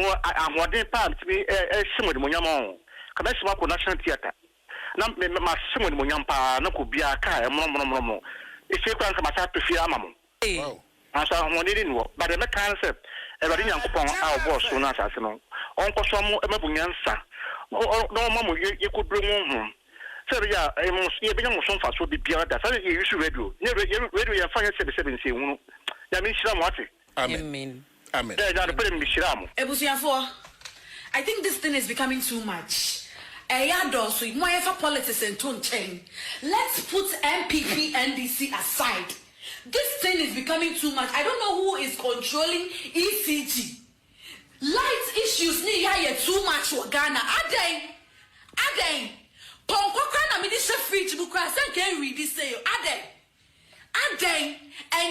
I'm what they part to be a similar Munyamo. Can I smoke on National Theatre? Not my similar Munyampa, no could be a car, a mono. If you can't come out to Fiamamo. I saw one didn't work, but the concept, every young upon our boss soon as I know. Uncle Samu, a Mabunyansa. No, Mamma, you could bring home. So, yeah, I must be a son for so be beyond that. I you should radio. Never radio and fire 77. That means what? Amen. Amen. I think this thing is becoming too much. Dwaso, more for politics and tone change. Let's put MPP NDC aside. This thing is becoming too much. I don't know who is controlling ECG. Light issues need here too much for Ghana. Adeng. Ponkokra na me dis fridge bukra say can read this say Adeng and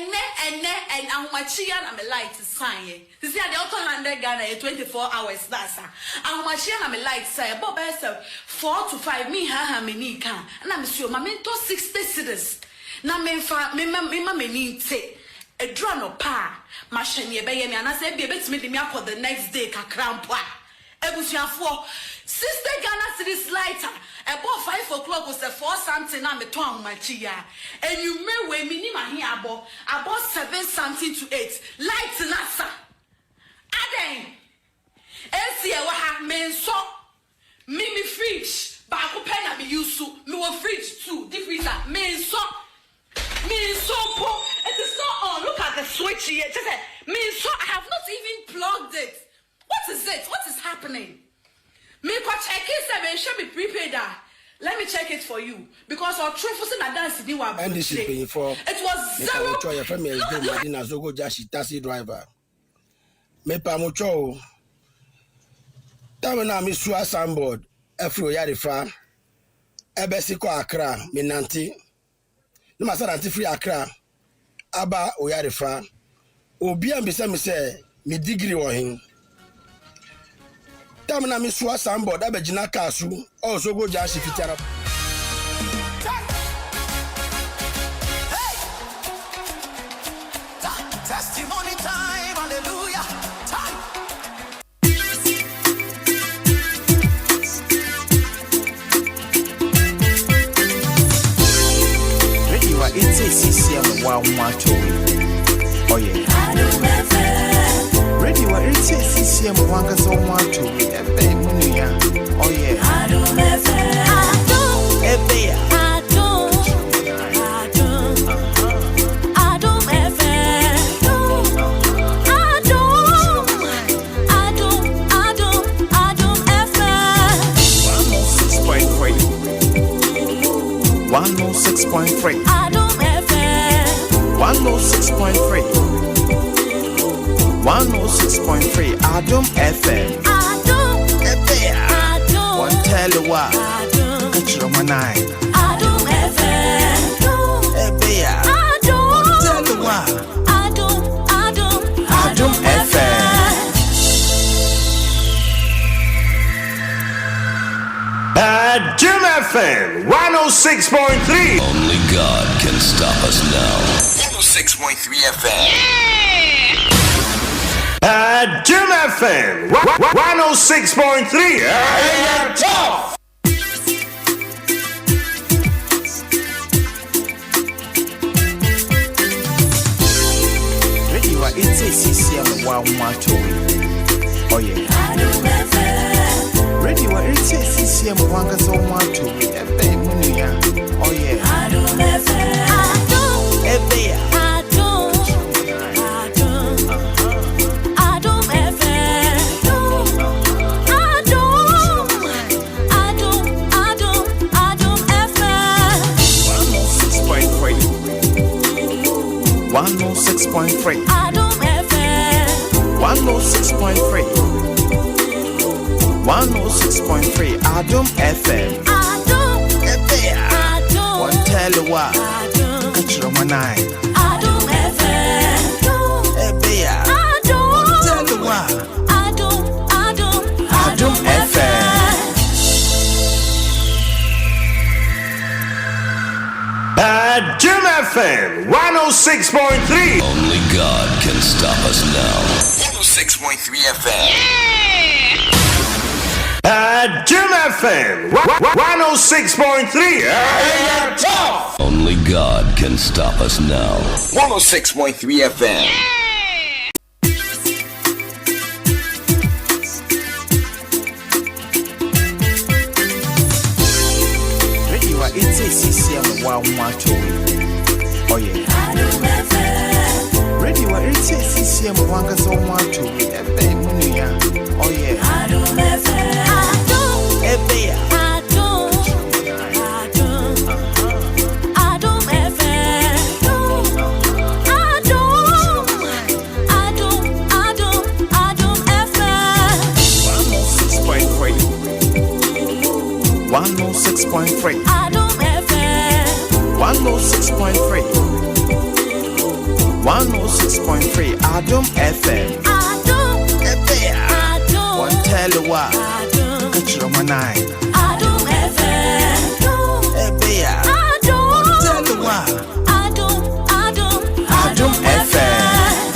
ahomachia na me light sign. This is the auto 100 Ghana 24 hours that's ahomachia na me light say Bob 4 to 5 me ha me ni kan na me sure ma me to 60 cedis na me fa me ni te a draw no pa ma hwene be ye me na say be betimi de me akọ the next day kakra mpo a ebusuafo Sister Ghana cities lighter about 5 o'clock was the 4 something na me to ahomachia and you may we minima here about 7 something to 8 light nasa Adeng esi e wa ha me so me fridge ba ko pen na me use me wo fridge too the freezer me so po it is not on. Look at the switch here. Just me so I have not even plugged it. What is it? What is happening? Me ko check it 7 should be prepaid. Let me check it for you because our truth was in a dance ni wa. And this is paying for it was zero. Try your family is doing Madina Zogo Jashi taxi driver. Me pa mo cho. Tawe na mi sua sandboard efro yare fa. Ebesi ko Accra me nanti. No ma sa nanti free Accra. Aba o yare fa. Obi am be say me say me degree wo hin. Tamna mi sua sandboard abegina kasu o Zogo Jashi fitiara. Testimony time, hallelujah. Time. Ready, what it's a CCM 112. Oh, yeah. Ready, what it's a CCM 112. Oh, yeah. Adom FM 106.3 Adom FM one tell you what catch your man Adom FM one tell you what Adom FM Adom FM 106.3. Only God can stop us now. 106.3 FM. Adom FM 106.3. Hey, tough. Ready, what it's a CCM 112. Oh, yeah. Ready, what it's a CCM 112. Oh, yeah. Adom FM. Adom FM 106.3 Adom FM one tell you what catch your man Adom FM one tell you what Adom FM Adom FM 106.3. Only God can stop us now. 106.3 FM. Adom FM 106.3. Tough. Only God can stop us now. 106.3 FM. Radio it's a CCM 112. Oh yeah. Radio it's a CCM 112. Oh yeah. Adom 106.3 Adom FM. One tell you what, catch your man Adom FM. One tell you what, Adom FM.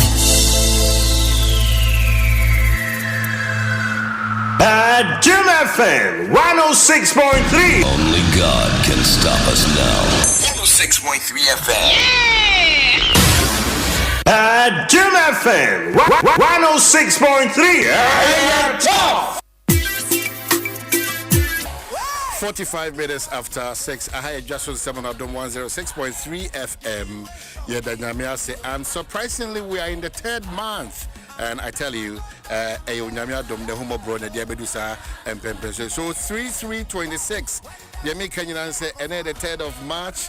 Adom FM 106.3. Only God can stop us now. 106.3 FM. Adom FM 106.3. Tough. 45 minutes after 6, I had Dwaso Nsem on Adom 106.3 FM. Yeah, and surprisingly, we are in the 3rd month. And I tell you, so 3326. Yemi Kenyan say, and the 3rd of March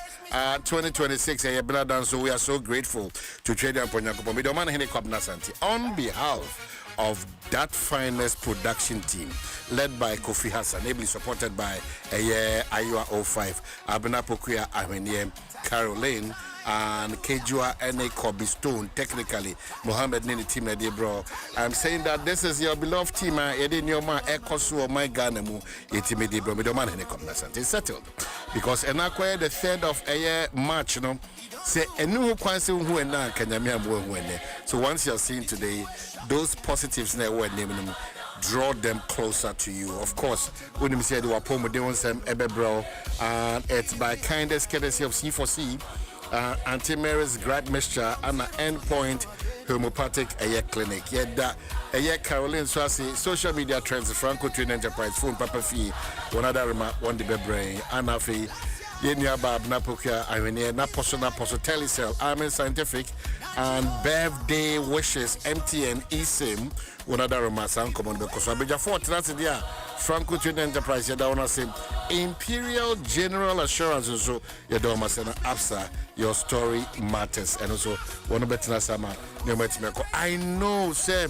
2026. So we are so grateful to Trade and Ponyakopo. On behalf of that finest production team led by Kofi Hassan, ably supported by Ayua 05, Abena Pokuya Ahwenye, Caroline, and Kejua N.A. Kobe Stone, technically, Mohammed Nini team, bro. I'm saying that this is your beloved team, Edinoma Ekosu or my Ganemu, Etimidi bro, it's settled. Because Enakwe, the 3rd of March, say, who and so once you're seeing today, those positives draw them closer to you. Of course, when you say Dwaso Nsem Ebebro, and it's by kindest courtesy of C4C. Anti-Mary's grad mixture and an endpoint homeopathic clinic. Yet that Caroline Swasi social media trends Franco Twin Enterprise phone papa fee one other remark one the brain anafi yenya bab napokia irene na personal telecell Armin Scientific and birthday wishes MTN eSIM one other remarks uncommon because Abeja 4 that's there Franco Twin Enterprise you don't say Imperial General Assurance so you don't say APSA your story matters and also one better sama I know say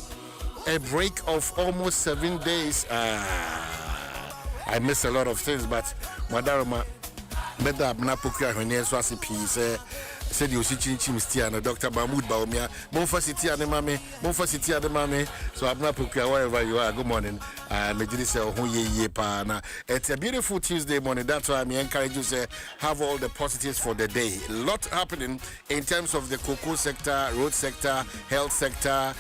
a break of almost 7 days I miss a lot of things but Madarama Beda Napuka when yes was a piece said you see chim stiana Dr. Mahmoud Baumia Monfa City and the mommy so I'm not put wherever you are. Good morning and it's a beautiful Tuesday morning. That's why I encourage you to have all the positives for the day. A lot happening in terms of the cocoa sector, road sector, health sector,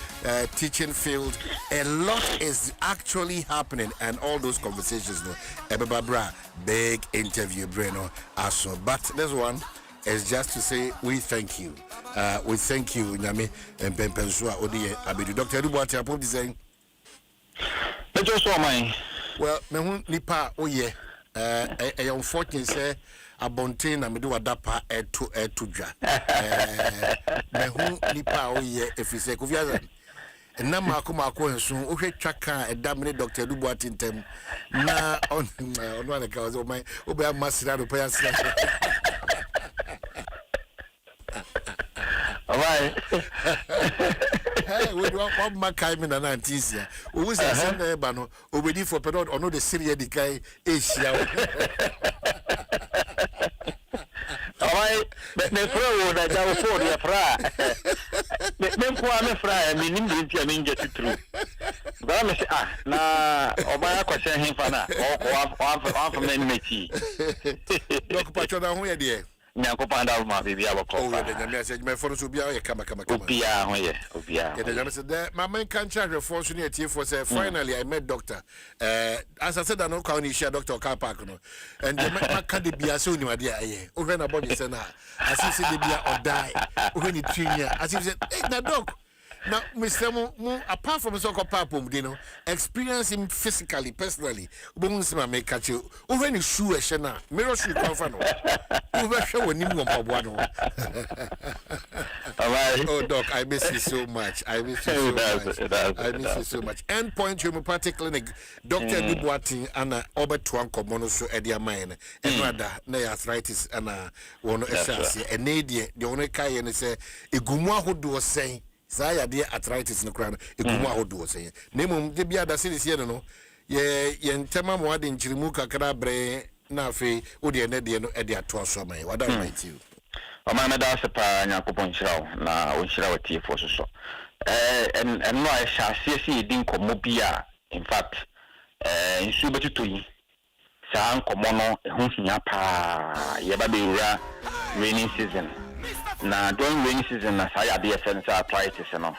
teaching field. A lot is actually happening and all those conversations Ebebabra big interview Breno Aso but this one is just to say we thank you. We thank you, Nyame and Pempensua Odi Abidu. Dr. Edubati Apop saying, well, me nipa oye. Unfortunately say abontin na me do adapa etu dwa. Me nipa oye if you say Kofiazan. Na mako nso ohwe twaka edamne Dr. Edubati ntem na on one ka was my obe amasira do paya sira. Alright. Hey, we want my kind and Antisia. We was a Sunday bano, obedi for pedal or no the Syria decay Asia. Alright, but the pro that I will for the fra. Then Kwame Fry, I mean, I mean, get it through. But I say, na Obaya question him for now, or from any matey. Look, Patrona, who are there? Nyankopɔn da ma bibia bɔkɔ. Oh, yeah, the message my phone so be a kama. Obia ho ye, obia. Yeah, the said that my man can't charge for so near for say finally I met doctor. As I said, I don't call share doctor car park no. And the can be a so my dear. Oh, when about you say na. As if say be or die. When it as if said, hey, na dog. Now, Mr. Mo, apart from soccer papum, you know, experience him physically, personally. Boonsma may catch you. When you shoe a shana, mirror shoe confano. Over show when you want. Oh, Doc, I miss you so much. I miss you so much. I miss you so much. Endpoint homeopathic clinic, Dr. Duboatin, and Albert Twanko Monoso Edia Mine, and rather, nay arthritis, and one essence, and Nadia, the only Kai and say, Igumwa who do saying. Saya dear arthritis no crown, a good one do say. Name de Bia da city here no. Ye Yentema Mwad in Chirimuka Carabre, Nafe, Udia Nediano Edia Twasome. What I write you? O man, that's a Nyakopon show, na Unshira tea for so. And no, I shall see Dinko Mobia, in fact, in Subatu, San Comono, Hunsiapa, Yababira, rainy season. Na during rainy season na saya be sense arthritis no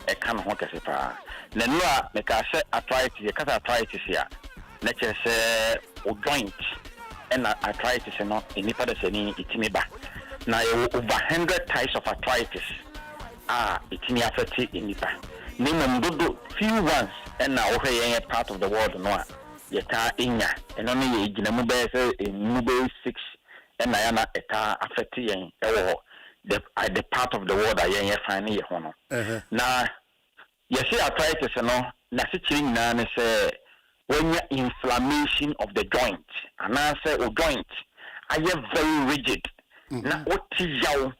e kan ho kese pa na no a me ka se arthritis e ka arthritis ya na che se o joint and arthritis no enipa da se ni itimi ba na over 100 types of arthritis itimi affect enipa ni mo dodo few ones and na o he part of the world no a ye ta inya eno ne ye gina mu be se mu be 6 and na ya na eta affect yen the part of the world I am finding here. Now, you see, arthritis, no, Nasiching Nan say when you inflammation of the joint, and I say, joint, I am very rigid. Now, what is your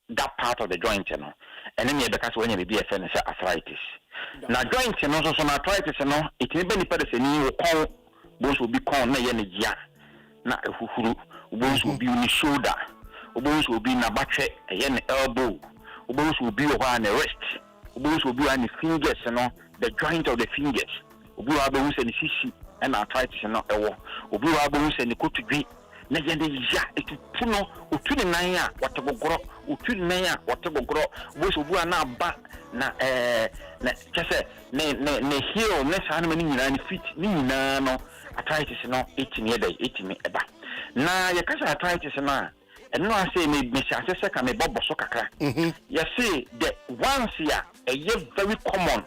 that part of the joint, you know, and then because when you be a fan, arthritis. Now, joint, you know, so arthritis, you know, it may be person you call, those will be called Nayanija. Now, who will be on the shoulder. Ubos will be in a battery, a elbow. Ubos will be on a wrist. Ubos will be on the fingers, you know, the joint of the fingers. Ubu abos and sisi and arthritis and not a war. Ubu abos and the could Najandi ya, it puno, utuni naya, whatever grow, utuni naya, whatever grow. Ubos will be na ba na just ne heel, less animal in feet, nina no arthritis no 18 year day, 18 eba. Na yakasa arthritis na. And no, I say, maybe I say, I may bob so kakra. You see, the once here, a year very common,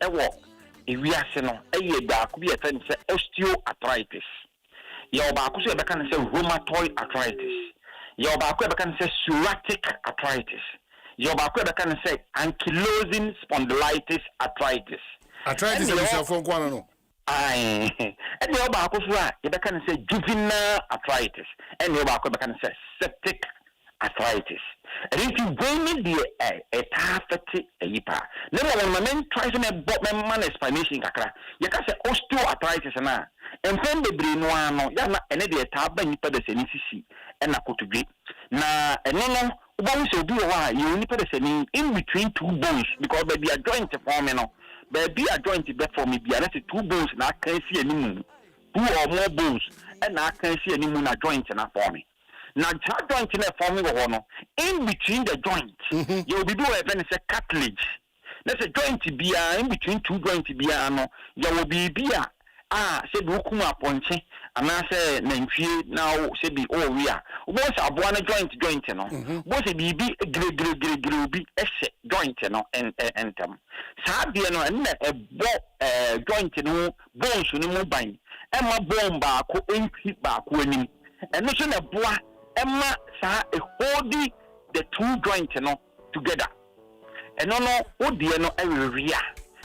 a walk, if we are saying, a year back, we are saying osteoarthritis. Your back, we can say rheumatoid arthritis. Your back, we can say psoriatic arthritis. Your back, we can say ankylosing spondylitis arthritis. Arthritis is a phone quano. And your back, you can say juvenile arthritis. And your back, can say septic arthritis. And if you bring me a taffety a yipa, never when my man tries to make my man explanation, you can say osteoarthritis and then the brain one, yana, and a tab and you put the NCC and I put to be. Now, and no, bones will be a while, you only put the in between two bones because there be a joint form, you know. There be a joint for me, be a two bones, and I can't see any moon. 2 or more bones, and I can't see any moon a joint in a for me. Now, that joint in a forming of in between the joint, you will be doing a cartilage. There's a joint to be in between two joints to be you will be said Wukuma Ponche, and I say, Nenfi now, say be all we are. Once I want a joint, you know, was a BB, be a joint, you know, and Sabi, you know, and a joint, you know, bones, you know, buying. Emma bone back, increase back winning. And notion of bois, Emma, sa a holding the two joints, you know, together. And no, oh dear, no, area.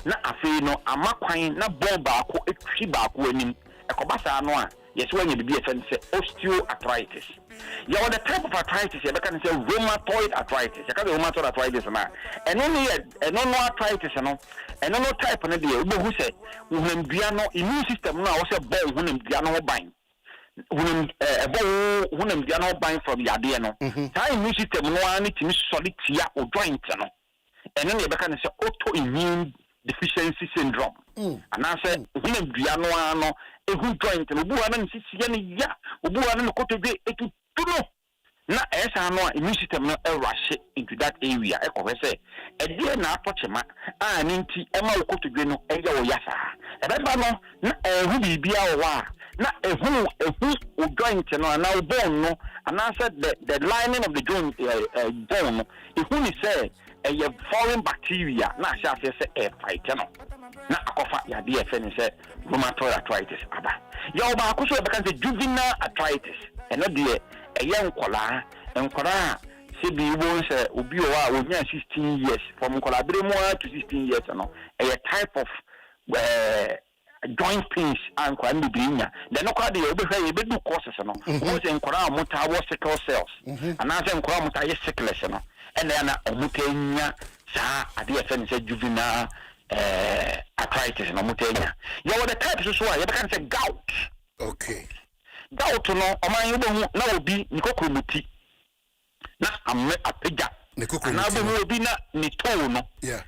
Na afi no amakwan na bomba ko etwi ba ko anim ekobasa no a yes when you be a friend say osteoarthritis you are the type of arthritis you can say rheumatoid arthritis you can rheumatoid arthritis na and no arthritis no and no type na dey obo hu say uhundua no immune system no a wo say ball uhundua no ban uhundua no ban from yade no that immune system no a timi solid tia o joint no and then you can say autoimmune deficiency syndrome. And I said, when a Diano, a good joint, and Buana and Sician, ya, Buana and Cotobe, to na esa no immune system no rush into that area e ko say e dey na atochema a nti e ma wokotodwe no e ye wo yasa e be ba no na hu bibia wo a na ehu o joint no na bone no and I said the lining of the joint bone ehu ni say a foreign bacteria na sha say fight no na akofa ya dey efe ni say rheumatoid arthritis aba ya oba akoso be kan say juvenile arthritis eno dey eye nkola se bi wo se obi o wa onya 16 years from nkola bere mo to 16 years no a type of joint pains and kwa mbinya then no kwa dey obi hwe e be do courses no wo se nkola amota wo sickle cells and na se nkola amota ye sickles no and then na omutenya sa ade efe ni say juvenile arthritis no mutenya ya wo the type so ya be kan say gout. Okay. Gout no oman yo hu na obi ni kokromuti na amme apega na bo obi na ni toe no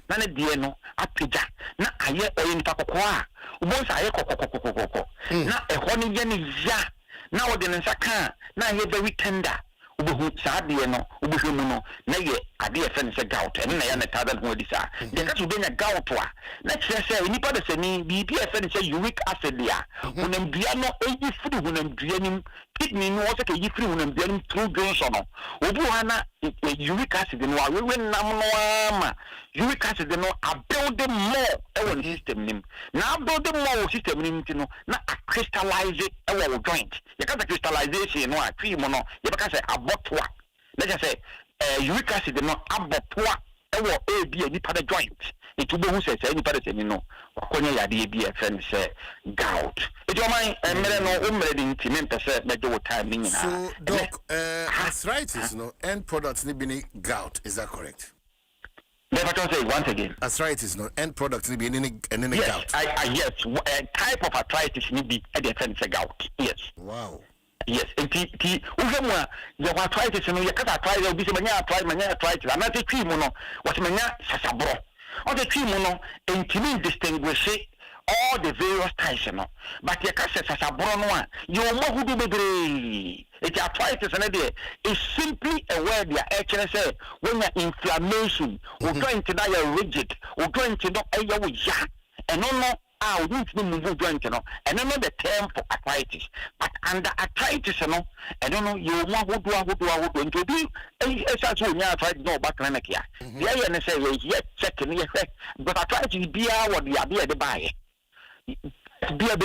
na ne die no apega na aye oyi nipa kokko a obo sa aye kokko na eho ni ye ni ya na wo de nsa kan na aye very tender obo sa de no obo hwemu no na ye ade e fe ne se gout en na ya na tada ho di sa de ka so be na gout a na kire se nipa de se ni bi e fe ne se uric acid ya hunam dua no eyi firi hunam dua nim kidney no wo se ka yi firi hunam dua nim through veins no obi wa na uric acid no wa we nam no ama uric acid no a build more e won system nim na build more system nim ti no na crystallize e wo joint ye ka crystallization no a twi mo no ye be ka say abotwa let us say uric acid no abotwa e wo a bi ani pa the joint it will be who says any part of no wakonya yade bi e friend say gout it your mind mere no umre di intimate person be do time ni na so doc arthritis no end products ni bi ni gout, is that correct? Never to say once again. Arthritis no end products ni bi ni yes, gout. Yes, type of arthritis ni bi e dey friend say gout. Yes. Wow. Yes, and ti uhemwa ya arthritis no ya kata arthritis obi se manya arthritis ana te twi mu no what manya sasabro o te twi mu no entimi distinguish all the various types no but ya kasa sasabro no a you mo hudu bebre it arthritis na dey is simply a word ya actually say when you inflammation o joint that you rigid o joint no eya wo ya eno no we need to move joint no and know the term for arthritis but under arthritis no I don't know you want who do into be as so nya arthritis no back clinic ya there you say yeah check me but arthritis be what the idea the buy be a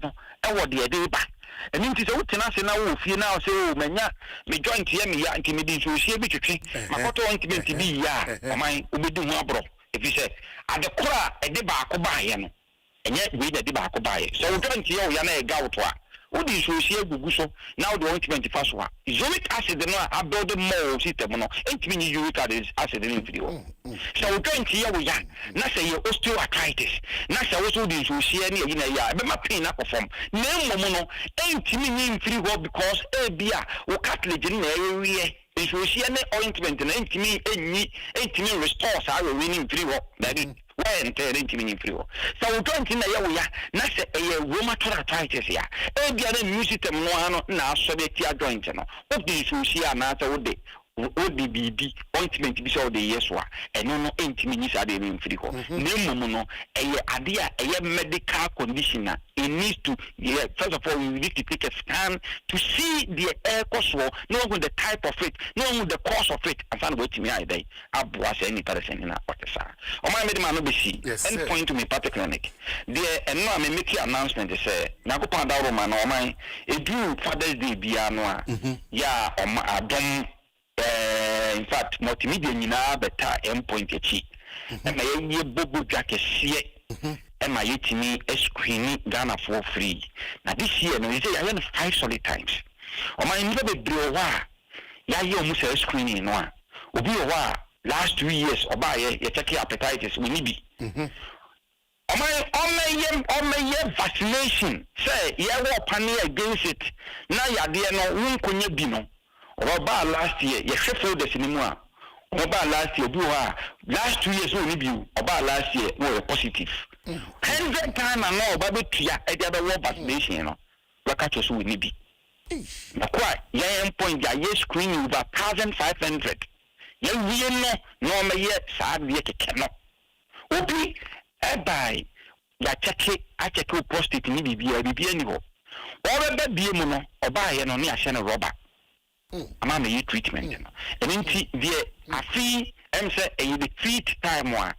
no e what the idea back and nti se wutina se na wo fie na o se o manya me joint here me ya nti me di so hie bi twetwe makoto nti bi ya o man obedu hu abro if you say adekora e de ba ko ba ye no enye we de ba ko ba ye so joint here o ya na e gout a udi so hie gugu so now the 120 so a uric acid no a build more system no enti ni uric acid in video so joint here o ya na say ye osteoarthritis na say wo so di so hie na ye na ya be ma pain na perform na mmom no enti ni mfiri ho because e bia wo cartilage na ewie so hie na ointment na enti ni restore sa we ni mfiri ho that is when enti ni mfiri ho so wo joint na ye wo ya na say e rheumatoid arthritis ya e bia na immune system no ano na aso be tia joint no wo di so hie na say wo de ODBB ointment bi so de yeswa eno no entimi ni sa de mfiri ho na mmom no eye ade a eye medical conditioner it needs to first of all we need to take a scan to see the air cause no the type of it no the cause of it and find what me I dey aboa say any person na otesa o ma me de ma no be see end point to me party clinic there eno am make announcement say na go pan da Roma na o man edu Father's Day bia no a ya o ma Adom in fact multimedia nyina beta endpoint achi e ma ye bobo dwakese e ma yetimi screen Ghana for free na this year no say I 5 solid times o ma ni be bro wa ya ye o mu say screening no a obi o wa last 2 years oba ye check hepatitis we ni bi o ma ye vaccination say ye wo pani against it na yade no wonkonye bi no Oba last year, you for the cinema. Oba last year, last 2 years, only you. Oba last year, were positive. 100 times I know about the other war vaccination, you know. Look at us with me. Nakwa yen point ya ye screen over 1,500. Ye no no me ye sa de keke no. Obi buy ya check prostate ni bibia ni ho. Oba bie mu no oba ye no ne ahye ne rubber. Ama me ye treatment no. Enti de afi say the treat time wa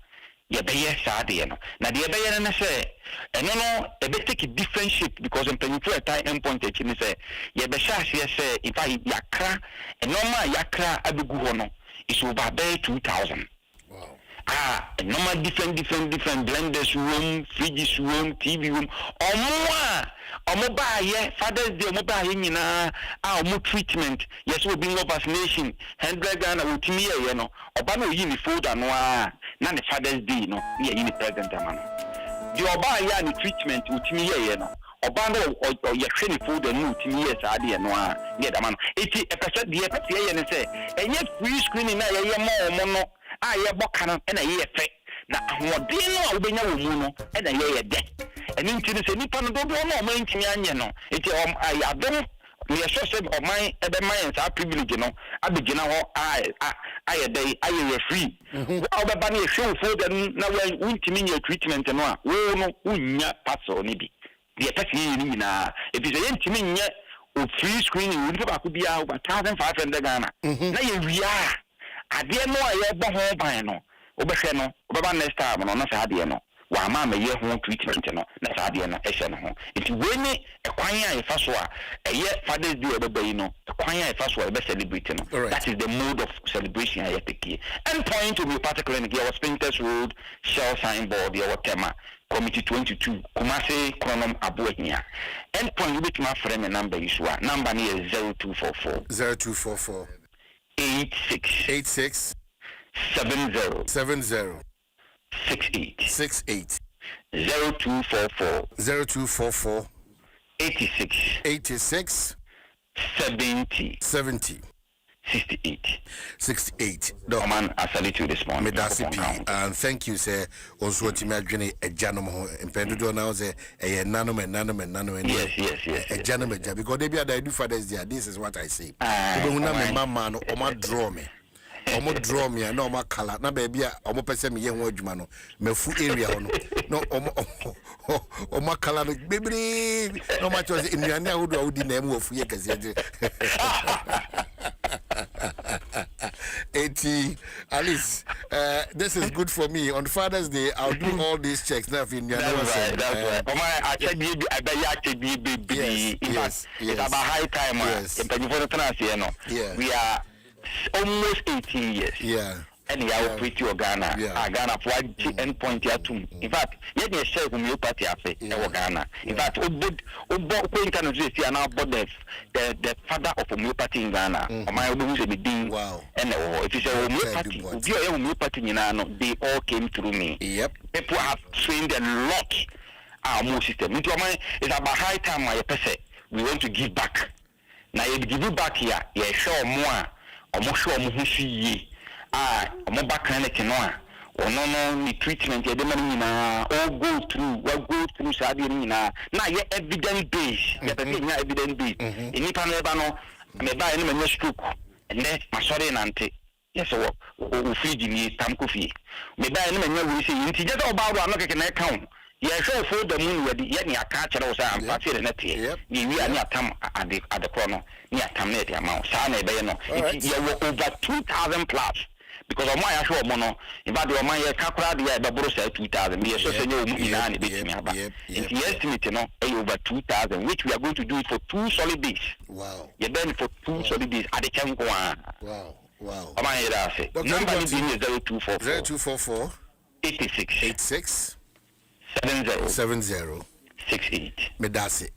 ye be ye sa de no. Na de be ye no say eno no e be take a different shape because in penifo time endpoint e ni say ye be sha say if I yakra normal yakra abegu ho no is over 2,000. Wow. Normal different blenders room, fridges room, TV room. Omo ba ye Father's Day omo ba ye nyina omo treatment. Yes we bring vaccination 100 Ghana utimi ye no. Oba no yi ni folder no na the Father's Day no ye yi ni present ama no. The oba ye ni treatment utimi ye no. Oba no ye hwe ni folder no utimi ye sa de no ye da ma no. Eti e pese de e pese ye ne say enye free screening na ye mo no ye boka no na ye fe na ahode no a wobenya wo mu no na ye de eni ntini se nipa no dodo no o man ntimi anye no eti Adom me so se o man ebe man sa privilege no abegina ho aye dey aye free wo be ba na ye hwe fo de na wo ntimi nya treatment no a wo no unya paso ni bi de pese ni nyina ebi se ye ntimi nya o free screening wo ba ko bia over 1,500 Ghana na ye wia ade no aye bo ho ban no obehwe no obeba next time no na sa ade no wa ma me ye ho treatment no na sa ade no ehye no ho nti weni ekwan a ye fa so a eye Father's Day obeba yi no ekwan a ye fa so a be celebrate no that is the mode of celebration I take and point to be particular in here was Painters Road Shell signboard here Tema Committee 22 Kumasi Kronom Abuehia and point you be my friend number is number is 0244 86 70 68 0244 86 70 68. No man, I salute you this morning. And thank you, sir. Also, what you may adwene a gentleman in Pendudo now say a nanoman. Yes. A gentleman, because they be a do Father's Day. This is what I say. My man, or my draw me. Omo draw me no ma color na baby a omo pese me ye ho adwuma no me fu area no omo color no baby no ma chose nnuane a wodo awudi na emu ofu ye kase je Alice, this is good for me. On Father's Day, I'll do all these checks. That's right. I check baby. I bet you check baby. Yes. It's about high time. Yes. We are almost 18 years. Yeah. And you are pretty Ghana. Ghana for endpoint here too. In fact, yet you share homeopathy afe Ghana. In fact, the father of homeopathy in Ghana. Wow. And if you say homeopathy, they all came through me. Yep. People have trained a lot our more system. It's about high time we want to give back. Now you give back here, you show more. Sure omo back clinic no no ni treatment ye de mani na all go through sabi ni na ye evidence base ye be nya evidence base ini pa no eba no me ba ni me stroke ene ma sorry nante yes o fridge ni tam ko fie me ba ni me nya we say nti je do ba do no keke na account ye show for the moon we ye ni aka kire wo say am pa fie na tie ni wi ani atam ade ko no ni atam na de amount sa na ebe ye no ye over 2,000 plus because of my show mono in fact o man ye kakura de ye be say 2,000 me so say no mu ina na betimi aba it estimate no over 2,000 which we are going to do it for 2 solid days. Wow. Ye ben for 2 solid days at the chanko. Wow. O man ye da say number ni be 0244 86 70 68 medase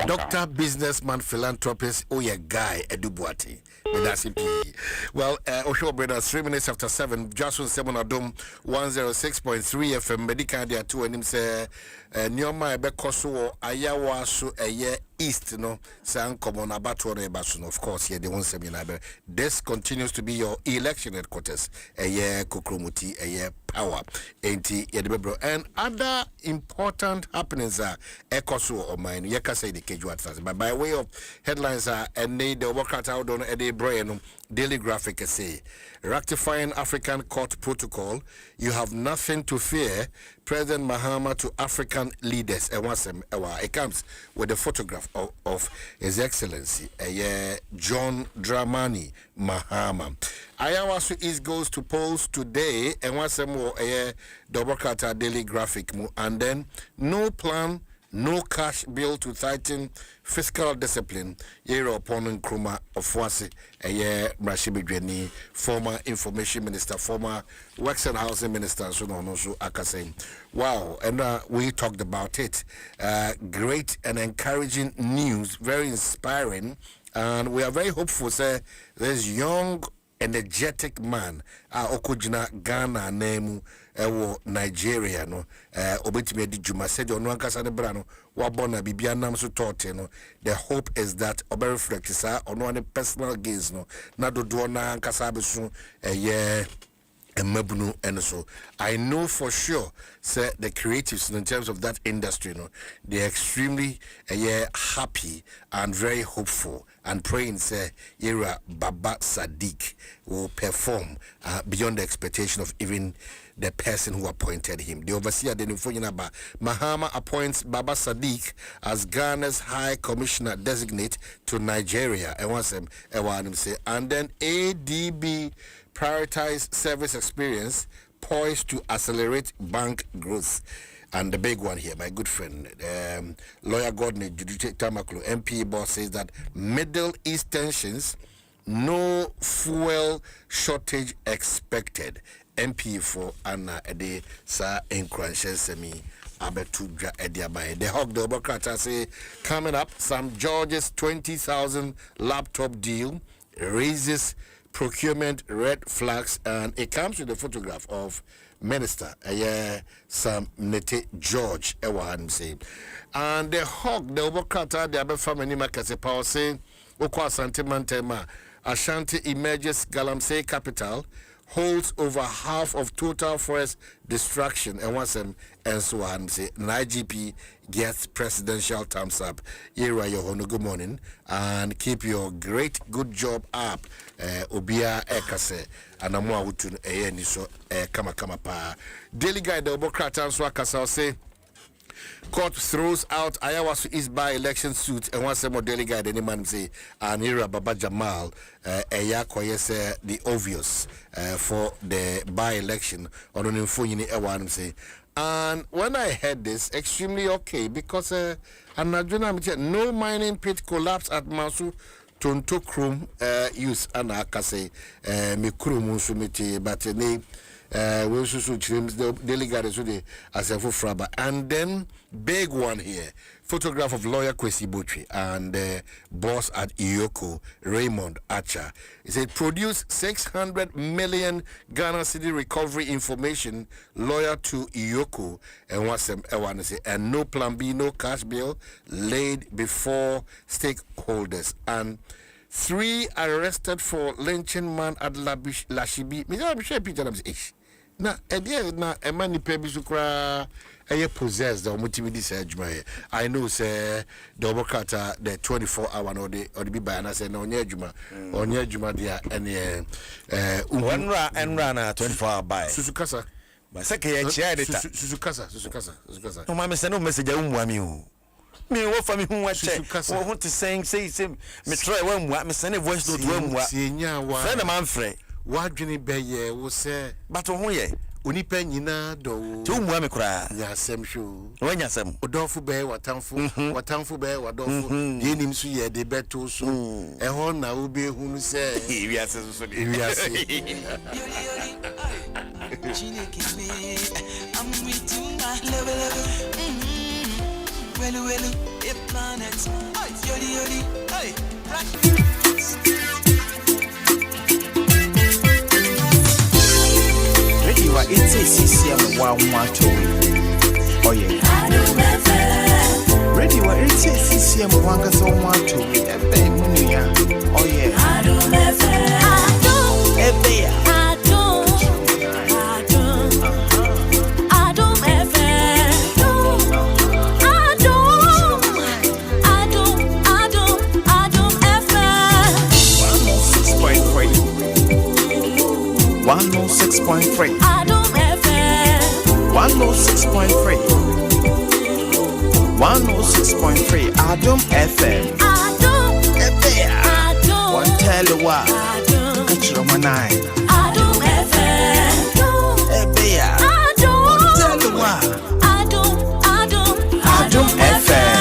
Doctor, businessman, philanthropist, guy, Edubuati. Well, Osho Brothers, 3 minutes after 7, Dwaso Nsem Adom 106.3 FM, Medical Dia 2, and him say, Nyoma Bekoso, Ayawa, so a year east, no, San Common Abato Rebasun, of course, yeah, the one seminar. This continues to be your election headquarters, a year Kokromuti, a year power. And other important happenings are Ecoso or mine. Yaka say the casual. But by way of headlines are and they the workout out on a day brain. Daily Graphic say rectifying African court protocol. You have nothing to fear. President Mahama to African leaders. It comes with a photograph of His Excellency John Dramani Mahama. Ayawasu East goes to polls today. And once more the Daily Graphic. And then no plan. No cash bill to tighten fiscal discipline. Yero upon Nkrumah of Wasi, Mrashibidweni, former information minister, former works and housing minister, so no, so Akasem. Wow, and we talked about it. Great and encouraging news, very inspiring, and we are very hopeful. Say this young, energetic man, Okujina Ghana name. Nigeria no obetime di juma said ono ankasa ne bra no wabona bibia nam so tote no. The hope is that ober reflect sa ono ne personal gains no na dodo na ankasa beso Mabunu and so I know for sure say the creatives in terms of that industry they're extremely happy and very hopeful and praying say Yera Baba Sadiq will perform beyond the expectation of even the person who appointed him. The overseer the Nfonyenaba Mahama appoints Baba Sadiq as Ghana's High Commissioner designate to Nigeria. And once say and then ADB prioritize service experience poised to accelerate bank growth. And the big one here, my good friend, lawyer Gordon Tamaklu, MP boss says that Middle East tensions, no fuel shortage expected. MP for Anna Ede Sa Enkranchen Semi Abetuja Ediabai. The Hawk the Obokata say coming up, some George's 20,000 laptop deal raises procurement red flags, and it comes with a photograph of Minister Sam Nete George Ewan saying. And the Hawk the Obokata the Abe family makase power saying Okwa Santimantema Ashanti emerges Galamsey capital holds over half of total forest destruction and once and so on say IGP gets presidential thumbs up. Ira Yohono, good morning and keep your great good job up. Obia Ekase and Amwa Utun Eyeni so kama pa. Daily Guide the Obokrata and Swakasa say court throws out Ayawasu East by-election suit and once more daily guide any man say and Ira Baba Jamal the obvious for the by-election on an info say. And when I heard this, extremely okay because no mining pit collapse at Masu Tonto Krum use and Akase Mikrum Sumiti but name we also the delegate as a fraba. And then big one here, photograph of lawyer Kwesi Botri and boss at Iyoko Raymond Acha. He said produce 600 million Ghana city recovery information lawyer to Iyoko and what's them say and no plan B, no cash bill laid before stakeholders. And 3 arrested for lynching man at Lashibi. I'm sure Peter na na emani pebisu kra possessed the motivity surgery. I know say the Obokata the 24-hour or the be by and I say no onye juma dia any one run 24-hour by Susukasa my second year Susukasa no mama say no message umwami o me wo fa me hu wa che wo hu te say me try wa me send a voice note wa friend man frɛ wadwene bɛyɛ wo sɛ bato ho yɛ onipa nyina dɔ to mua me kura ya asɛm hwo wanya asɛm odɔfo bɛyɛ watamfo bɛyɛ wadɔfo deɛ nim so yɛ de bɛto so ɛhɔ na wo be hu sɛ wiase so de wiase Radio wa CCM wa mwato. Oh yeah. Radio wa CCM wanga so mwato. Ebe munya. Oh yeah. Ebe ya. 106.3. Adom FM. 106.3. 106.3. Adom FM. Adom. Adom. One tell you what. Adom. Catch your man eye. Adom FM. Adom. One tell you what. Adom FM.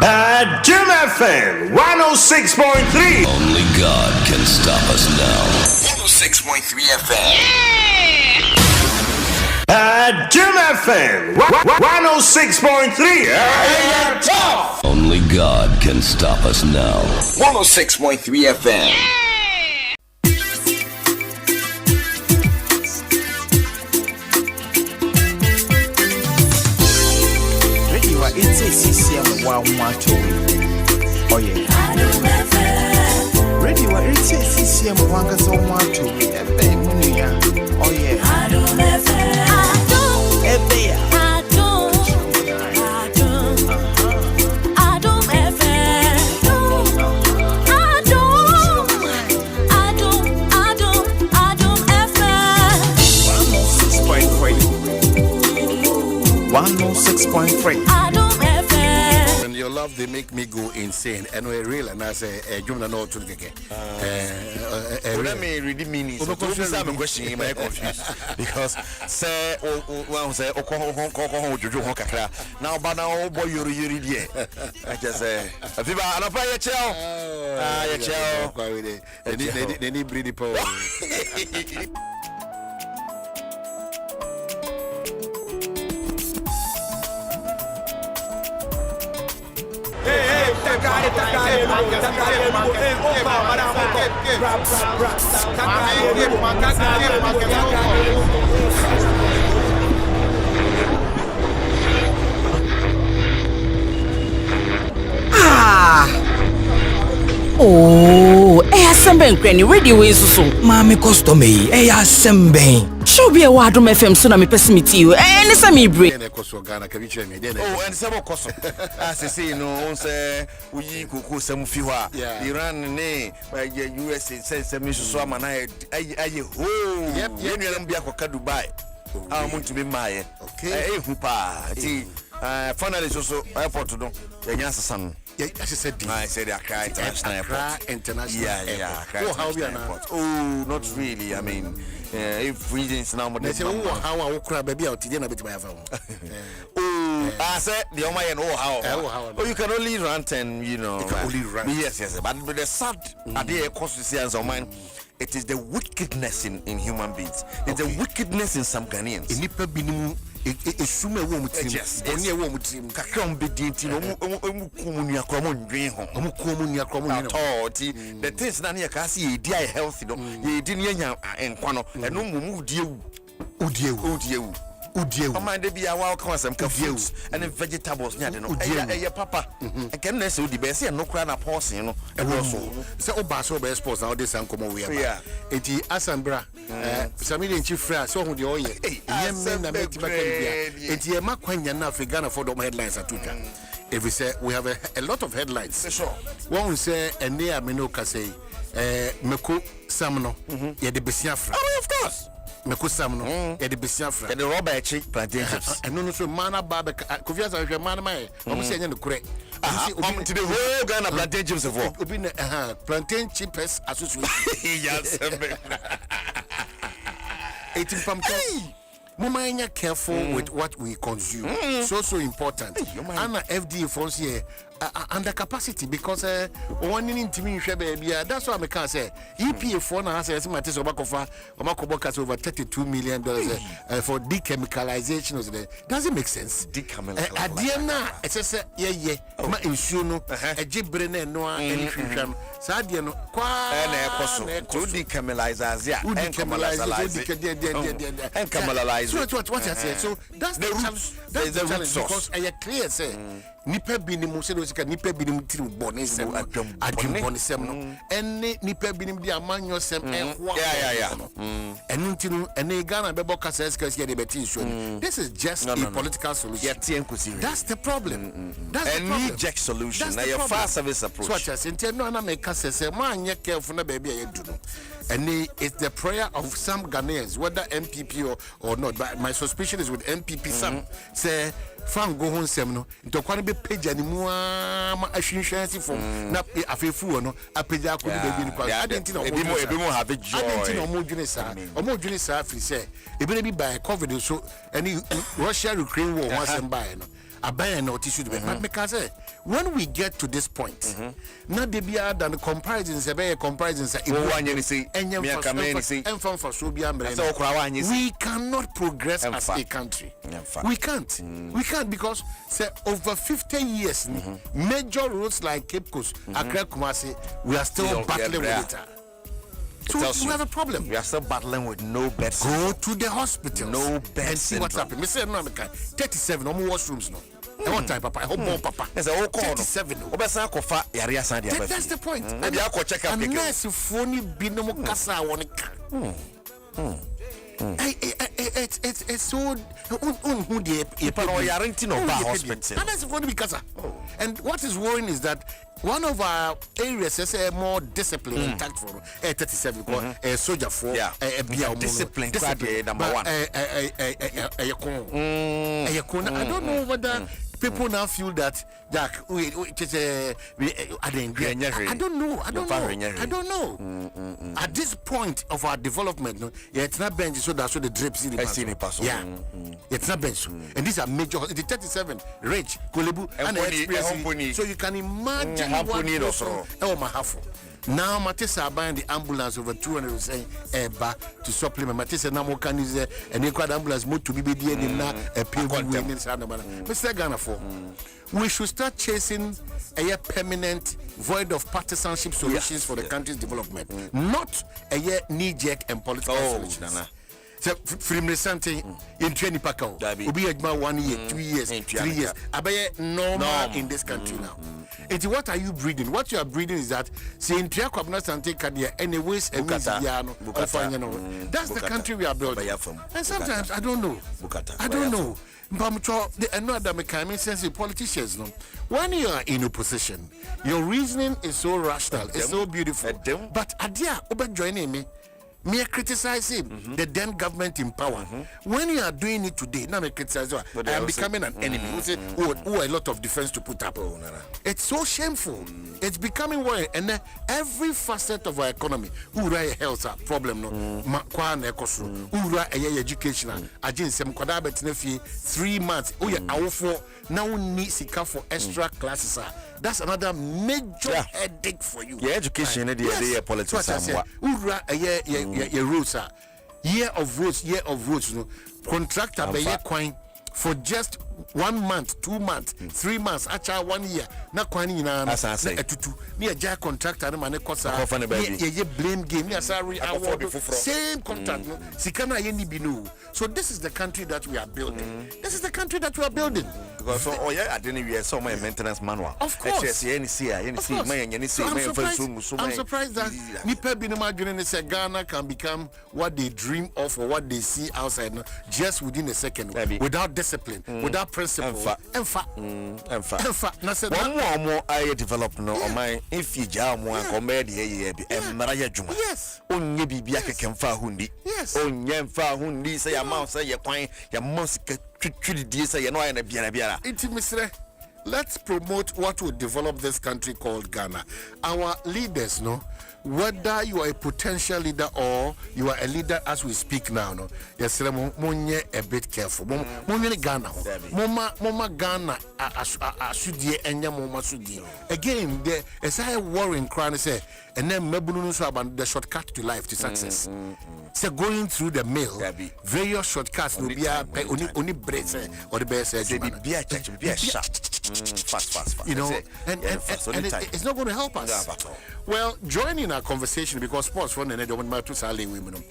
Adom FM 106.3. Only God can stop us now. 106.3 FM. Adom FM 106.3. Hey, tough. Only God can stop us now. 106.3 FM. Radio it's a CCM 112. Oh yeah. Radio it's a CCM 112. Oh yeah. And your love, they make me go insane. And we're real, and I say, Jumna no to the Let me read the meaning. So, I'm questioning my confused because say, one say, now, but now, boy, you're here. I just say, Viva, and I play a child. They need breedy power. Oh, semben kweni radio we susu. Mami custom semben. Show be a Adom FM so na me pesimiti you. Any say me break. Oh, and some koso. As I say no, say we kuku some fiwa. Iran ne USA say me so am na aye ho. Yep, you am bia ko Dubai. I want to be my. Okay. Eh hu pa. Ti finally so airport do. Yanya sasan. I said Accra International Airport. International Airport. Oh, how we are now? Oh, not really. I mean, if reasons now, they say, oh, how I will cry, baby, out today, a bit my phone. Oh, I said, the Omai and how. Oh, you can only rant and, you know, only rant. Yes. But the sad idea, consequences of mine. It is the wickedness in human beings. It's the wickedness in some Ghanaians. Esume wo mutim oni wo mutim kakra mbedinti no omukumu akramo ndwen ho omukumu ni akramo ni ti the things na na ka se ye di healthy no ye di ne nya enkwa no eno mumu udiewu Amanda be a wild concept fruits and vegetables nya de no eh papa e can na se odi be se no kra na pause no e wo so se oba so be sports na this ankomo we aba enti asambra samile nchifra so hu de oye yem na meti bakabia enti e makwanya na Africa for the headlines atuka if we say we have a lot of headlines for sure one say ene ameno ka say meko samno ye de besiafra of course Mekusam no e de besiafra e de rubber echi plantain chips eno no so mana ba kofia sa hwe mana mai omo se nya no kure obi to the whole Ghana plantain chips for obi na plantain chips association yes etim pam Mumanya careful with what we consume. So important. And FDA force here under capacity because one in Timmy baby. That's what I can say. EPA for now says Matis Obakofa Omakobokas over $32 million for decchemicalization of the doesn't make sense. Decchemicalization. Adiana, it's a ma insuno, a gibrene noa and sham. Sadiano, qua to decchemilize and Kamala. So what I said. So that's the challenge. That's the challenge because I clear say nipa binim se do sika nipa binim tiri bone sem adwem bone sem no ene nipa binim di amanyo sem ehwa enu ntinu ene Ghana bebo kasa sika de beti nsuo. This is just a political solution. That's the problem. That's the problem. Jack solution. Now your fast service approach. So what I say no na make say man ye careful na baby ye do no. And it's the prayer of some Ghanaians, whether MPP or not. But my suspicion is with MPP. Some say, "Frank go home sem no." Into kwani be page ani muama ashinshansi from na afefu no apeja ko be baby ni kwa. I didn't know. Ebi have joy. I didn't know omo dwene sa. Omo dwene sa free say. Ebi be by COVID so any Russia Ukraine war once and by no. Abaya na otishu de but because when we get to this point na de bia than the comparisons be comparisons we cannot progress as a country. We can't because say over 50 years major roads like Cape Coast Accra Kumasi we are still battling with it. So we have a problem. We are still battling with no beds. Go to the hospital. No beds. And see what's happening. Me say no, 37 no more washrooms no. I want time, Papa. I hope more, Papa. There's a whole 37. That's the point. Unless you phony binomo kasa wonka. It's so and what is worrying is that one of our areas is a more disciplined intact for 37 soldier for discipline number one. I don't know whether people now feel that Jack I don't know. At this point of our development, no, it's not bench so that's so the drips in the pass. It's not bench. And these are major the 37 rich Kolebu and experience. So you can imagine what now Matissa buying the ambulance over 200 to supplement Matissa now can use an equal ambulance mode to be now a people Mr. Ghana for we should start chasing a permanent void of partisanship solutions for the country's development, not a knee-jerk and political solutions. So, from the something in 20 Pacao, will be 1 year, 2 years, 3 years. Abaye normal in this country now. It's what are you breeding? What you are breeding is that saying Triakabna and take career anyways and that's the country we are building. And sometimes I don't know. I don't know. The another mechanism sense politicians no. When you are in opposition, your reasoning is so rational, it's so beautiful. But Adia Oba joining me criticize him, the then government in power. When you are doing it today, now me criticize I am becoming an enemy. Who say a lot of defense to put up. It's so shameful. It's becoming worse, and every facet of our economy, health problem no, education, agent some 3 months. Now need sika for extra classes. That's another major headache for you. Yeah, education politics. Year of roads, no contractor be coin for just 1 month, 2 months, 3 months, actually 1 year. Na kwani na etutu. Ni a contractor na mane kosa. Ye blame game. Ni asari award. Same contract. No. Sikana ye ni binu. So this is the country that we are building. This is the country that we are building. Because I didn't hear so my maintenance manual. Of course. I'm surprised that Nipa Binuma Junior said Ghana can become what they dream of or what they see outside just within a second, without discipline, without principle. One more I developed no on my if you jam one comedy Maraya Juma. Yes. Only Bibiaka can fa hundi. Yes. On Yamfa hundi say a mouse say a pine, your must say you know and a biara. Let's promote what will develop this country called Ghana. Our leaders, no, whether you are a potential leader or you are a leader as we speak now, no, yes, monye a bit careful. Monye Ghana, mama Ghana, asudie enya mama sudie. Again, there is a worrying crown say, and then mebunu so about the shortcut to life to success. So going through the mail, various shortcuts will be only bread or the best. Fast. You know, and it's not going to help us. Well, join in our conversation because sports for Nene don't matter to Sally women.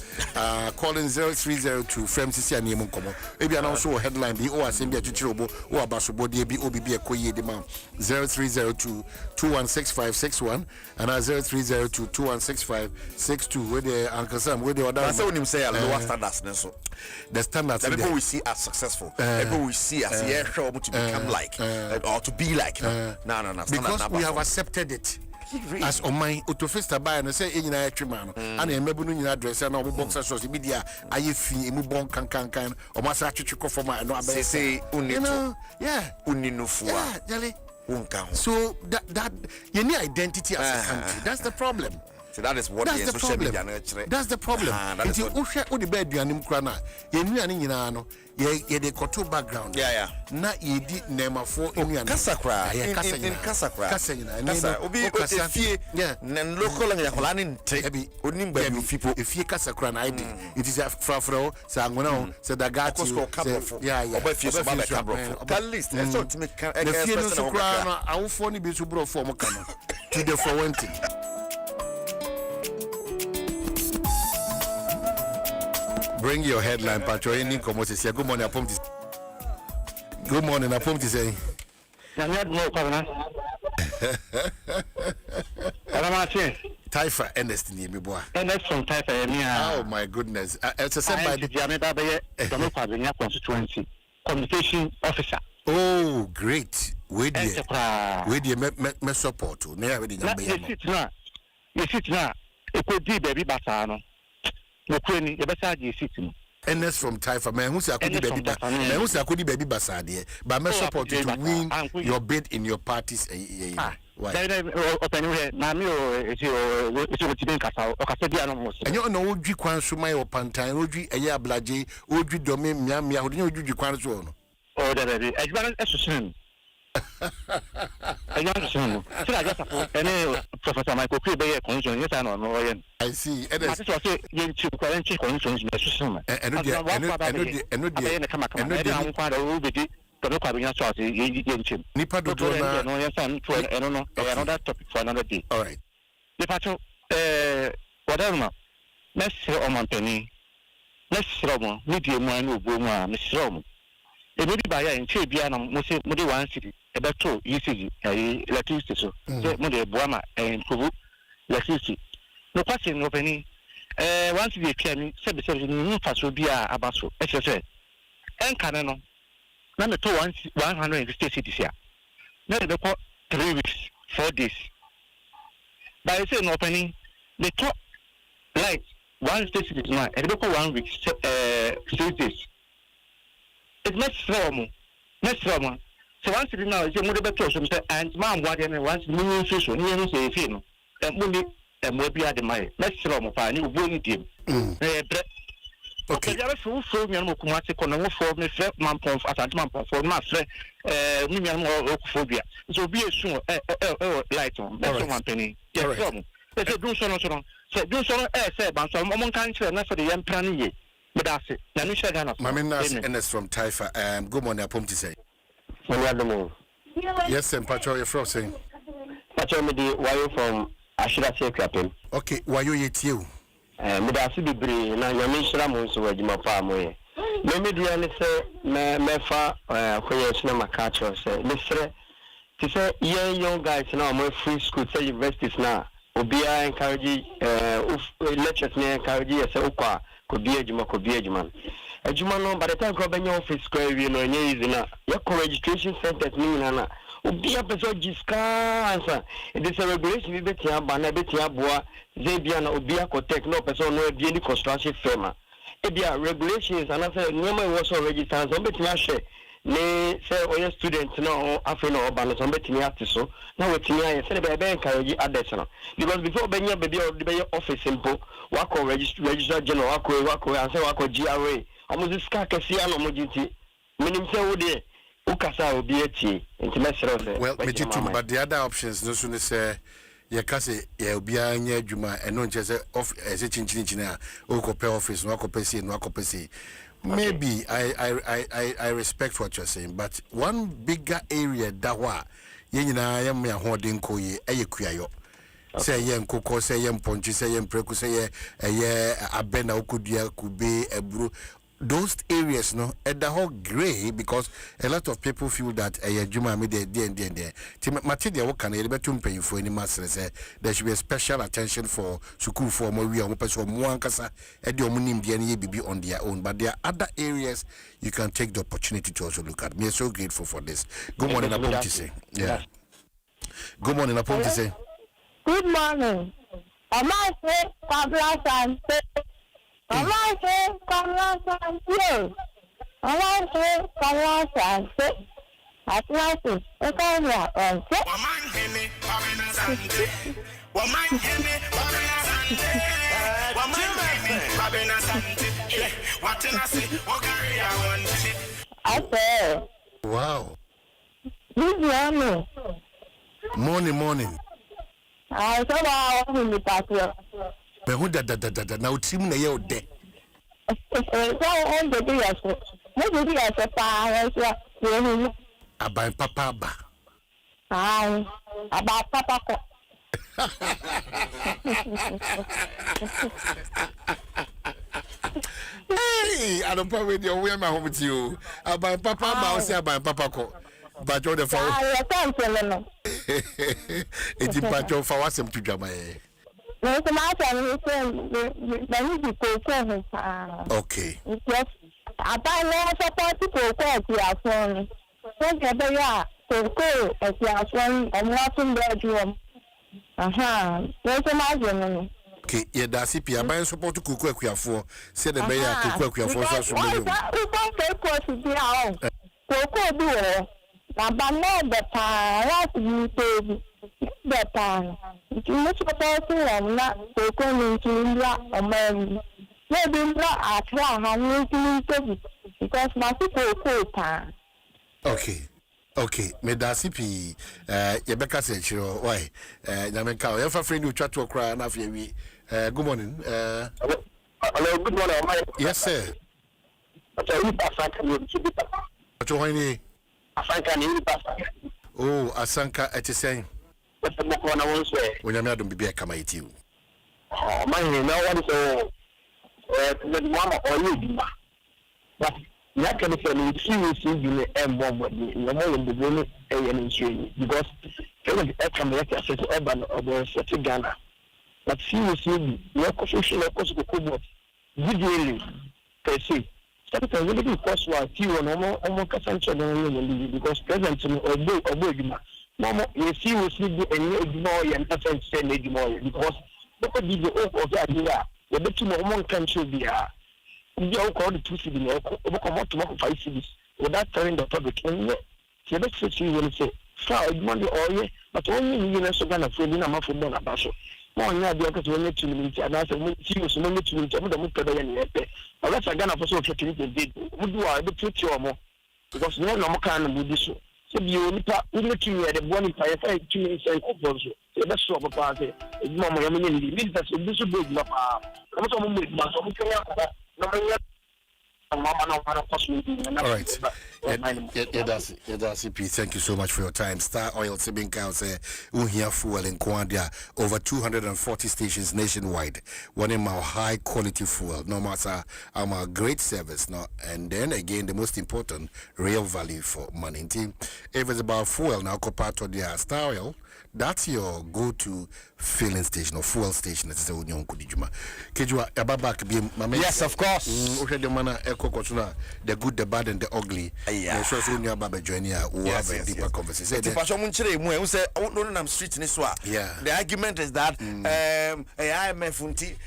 Calling 0302 from CC and Yemon Como. Maybe an also headline be or assembly to Chirobo or Basobo DB a Koye demand 0302 216561 and 0302 216562 where the Uncle Sam where the other. That's what him say lower standards. The standards that people we see as successful, people we see as to become like or to be like. No. Because we have accepted it. As on my autofista buy and say in a man and a mebunu address and all boxer shows media I fee mubon can or masachuko for my no say unino jelly so that you need identity as a country. That's the problem. So that is what that's the problem. That's the problem. Until Usha or the bed you and Krana, you know, ye de koto background. Yeah. Na ye did nema for in Kasakra. In Kasakra. Obi Efie. Yeah. Nen local and Yakolani Tebi. Unim baby people. If ye Kasakra ID. It is a frafro, Sanguano, said the guy yeah. That list. And so to make the fear of Krana, our phone be to bro for Mokano. To the forwenting. Bring your headline, Pacho. Any comments? Good morning, Apomtis. Good morning, Apomtis. Taifa, Ernest, me boy. Ernest from Taifa, oh my goodness! It's a said by the constituency communication officer. Oh, great! With the me support. Never did you sit now. It could be baby Basano. NS from Taifa, man, who's a baby baby basadi, but my support you to win your bid in your parties. Why? And you know, Uji Kwansuma or Pantan, Uji, a ya blaje, Uji Domi, Miamia, who knew Uji Kwanson. Oh, that is I understand. So I just any Professor Michael Cribbe condition, yes, I know. I see. And that's what I say, you check conditions, and Nipa do another topic for another day. All right. Whatever. Let's say Penny. Let's see medium one who boom, Miss Rom. A maybe by in Chibiana, Modi 1 city, about 2 ECG, electricity, so Modi Buama and Kubu, electricity. No question opening. Once we came, 77 fast will be a basso, SSA. And Canano. Number 2, 150 cities here. Now they call 3 weeks, 4 days. By saying opening, they talk like 1 state city now, and they call 1 week, 6 days. It's next from. So once it now is a mother better, and man, what and once new social, new say, and movie, and maybe at the mine. Next from a new winning team. Okay, there are so many Kumasi Kono for me, man, at man for master, million phobia. So be a soon, light on, that's 1 penny. Yes, there's a do so, so do so, said, but some woman can't say enough for the young planning. But that's it. Maminas Ernest from Taifa. Good morning, Apomti say. Yes, and Pacho, you're from saying. Pacho, why you from Ashira Captain? Okay, why you yet you? Midasi be brave, now your mission was where you my farm way. Maybe the only say, Mefa, where you're cinema catcher, say, Mr. To say, young guys now, my free school, say universities now. Obia encourage, lectures near encourage, say, Oka. Could be a Juma. A Juma no, by the time Cobenyo office square, you know, your registration centers mean, Anna. Be a person Giska answer. It is a regulation we bet ya, Banabetia Bois, Zabiana, Obia Cotec, no person, no beauty construction firm. It be a regulations, and after Noma was already registered, some bit share. Nay, say, all your students know, after no banners, some bit so. Now it's me, I said, I encourage additional. Because before Benya baby or the office simple, Wako register general, Wako, and say Wako GRA. Almost this Kakasiano Mojiti. Meaning, say, would Ukasa will be a tea. Well, but the other options, no sooner say, Yakase, Yelbia, Juma, and non just off as a chinchina, Oko office, Wako Pesi, and Wako Pesi. Maybe I respect what you're saying, but one bigger area that wa yenina yam ya hoden ko ye kuyayo. Say yen koko, say yen ponchi, say yen preku, say ye abena okudua kube ebru. Those areas, no, at the whole gray because a lot of people feel that Juma made there. Matilda, what can I better pay for any masters? There should be a special attention for Suku for Moria, Mopes or Muankasa, and the Omunim be on their own. But there are other areas you can take the opportunity to also look at. We are so grateful for this. Good morning, Apom to say. Yeah. Good morning, Apom to say. Good morning. Am I saying Pabla Sante? Am I saying Pabla Sante? Am I saying Pabla Sante? At last, it's a kind of answer. I say, wow. Good morning. Morning. I saw how the party. But who that now team na ye de. So on the day as maybe as a power as About Papa ba. About Papa. Hey, I don't probably know where my home with you. About Papa ba, say about Papa ko. But you're the phone. It's in Pacho for what's to drama. Okay. Yes, I buy more support to go to our phone. Don't get there to go as your phone and watching bedroom. There's a margin. Okay, yeah, that's it. I buy support to cook for. Say the bear to cook for us. We don't take course to be our own. Cocoa do. But not the time, what you say, the time. If you look at the person, not so going to India or Mary. Maybe not at all, I'm to because my people go time. Okay, me da sipi Rebecca said why Nameka you have a friend who chat to cry and after we good morning Hello, good morning. Yes sir. Oh, Asanka at the same. When you're not be a come at you. Oh, my name now what is but that can be seriously in the bomb in the room because come back as urban or such a Ghana. But seriously, your confusion of course videoly per se. Sometimes really because we are few and almost consumption because present or Mama, you seriously ignore and doesn't send anymore because look at the of the idea. The better no country be you call the 2 cities or come out to 5 cities without telling the public. And yet, the next city will say, Flower, Monday or ye, but only you know, so kind of feeling a muffin on a basho. More than that, because we need to meet and I said, she was only to meet the Mukada and Yepe. But that's a gun of a social did. Would you are the future more? Because no more kind of do this. So you only the one in fire 2 minutes and also. So that's so a party. Mamma, I mean, that's a big no. I'm so moved, but all right. Thank you so much for your time. Star Oil Sebin Council, Uhia Fuel in Kwandia, over 240 stations nationwide. One in our high quality fuel, no matter our great service. No, and then again, the most important, real value for money. If it's about fuel, now compared to the Star Oil, that's your go-to filling station or fuel station. Yes, of course. The good, the bad, and the ugly. Yeah. So we have a deeper conversation. The argument is that IMF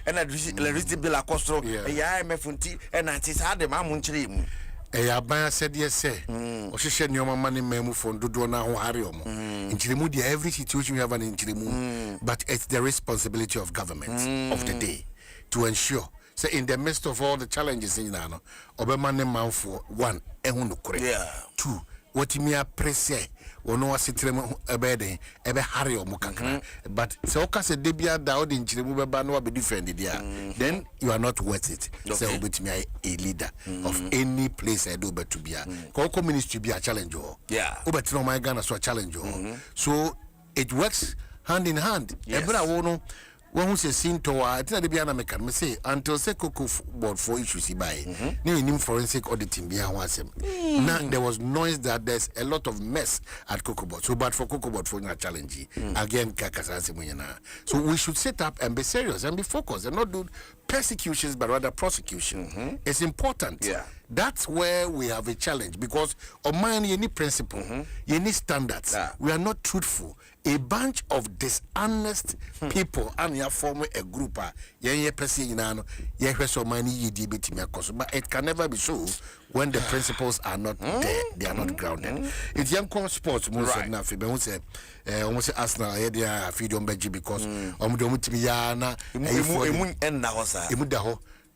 and electricity bill are costro. IMF and I had the mamunchri. Abaya said yes, sir. Oshisha your money memo for do na ho hariomo. In Chilimu, every situation we have an in Chilimu, but it's the responsibility of government of the day to ensure. So in the midst of all the challenges in Nano, Obama man for one, 2, what me a presse ono wasitrem ebede ebe harry o mukakra but so ka se debia da o de nchiremu beba no be defend dia then you are not worth it say obetimi a leader of any place I do beto bia ko ministry be a challenge o obetino my Ghana so a challenge o so it works hand in hand ebra wo no when who say sinto I think they be an American me say until say cocoa board for issues by ni forensic auditing be awasem now there was noise that there's a lot of mess at cocoa board so but for cocoa board for a challenge again kakasase munyana so we should set up and be serious and be focused and not do persecutions but rather prosecution it's important that's where we have a challenge because of mine you need principle you need standards we are not truthful a bunch of dishonest people and you form a group person but it can never be so when the principles are not there they are not grounded it's young sports most of now say almost Arsenal here feed on Benji because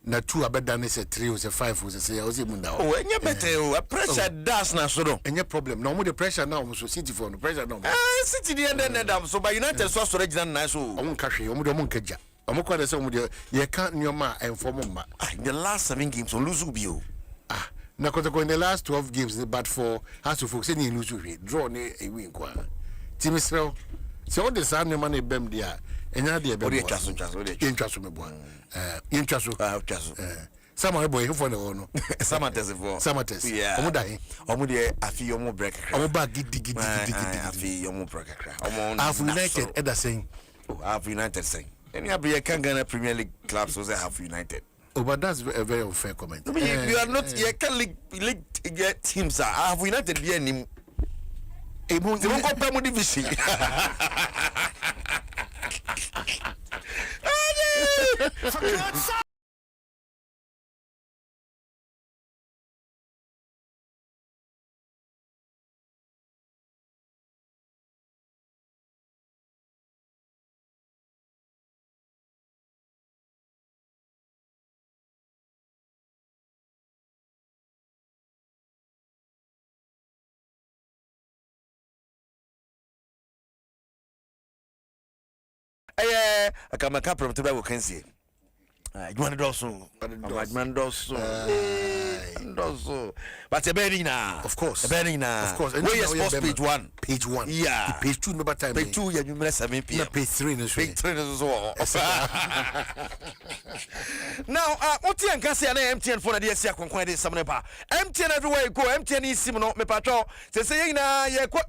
na 2 abeda ne say 3 or say 5 or say o say munda oh enye better pressure das na so do enye problem na the pressure now so city for no pressure now city the end them so by United so regional na so o nka hwe o mo nkaja o mo kwa say o mo ye kan nyoma inform ma the last 7 games on lose bio na kotoko in the last 12 games but for has to focus ni lose hwe draw ne e win kwa team Israel so the same nyoma na bem dia enya de be intwaso me boa intwaso sama boy for the ono sama tesifo omo dai omo de afi omo break omo ba gidi afi omo break half United eda saying half United saying any abe can Ghana Premier League clubs so say half United but that's a very unfair comment you are not you can league teams are half United be anim e mo ko pa mo division kama kapro mtebe wo kansie adwuma doso but eberina of course where your sports page 1 yeah page 2 number time page 2 ya number 7 pm page 3 no so now oti ankase na MTN phone dey sia konkon dey samne ba MTN everywhere you go MTN sim no me patro se yina ye ko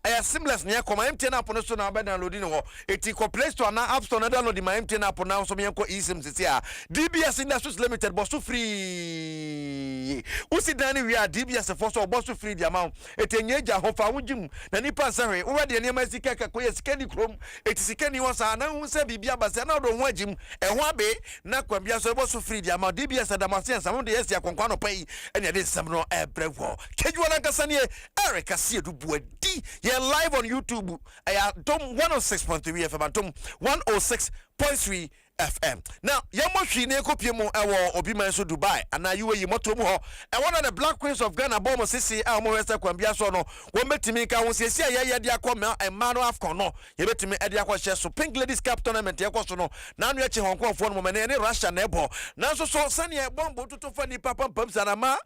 aya seamless ne ko MTN app no so na ba download ni ho eti ko Play Store na App Store na download my MTN app na so me ko sim se sia DBS Industries Limited boss free usi dani we are DBS for so boss free the amount etenye ja ho fa wujim na nipa sanwe wo de ne ma sika ka ko ye sika ni krom eti sika ni won na hu se bibia basa na do ho agim ho abe na kwambia so boss free the amount DBS adamasian sam de yes akonkwa no pai ene de sam no ebrewo kejuwa na kasa ne Eric Asiedu buadi ye live on YouTube Adom 106.3 FM Adom 106.3 FM. Now, Yamoshi ne kopie mo ewo obi man so Dubai and na UAE moto mu ho. E one of the Black Queens of Ghana bomb sisi e mo wese kwambia so no. Wo metimi ka wo sisi ye de akoma e ma no afcon no. Ye betimi e de akwa so Pink Ladies Cup tournament ye kwo so no. Na anu echi Hong Kong fo no me ne Russia na ebo. Na so sane e bomb tutu fa ni papa pam sanama.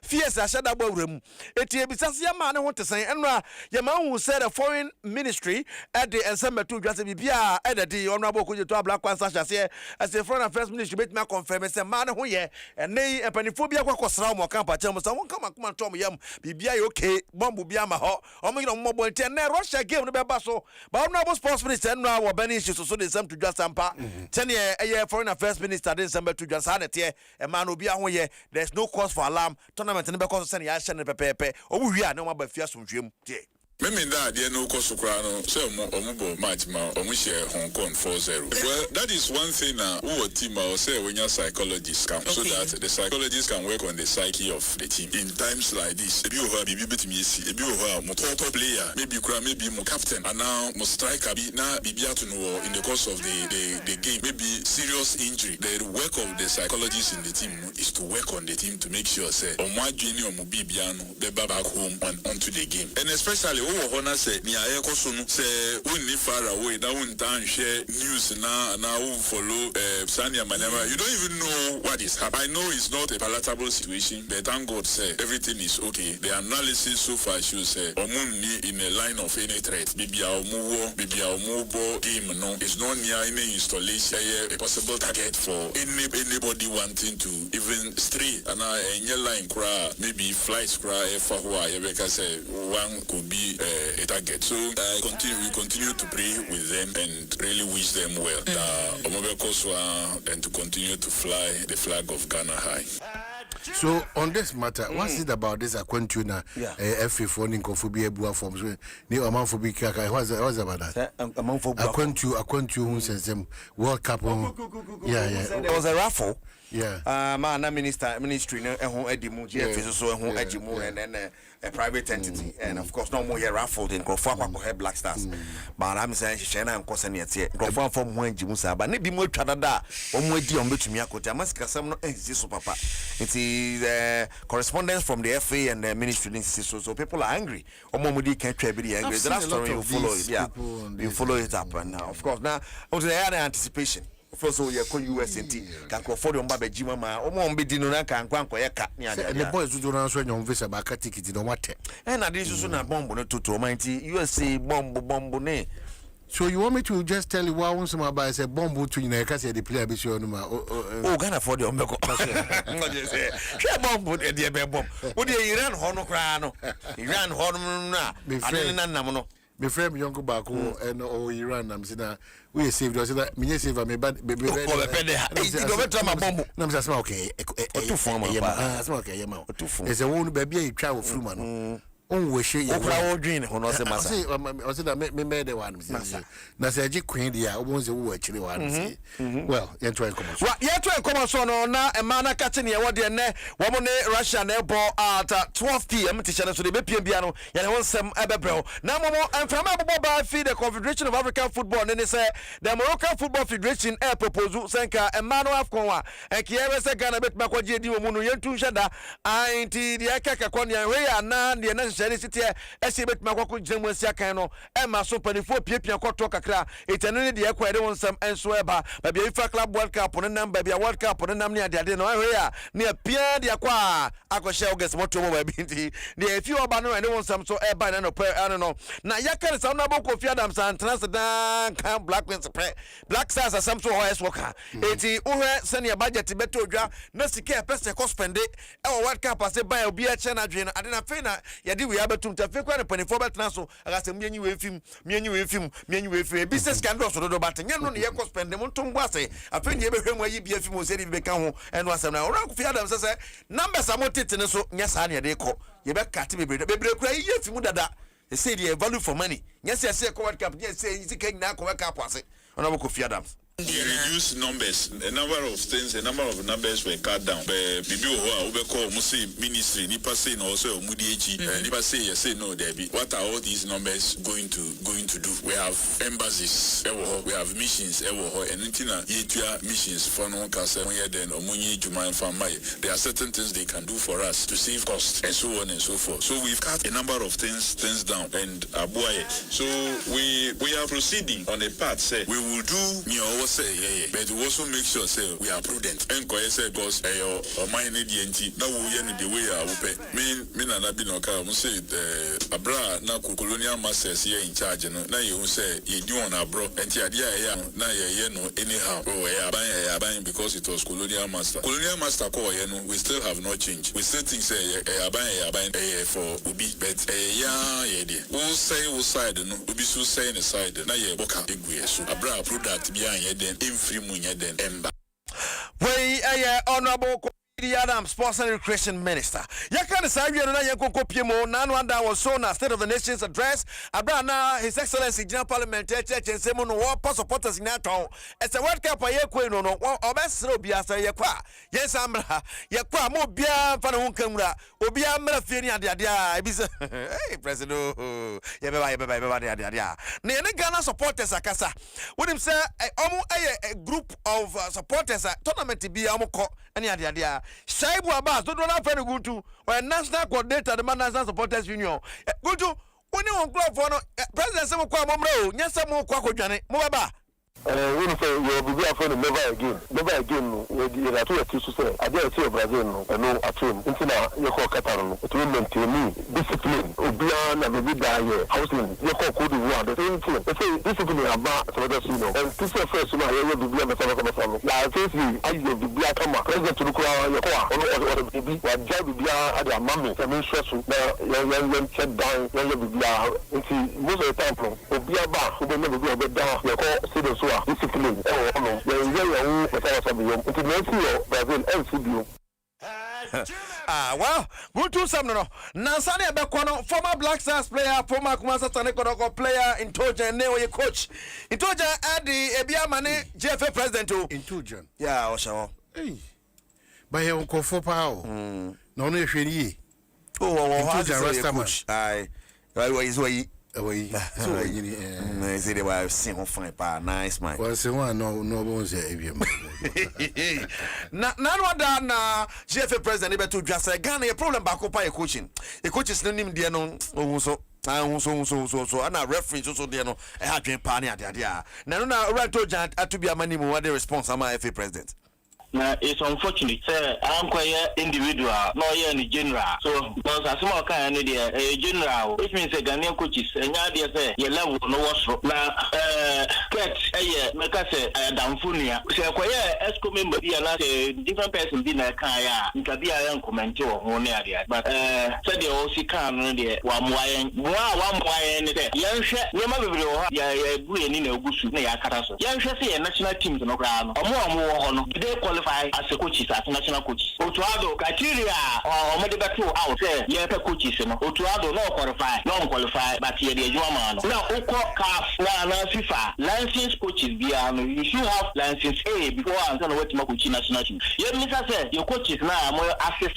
Fierce ashada bo wrem. Eti ebisase ya ma ne ho tesen enra ye ma hu say the foreign ministry e de ensemetu dwase bibia e de honorable Kojeto Black as a foreign affairs ministry bet me confirm say man ho ye enei empaniphobia kwakosra mo kan pa chem so won kama kuma tom yam bibia ye okay bomb bia ma ho o mo mo bo nte na Russia game no be ba so ba no sports minister no a wo bani issue so de sam to dwasampa tene ye foreign affairs minister de sam to dwasa na te e man obi ho ye there's no cause for alarm tournament ne be cause say ya hye ne pepepe o bu wi a ne mo ba fia so nhwem tie Meme that there no Kosukrano, so Omubo match ma share Hong Kong 4-0. Well, that is one thing who a team or say when your psychologists come, so that the psychologists can work on the psyche of the team. In times like this, if you have a bit me see, if you have a top player, maybe more captain, and now more striker be now be to know in the course of the game, maybe serious injury. The work of the psychologists in the team is to work on the team to make sure say Omwa Junior Mubibiano be back home and onto the game. And especially Hona say ni ayeko sunu say unni far away that won't share news now who follow Sanya Manema. You don't even know what is happening. I know it's not a palatable situation, but thank God say everything is okay. The analysis so far shows say Omunni in a line of any threat. Maybe our move game no is not near any installation a possible target for anybody wanting to even stray and any line cry maybe flights cry for because one could be a target. So we continue to pray with them and really wish them well. And to continue to fly the flag of Ghana high. So on this matter, what's it about this Aquantuna FA phoning Kofobia Bua forms? New amount for big kaka. What's about that? Aquantu Nsem World Cup. There was a raffle. Yeah. Ministry no edimu GF so edimu and then a private entity and of course no more raffled in Crofo Black Stars. But I'm saying Shana and Cosaniat Crofo from when Jimusa but maybe more Tradada or more Dion Betumia Kota Mascasam no exist papa. It is correspondence from the FA and the ministry so people are angry. Or Momudi can't be angry. The last story you follow it, you follow it up and now of course now on the other anticipation. First of all, you're USNT. Can afford on Baba Jimama, or Mombi Dinona can go and cat near the boys who don't answer your visa back at ticket in what. And I did soon a bomb to mighty USA bomb. So you want me to just tell you why once my buy a bomb to you, because the player be sure no can afford your milk. Share bomb with a dear bomb. What do you Iran Honocrano? Iran Honor, Namano. My friend Yonko Baku and Iran, I'm saying we saved us that me save me bad baby. Okay. There's a wound baby a travel through man. We share your dream. I said that me made the one. Now say Queen dia almost a word actually one. Well, you try come on. You try come on so now a man catching here what the woman Russia ball at 12 p.m. to channel so the BPM and want some Ebebro. Now and from Ababa feed the Confederation of African Football and they say the Moroccan Football Federation air proposal Senka and Manu Afkonwa and Kiera Sagana bet Makwaji Munu Yentu Shada and the Akaka Konya na the city esibet makoko jemu siaka no e ma so panifo piepia kwoto kakra etanene de ekwa de wonsam enso eba ba bia ifa club world cup no number bia world cup no nam ne ade no ahwe ya ne pia de akwa akoshe oges moto mo ba binti de efi oba no de wonsam so eba na no pe no na yakare sa no aboko fi Adam Santana sedan kan Black Stars asam so hoes worker eti uhwe senior budget beto dwa na sika pese ko spende e world cup ase ba obi a che na dwe no ade na fe na we have to take one penny for Betnaso. I said, me with him, business scandals or the batting. You know, the echo spend them on Tongwase. I think you ever where you be a few said it become and was an hour. Adams says, numbers are more titten so yes, I need a call. You better cut me, baby. Yes, you would that. They say the value for money. Yes, I say, Court Cap, yes, say, it's a king now, Court Cap was it. On our Kofi Adams. We reduced numbers. A number of numbers were cut down. But people who call ministry, Nipa say no, also Mudiechi, Nipa say no, Debbie. What are all these numbers going to do? We have embassies, we have missions, and missions for no Casa, then Omuni Juman Famai. There are certain things they can do for us to save costs and so on and so forth. So we've cut a number of things down and Abuaye. So we are proceeding on a path. Say we will do say but we also make sure say we are prudent and say because mind the now we the way I will me na be no car say abra na colonial masters here in charge no na you say you do on abro and ya na ye no anyhow aban because it was colonial master call no we still have not changed. We still think say aban for ubi but we side no ubi so say the side na ye boka egwe so abra product behind then in free munya then ember. We honorable The Adam Sports and Recreation Minister. Yakan Savi and Yanko Piemo, Nanwanda was shown a State of the Nation's address. Abrana, His Excellency General Parliament, and Semon War supporters in Nato. It's a World Cup, Yaquino, or best Robiasa Yakwa. Yes, Amra, Yakwa, Mobia, Fanunkamra, Obia Melafini, hey, President, Nene Ghana supporters, Akasa. What him say, a group of supporters, tournament to be Amoko, and Yadia. Shaibu Abbas, don't want to go to or national coordinator, the National Supporters Union. Go to when you want club for President Samuel Momro, yes, some more Quaco Johnny, Mobaba. We say you will be afraid never again. You are too accused to say, I dare say Brazil, and no, at him, until you call Catalan, it will maintain me, discipline, Obian, and maybe die, housing, you call Cold War, the same thing. They say discipline about Sabbath, and this is first, you will be a Sabbath. Like, I will be a Kama, President to look around your car, or the baby, or Jab be at their mammy, and then stressful, young check down, young be into most of the time, Obia Bar, who will never be a bit down, your call, citizens. Discipline. Well, we'll do something. Nansani Bekono, former Black Stars player, former Kumasa Tanekono player, Intoja, Neo, your coach. Intoja, Adi, Ebia Mane, GFA president. Intoja. Yeah, Oshawa. Hey. By your call for power. No, no, if you Intoja, Rastaman. Aye. Is way. Away, so you say they were single fine pa nice man. Well, so one no bones here. None other na GFA president able to just say Ghana a problem back up a coaching. The coach is no name there no so and a reference also there no I had dream party at the idea. Now right to be a money more the response am FA president. Now it's unfortunate. I'm quite individual, no any general. So because as small kind of a general, which means a Ghanaian coaches and idea say your level no was now get a make us say Damfunia. Say quite esco member be a different person be na kaya can be a young comment or one area. But said the OC can the one wine there. Young share ya good in a good suit near Cataso. Young share say a national team to no ground or more they qualify as a coaches as national coaches. Otuado criteria or medical two out say yeah coaches no. Otuado no qualify but here the man. Now Oko CAF na FIFA licensed coaches be you should have license A before and then what coach national team. Yeah, Mr. say your coaches now more assess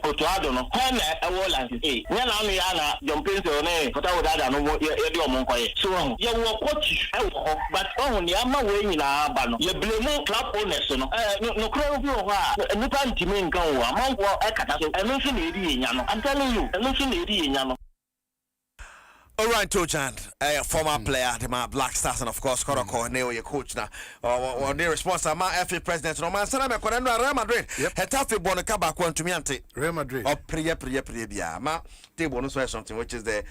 Otuado no when a license A. When I'm yana jumping to ne but I would add no more so you coaches but on the ama way na bano. You blame club owners no. No crowd of no panty men go among and nothing I'm telling you, and nothing Yano. All right, Tojan, a former player, the Black Stars, and of course, Koroko, Neo, your coach now, or their response, my FA president, no man, Sana, Real Madrid, Hetafe Bonacaba, Quantumiante, Real Madrid, or Priya, ma, they bonus for something, which is the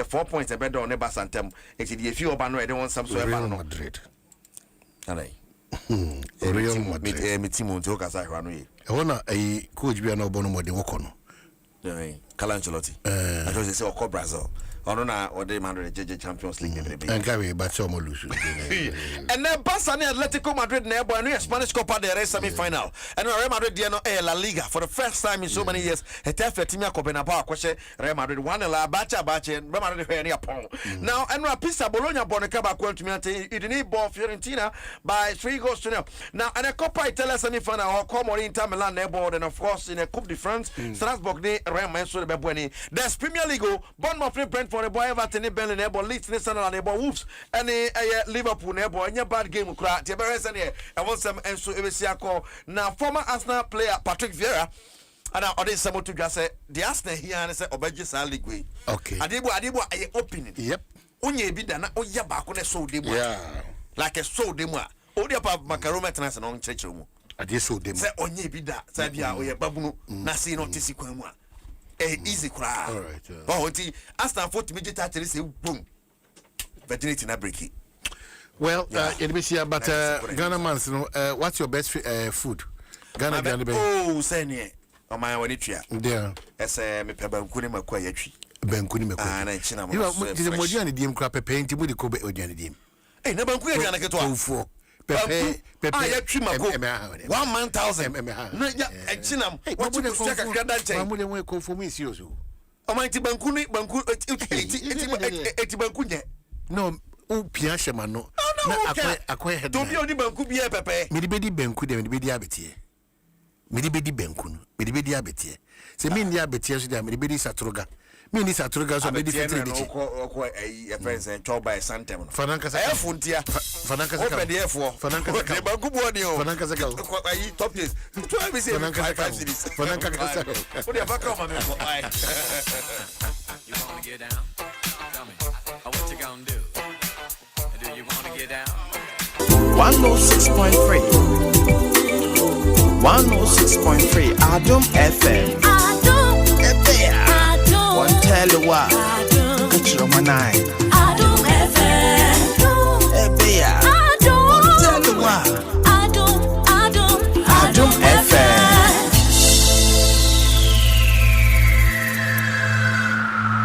4 points and better on the Basantem. It's the few of Banu, they want some sort of Real Madrid. Real Madrid. Me team won't I run away. I wanna a coach be an obono de wokono. Calancelotti. I just say Oko Brazil. Orona or the Madrid JJ Champions League. And carry but some lose. And then Barcelona Atletico Madrid near Spanish Copa del Rey semi-final. And Real Madrid Diano La Liga for the first time in so many years. Hetafe Timia Copenhagen question Real Madrid one la bacha and Real Madrid near Pong. Now and Rapisa Bologna Bonacaba Quantumiante it didn't ball Fiorentina by 3-0. Now and a Copa Italia semi-final or Como Inter Milan nearboard and of course in a Coupe de France Strasbourg de Real Madrid Bebueni. There's Premier League Bournemouth Brentford. For the boy Everton, Burnley, nebo Leeds, Arsenal, nebo Wolves, and Liverpool, nebo any bad game. Cry. The I want some Enso Evesiako. Now former Arsenal player Patrick Vieira. And now this someone to just say the Arsenal here and say Obeji League. Okay. Adibo, I opening. Yep. Onye bidana oya bakone so demo. Yeah. Like a so demo. Odi apa makaroma tenase no ncheche mu. Adi so demo. Say onye bida, say bia oya babunu na say no tisi kwan mu. Easy cry. All right. Oh, Aston 40 minutes actually say boom. Virginity na breaking. Well, it be here, but Ghana man's what's your best food? Ghana Ghana. Oh, senior. On my one tree. Yeah. As me pebankuni makwa yetri. Benkuni makwa. Ah, na china mo. You know, the mojani dim crap paint with the kobe ojani dim. Eh, na bankuni na keto. For Pepe. I treat my go 1,000. No, yeah, chinam. What you check a credit check? I'm going to go for me, serious. Oh, my Tibankuni, Etibankunya. No, Piasha Mano. No, I don't be only Bankubia, Pepe. Midibedi Benku, the Midibedi Abetie. Midibedi Benkun, Midibedi Abetie. Se mean the Abetie, Midibedi Satroga. Mini Satroga, so maybe a friends and told by Santem. Fananka Funtia, Fananka, open the F4, Fananka, Fananka, top this. Fananka, what the fuck? You want to get down? Tell me, what you gonna do? Do you want to get down? 106.3 106.3 Adom FM. Adom FM. One tell you what. Catch your man eye. Adom FM. Adom. One tell you what. Adom FM.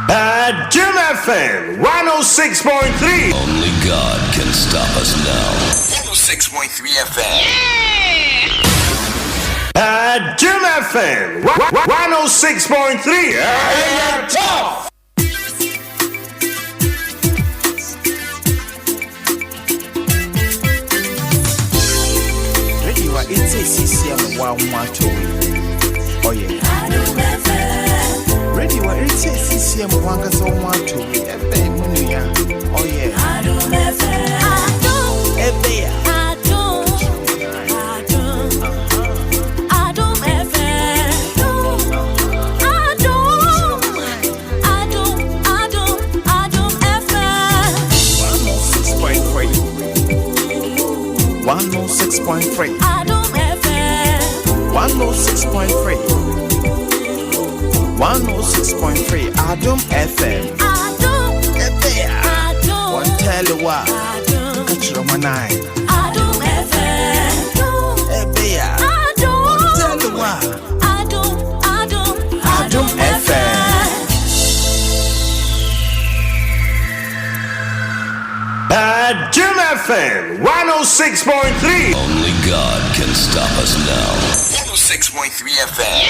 Adom FM 106.3. Only God can stop us now. 106.3 FM. Adom FM 106.3. Tough. Ready, what it's a CCM 112. Oh, yeah. Ready, what it's a CCM 112. Oh, yeah. Adom 106.3 Adom FM 106.3 106.3 Adom FM One tell you what Catch your man eye Adom FM One tell you what Adom FM Adom FM 106.3. Only God can stop us now. 106.3 FM.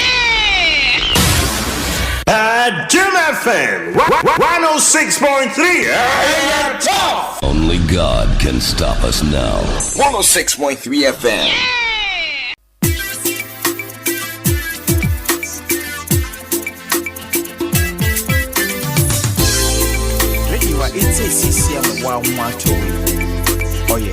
Adom FM 106.3. Tough. Only God can stop us now. 106.3 FM. It's a CCM 112. Oh, yeah.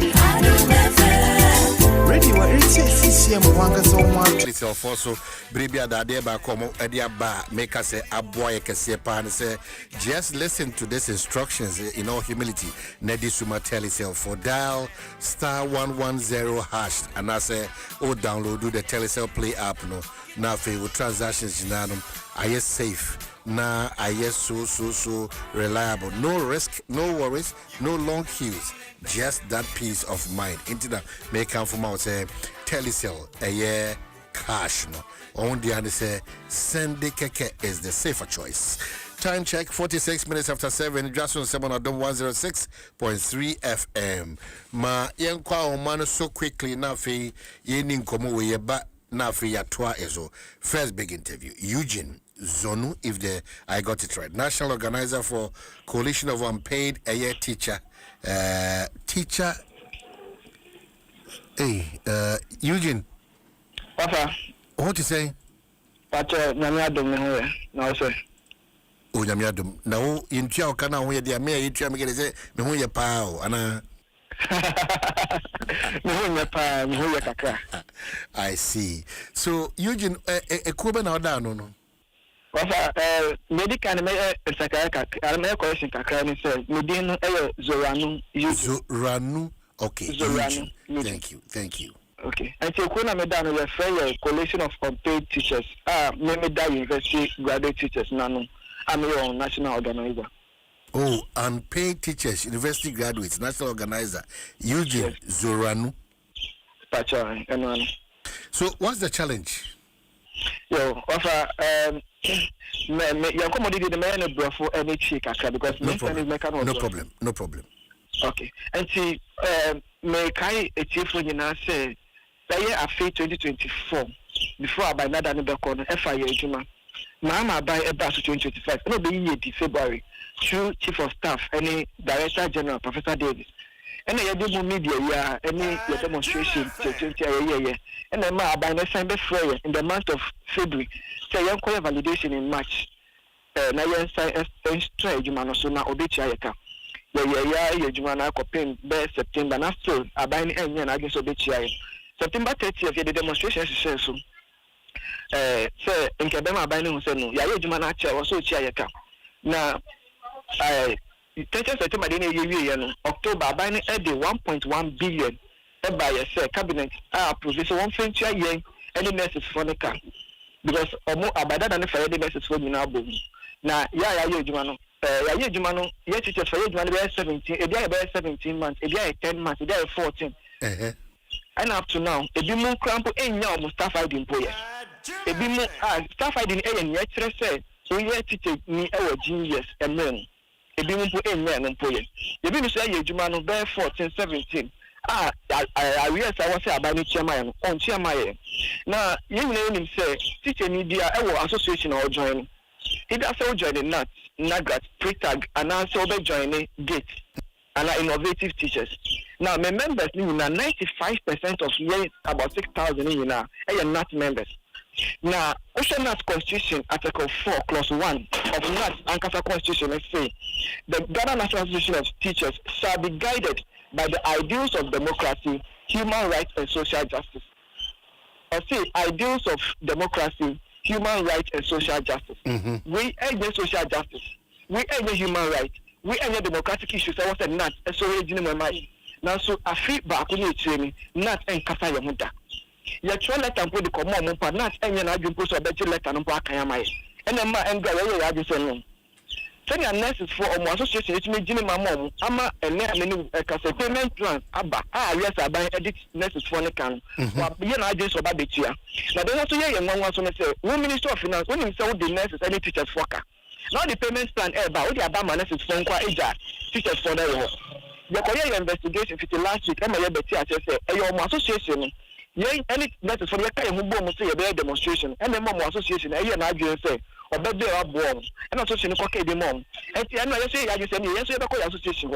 Ready, what it's a CCM 112. It's also Bribia Dadeba Como Edia Ba make us say Aboy Kasepa say just listen to these instructions in all humility. Nedi Suma tell itself for dial *110# and I say download do the Telecel Play app no now for transactions jinanum are you safe. Nah, I yes so reliable. No risk, no worries, no long queues. Just that peace of mind. Into that make come from out say Telecel a year cash no. On the other say send the keke is the safer choice. Time check 46 minutes after 7. Dwaso Nsem on Adom 106.3 FM. Ma yenkwa omano so quickly na fe yeni nkomo we yeba na fe yatwa ezo. First big interview. Eugene Zonu, if I got it right, national organizer for Coalition of Unpaid Air Teacher. Eugene. Papa. What you say? Pacho, Nyamiadum, no, sir. Oh, Nyamiadum. Now, in Chia Kana, where the Amir, you try to say, no, you're pow, and I see. So, Eugene, a Cuban or down, no? Medical question said, Zoranu. Okay. Zoranu. Thank you. Okay. And so, when I'm done with a coalition of unpaid teachers, maybe that university graduate teachers, none. I'm your national organizer. Oh, unpaid teachers, university graduates, national organizer, Eugene Zoranu. So, what's the challenge? Yo, your commodity the man for any chick because no problem. Okay. And see, me kai etiefo nyina say say afi 2024 before abai nada no beko no efa ye adwuma mama abai eba so 2025 no be ye di February through chief of staff any director general Professor Davis and ye do media ya any demonstration to and then ma abai na sign be free in the month of February say ye call validation in March na ye sign extra adwuma no so na obechi ayeka ye adwuma na akopem be September na still abai ni enye na age so obechi aye September 30th ye the demonstration session so say nke be ma abai ni hu say no ya ye adwuma na ache so ochi ayeka na September dey ye no October abai ni e dey 1.1 billion e ba ye say cabinet approve so one fenture yen any nurses for the car because omo abada na fa the nurses for nyina abom na ya ye adwuma no ya ye adwuma no ye teachers for ye adwuma no be 17 e dey be 17 months e dey 10 months e dey 14 and up to now e bi mu crampo enya omo staff ID employer e bi mu staff ID ni e ye kire say so ye teacher ni e wa genius e men e bi mu po enya no employer e bi no so ye adwuma no be 14 17 I realize I was about the chairman on chairman. Now, you know him say, teacher media, association or join. It also joining NAGAT, pre-tag, and also be joining GATE, and innovative teachers. Now, my members, 95% of years, about 6,000 in now, are not members. Now, Ocean Nat Constitution, Article 4, Clause 1 of NAT and Casa Constitution, let's say, the Ghana National Association of Teachers shall be guided by the ideals of democracy, human rights, and social justice. I say ideals of democracy, human rights, and social justice. We aim social justice. We aim human rights. We aim democratic issues. I was a NAT, and so we didn't mind. Now, so I feel back when you training NAT and Casa Yamuda. You try let and put the common part NAT and you know you post a better letter and back Kayamai. And then my and go away. I just say send your nurses for a association, it's me, Jimmy, my mom. I'm a payment plan. Abba, yes, I buy edit nurses for the can. But you know, I just about the year. Now, there's also a young one to say, one Minister of Finance, when you sell the nurses, any teachers for car. Now, the payment plan, what the Abba nurses for teachers for the work. The Korea investigation for last week, I'm a better, I say, your association. Any nurses for the car, who bomb say a demonstration, and the mom association, a year and I say. Or better born and association cocky the mom. And I know you say I just said yes, you have association.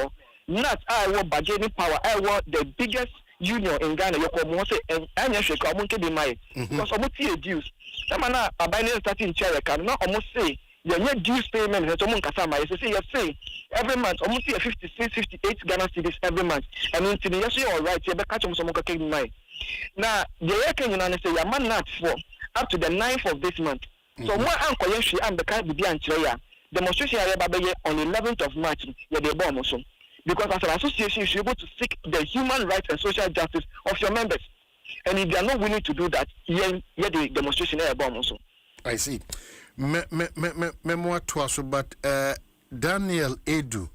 Not I want bargaining power, I want the biggest union in Ghana, you come and say and you should come on to be my because almost see a dues. Some man are buying starting chair can not almost say your dues payment and someone can say you say every month almost see 56, 58 Ghana cedis every month. And until you say all right, you better catch someone can my now the reckon you say your man not for up to the 9th of this month. So more uncle Yeshi and the kind be anti demonstration on the 11th of March, yeah, they bomb also. Because as an association, you should be able to seek the human rights and social justice of your members. And if they are not willing to do that, yeah, the demonstration is bomb also. I see. Memoir Dwaso, but Daniel Edu,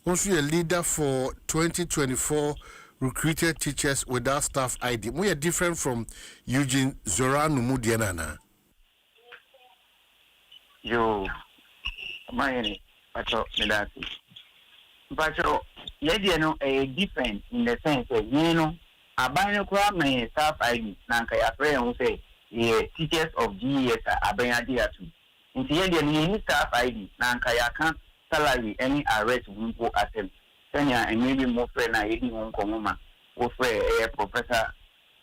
also a leader for 2024 recruited teachers without staff ID. We are different from Eugene Zoran Numudianana. Yo, my pacho medasi. Pacho, yedi no a different in the sense that you know, abano kwa my staff ID nanka ya friend who say ye teachers of GES abanya diatu. Inti yedi ni staff ID nanka ya kan salary any arrest wumpo asem. Senya and maybe more friend na yedi wonko mama. Wo friend Professor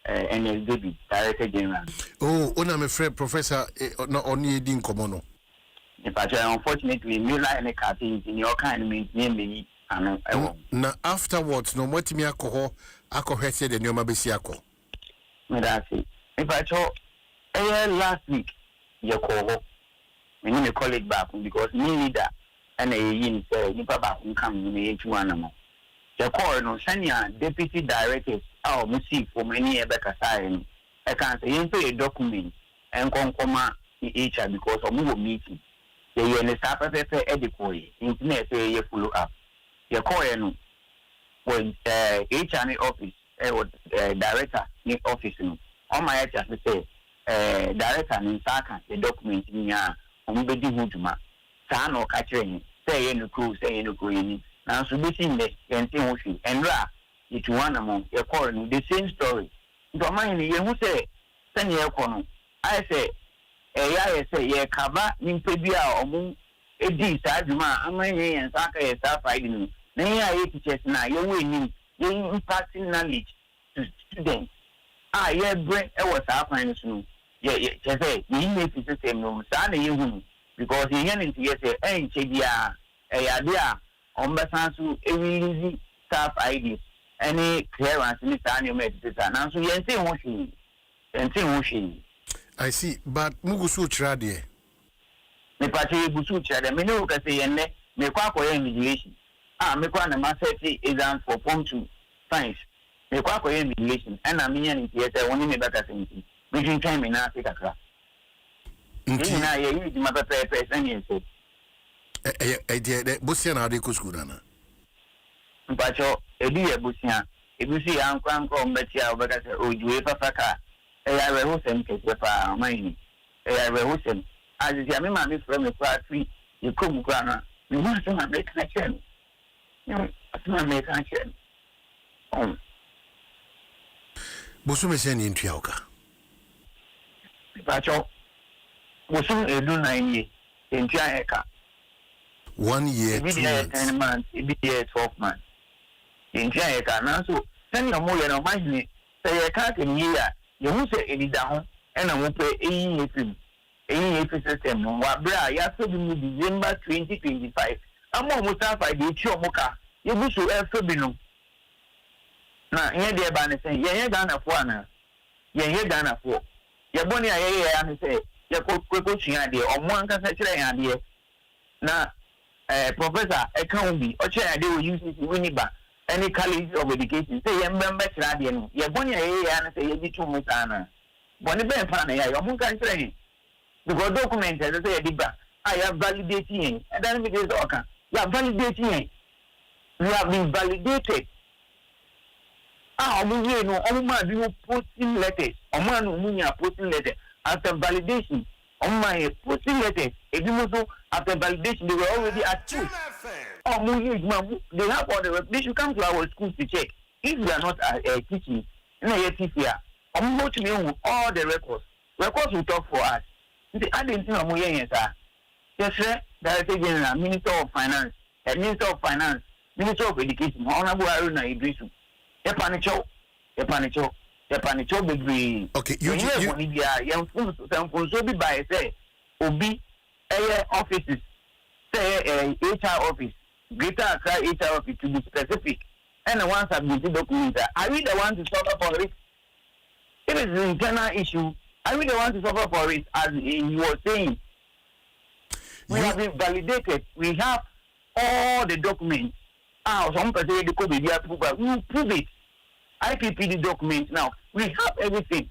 NLDB Director General. Oh, I'm afraid Professor no only din komono. But unfortunately, me like any cartoons in your kind of name. Now, afterwards, no more to me alcohol, alcohol said, and your mabisiaco. That's it. If I told last week, your call, we need to call it back because me leader and a yin say, you papa can come to one animal. Your call no senior deputy directors, our music for many Rebecca sign. I can't say, you pay a document and come HR because of move meeting. They are the staff of the internet say you follow up. Your call when HR office director in office on my HR say director in Saka the document in ya on be hujuma san or catching say you go say you go in now so be seen the anything and ra it one among your calling the same story. Don't mind you who say, send your corner. I say, I say, ye cover, in Pebia or moon, a D, Sajuma, and my and Saka, start fighting. Nay, I teachers now, you're winning, you're imparting knowledge to students. Yeah, brain, I was happening soon. Yeah, just say, you need to say, no, Sunday, you because he ain't yes, ain't Chedia, a idea, on Bassansu, every easy staff ID, any clearance in the time you made this announcement. You say, washing, and say, washing. I see, but Mugusu Tradi. Me party Busu Chad, me know can say, and me quack or mediation. Me quack a master exam for Form 2 science. Me quack or mediation, and I'm in theater, only me better thinking. Between time in Africa. Now, you use my paper, and you say, Bussian are the Cuscurana. But a dear Bussian, if you see Uncle Betia, but I say, oh, you ever faka, I will hustle, Kepa, mine. I will hustle. As your mammy from the part 3, you come, Grana, you want to make a chance. You want to make a chance. Bussumisan in Tioka. But was soon a 9 years in Tiaka. 1 year, 2 months. 10 months, it be 12 months. In Tiaka, now so send your more than mind say a cat in year, you won't say any down, and I won't pay any system. What bra, you have to be December 2025. I'm almost half I did your mocha. You wish to have Fabino. Now, here dear Banner say, you're done a 4. You're done a 4. You're bonny, I say. You coaching idea or one can say idea. Now, Professor, a county or chair idea will use it Winniba, any college of education. Say, I'm better idea. You're bonny, and say, you did 2 months. Bonny Ben Fanny, I won't say. Because document as I say, I have validating, and then it is okay. You are validating. You have been validated. You know, all man you posting letters, or man who are posting letters. After validation, on my posting letters, if you also after validation, they were already at 2. They have all the they should come to our schools to check. If we are not teaching, I'm going to know all the records. Records will talk for us. I didn't know yes, sir. Director General, Minister of Finance, Minister of Finance, Minister of Education, Honorable Aruna Idrisu, Panicho degree. Okay, you so be by say Obi offices say HR office, Greater Accra HR office to be specific, and the ones have been documented. Are we the ones to suffer for it? If it's an internal issue, are we the ones to suffer for it? As you were saying, we have been validated. We have all the documents. Some person they could be there, but we will prove it. IPPD documents now. We have everything.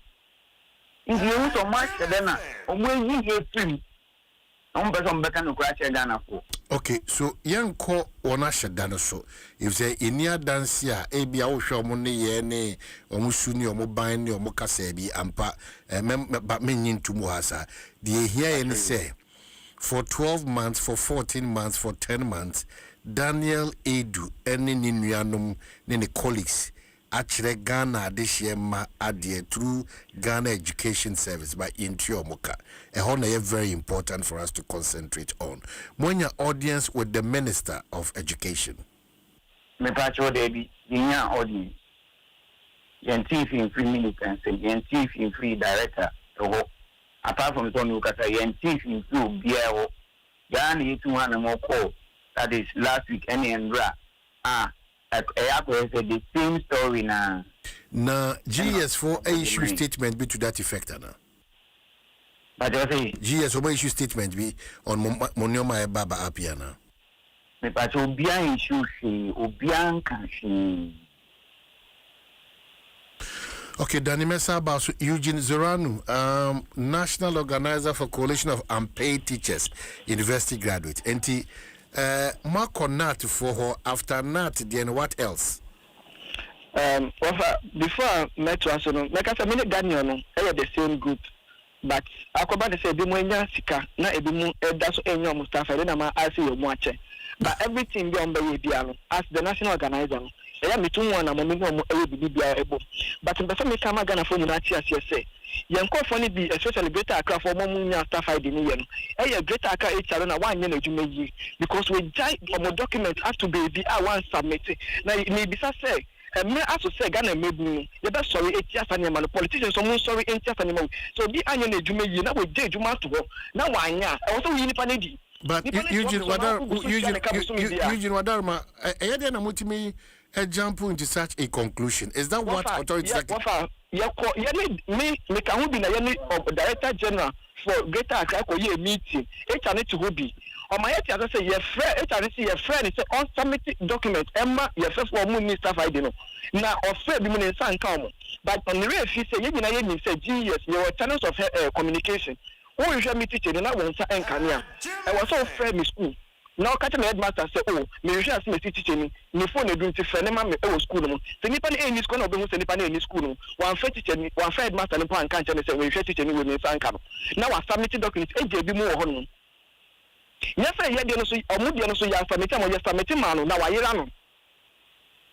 If you want to match then when you hear free, some person back and crash Ghana for. Okay, so young call on a shadano so if say in your dance here, ABI will show money yene or musuni or mobile or mokasebi ampa but meaning to Muhasa. The here and say for 12 months, for 14 months, for 10 months, Daniel Edu any Ninuanum nene colleagues. Actually, Ghana this year ma adhere through Ghana Education Service by Intio Moka. A honor very important for us to concentrate on. When your audience with the Minister of Education. Me pacho debi, your audience. Yen chief in free militants, yen chief in free director. Apart from Tony Ukasa, yen chief in free BIO. Ghana you 200 more call. That is last week any Andra. The same story now. Na GS4 issue statement be to that effect, Anna. But I say GS4 issue statement be on Monioma Baba Apiana. But Obian issue she Obian can she. Okay, Danny Mesa about Eugene Zoranu, national organizer for Coalition of Unpaid Teachers, University Graduates. NT Mark on Nat for her after Nat, then what else? Before I met Dwaso, like I said, many Ghanaians are the same group, but I come back to say, Bimuenya Sika, na Ebimu, that's any Mustafa, then I'm asking you much. But everything beyond the Biano, as the national organizer, I am between one and Momingo Ebo. But in the family Kamagana for Munati, as you say, Yanko funny be especially greater Accra for Momunia staff ID. A greater Accra H. 1 year because we die on a document have to be I want submitted. Now, maybe say. Me also say Ghana maybe the best sorry 8 years animal politicians someone sorry 8 years animal so be anya na dwuma yi na we dey dwuma to ho na wanya also yi nipa na di but Eugene Wadarma dey na mutimi jump into such a conclusion. Is that what authorities like me can be na director general for Greater Accra ko ye meeting to go be on my head I say your friend is on submit document Emma your first for minister I don't know now or fair be in san come but on the real she say you na you say GS your channels of communication who you me teacher na won sa enkania I was so fair me school now catch my headmaster say oh me you ask me teacher me phone do to friend ma me e school no say nipa na any school no be who say nipa na any school no one fair teacher me one fair headmaster no pan kan say we fair teacher me we me san kan now I submit document e je bi mu ho no yes I hear no so omudia no so ya submit am ya submit man na wa yira no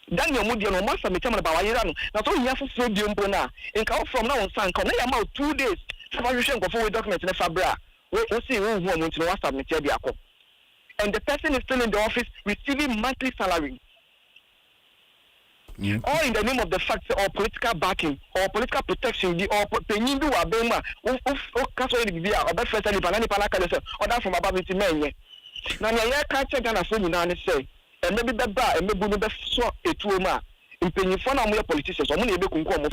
dan omudia no ma submit am na ba wa yira no na so ya fufu di mbo na nka from now on san kan na ya ma 2 days evaluation go for document na fabra we see who want to submit ya dia ko and the person is still in the office receiving monthly salary. All in the name of the fact or political backing or political protection or penny do a bema or castle or best friend and Panaka or that from above it men. Now I can't check on a phone and say and maybe the bar and maybe the so a trauma in penny for our politicians or money come come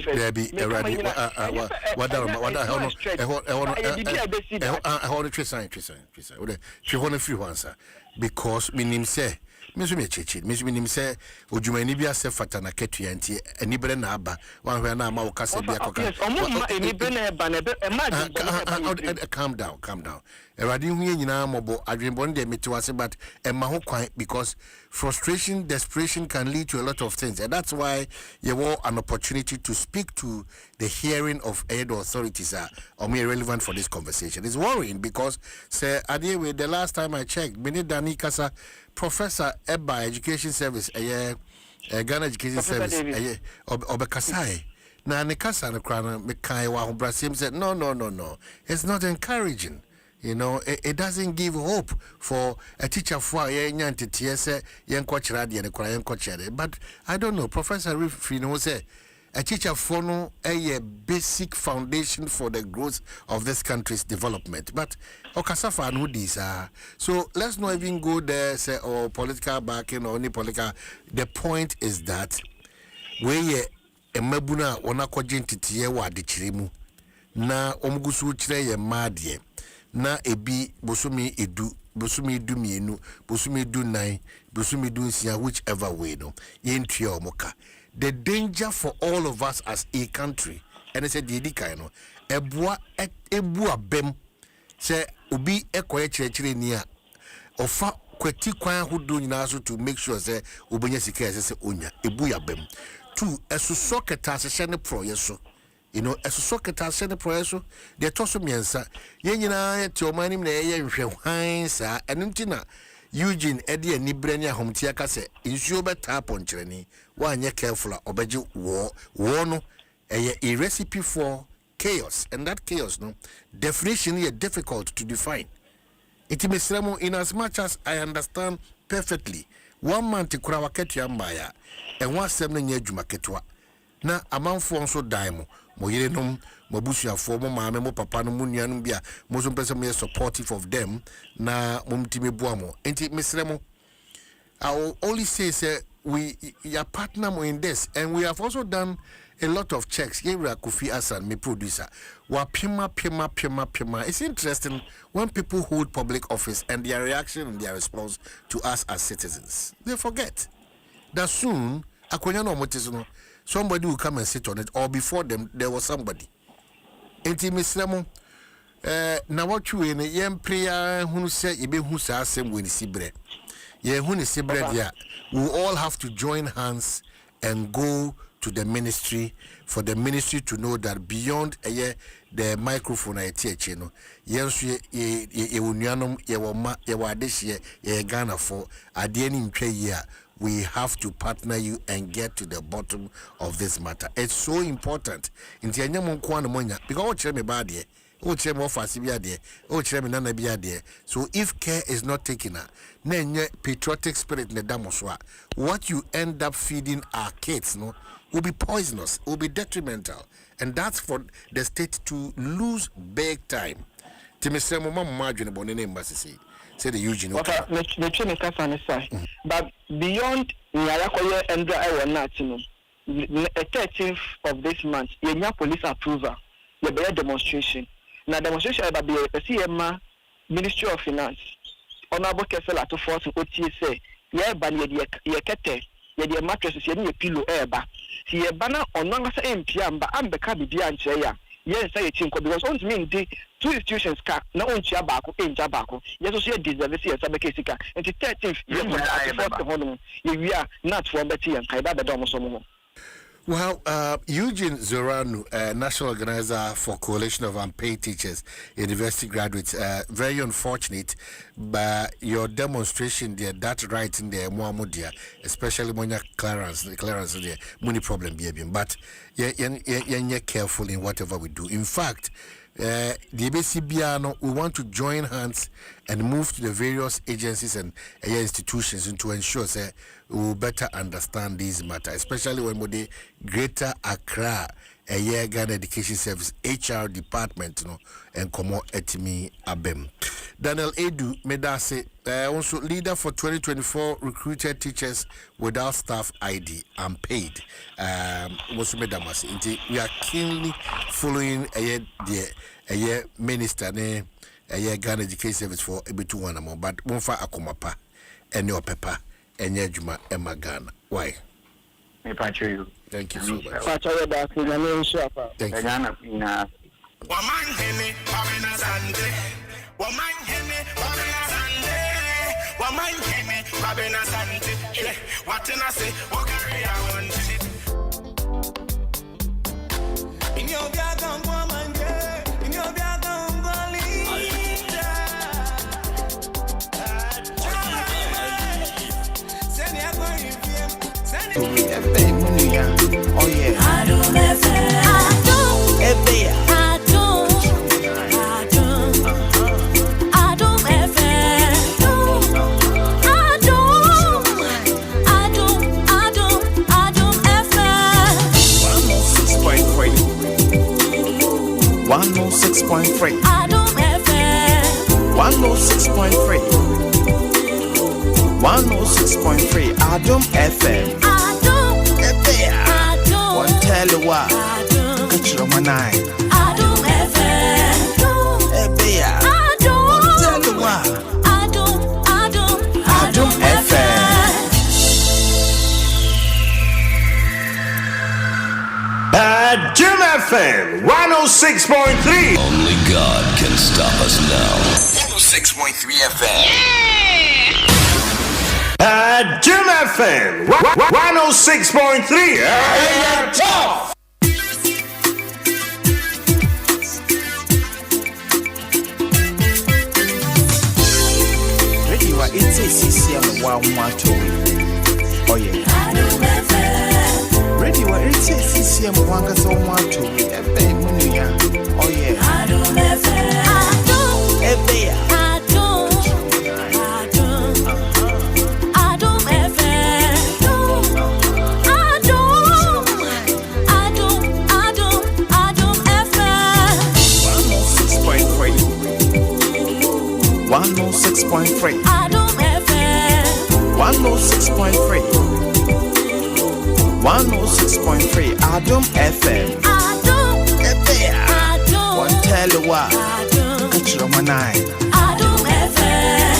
because minim say me chechi me say ojumani bia se fata na ketua nti anibere na aba wan hwe na ma wo kase bia koka calm down erade hu nyina mobo adwenbo de metiwase but emma ho kwan because frustration desperation can lead to a lot of things and that's why you want an opportunity to speak to the hearing of aid authorities are relevant for this conversation. It's worrying because say anyway the last time I checked Beni Dani Kasa Professor Eba Education Service Ghana Education Service Obekasai na ne kasa no krana mekai wa ho brasim said no it's not encouraging. You know, it doesn't give hope for a teacher for a young TTS, young coach radio and a crying coach. But I don't know, Professor Riff, you know, say a teacher for no a basic foundation for the growth of this country's development. But Okasafa and Hoodies are so let's not even go there, say, or political backing or any political. The point is that we a mabuna ona kojenti tiye wa dichirimu na omgusu chire ye madie. Na ebi bosumi edu mienu bosumi edu nine bosumi edu nsia whichever way no yentua omoka the danger for all of us as a country and say the edikai no ebu abem say obi ekoye chirechire ni a ofa kwati kwan hodo nyina so to make sure say obenya sika say onya ebu yabem two esuso keta se ne pro yeso. You know, as a socket has said the prayer, so they toss me answer. Yenina, to my name, Heinz, and Intina, Eugene, Eddie, and Nibrenia, home Tiacase, insure better tap on journey, one year careful, obeju war, a recipe for chaos, and that chaos, no, definition difficult to define. It may sermon in as much as I understand perfectly. 1 month to Krawaketya Maya, and 1 7 year Jumaketwa. Na amanfo nso dan mo yerenom mo busuafo mo maame mo papa no mo nuanom bia mo so pese mo supportive of them na mo mtime bua mo enti mesre mo I will only say we are partner mo in this and we have also done a lot of checks here Kofi Asan me producer wa pima it's interesting when people hold public office and their reaction and their response to us as citizens they forget that soon akonya no motizo somebody will come and sit on it or before them there was somebody enti misremo na watchu ene yem prayer hunu se ibe hu sa asem weni sibre ye hu ni sibre dia we all have to join hands and go to the ministry, for the ministry to know that beyond the microphone I teach, you know, yes, Ghana for at the end of year, we have to partner you and get to the bottom of this matter. It's so important. In the because me bad here. So if care is not taken, patriotic spirit, what you end up feeding our kids will be poisonous, will be detrimental, and that's for the state to lose big time. Say the Eugene. But beyond Narakoye and the 13th of this month, you have police approval, you have a demonstration. Now, demonstration about the CMA Ministry of Finance, Honorable Kessel to force OTSA, yeah, but ye kete, ye mattresses, ye pillow airba. See a banner on Nanga MP, but I'm the Kabi and Chaya. Yes, I think because only mean the two institutions can not own Chabako in Jabako. Yes, also deserve a Sabakesica, and the 13th, you are not for Betty and Kaida Domosomo. Well, Eugene Zoranu, National Organizer for Coalition of Unpaid Teachers, University Graduates, very unfortunate, but your demonstration there, that right in there, Muamudia, especially when you're clearance there, money problem behavior. But you're careful in whatever we do. In fact, the ABCBiano, we want to join hands and move to the various agencies and institutions to ensure that we will better understand these matters, especially when we Greater Accra Ghana Education Service HR department and Komo Etimi Abem. Daniel Edu Medase, also leader for 2024 recruited teachers without staff ID, unpaid. We are keenly following a minister Ghana Education Service for Ebitu but Monfa Akomapa and your pepper and Yajuma Emma Ghana. Why? Thank you so much. Thank Oh yeah. Adom FM. One tell you what, catch your man eye. Adom FM. One tell you what, Adom FM. Adom FM 106.3. Only God can stop us now. 106.3 FM. Adom FM 106.3. Tough. Ready, what it's a CCM 112. Oh yeah. Ready, what it's a CCM 112. Oh yeah. Adom FM 106.3 Adom FM One tell you what catch your man eye Adom FM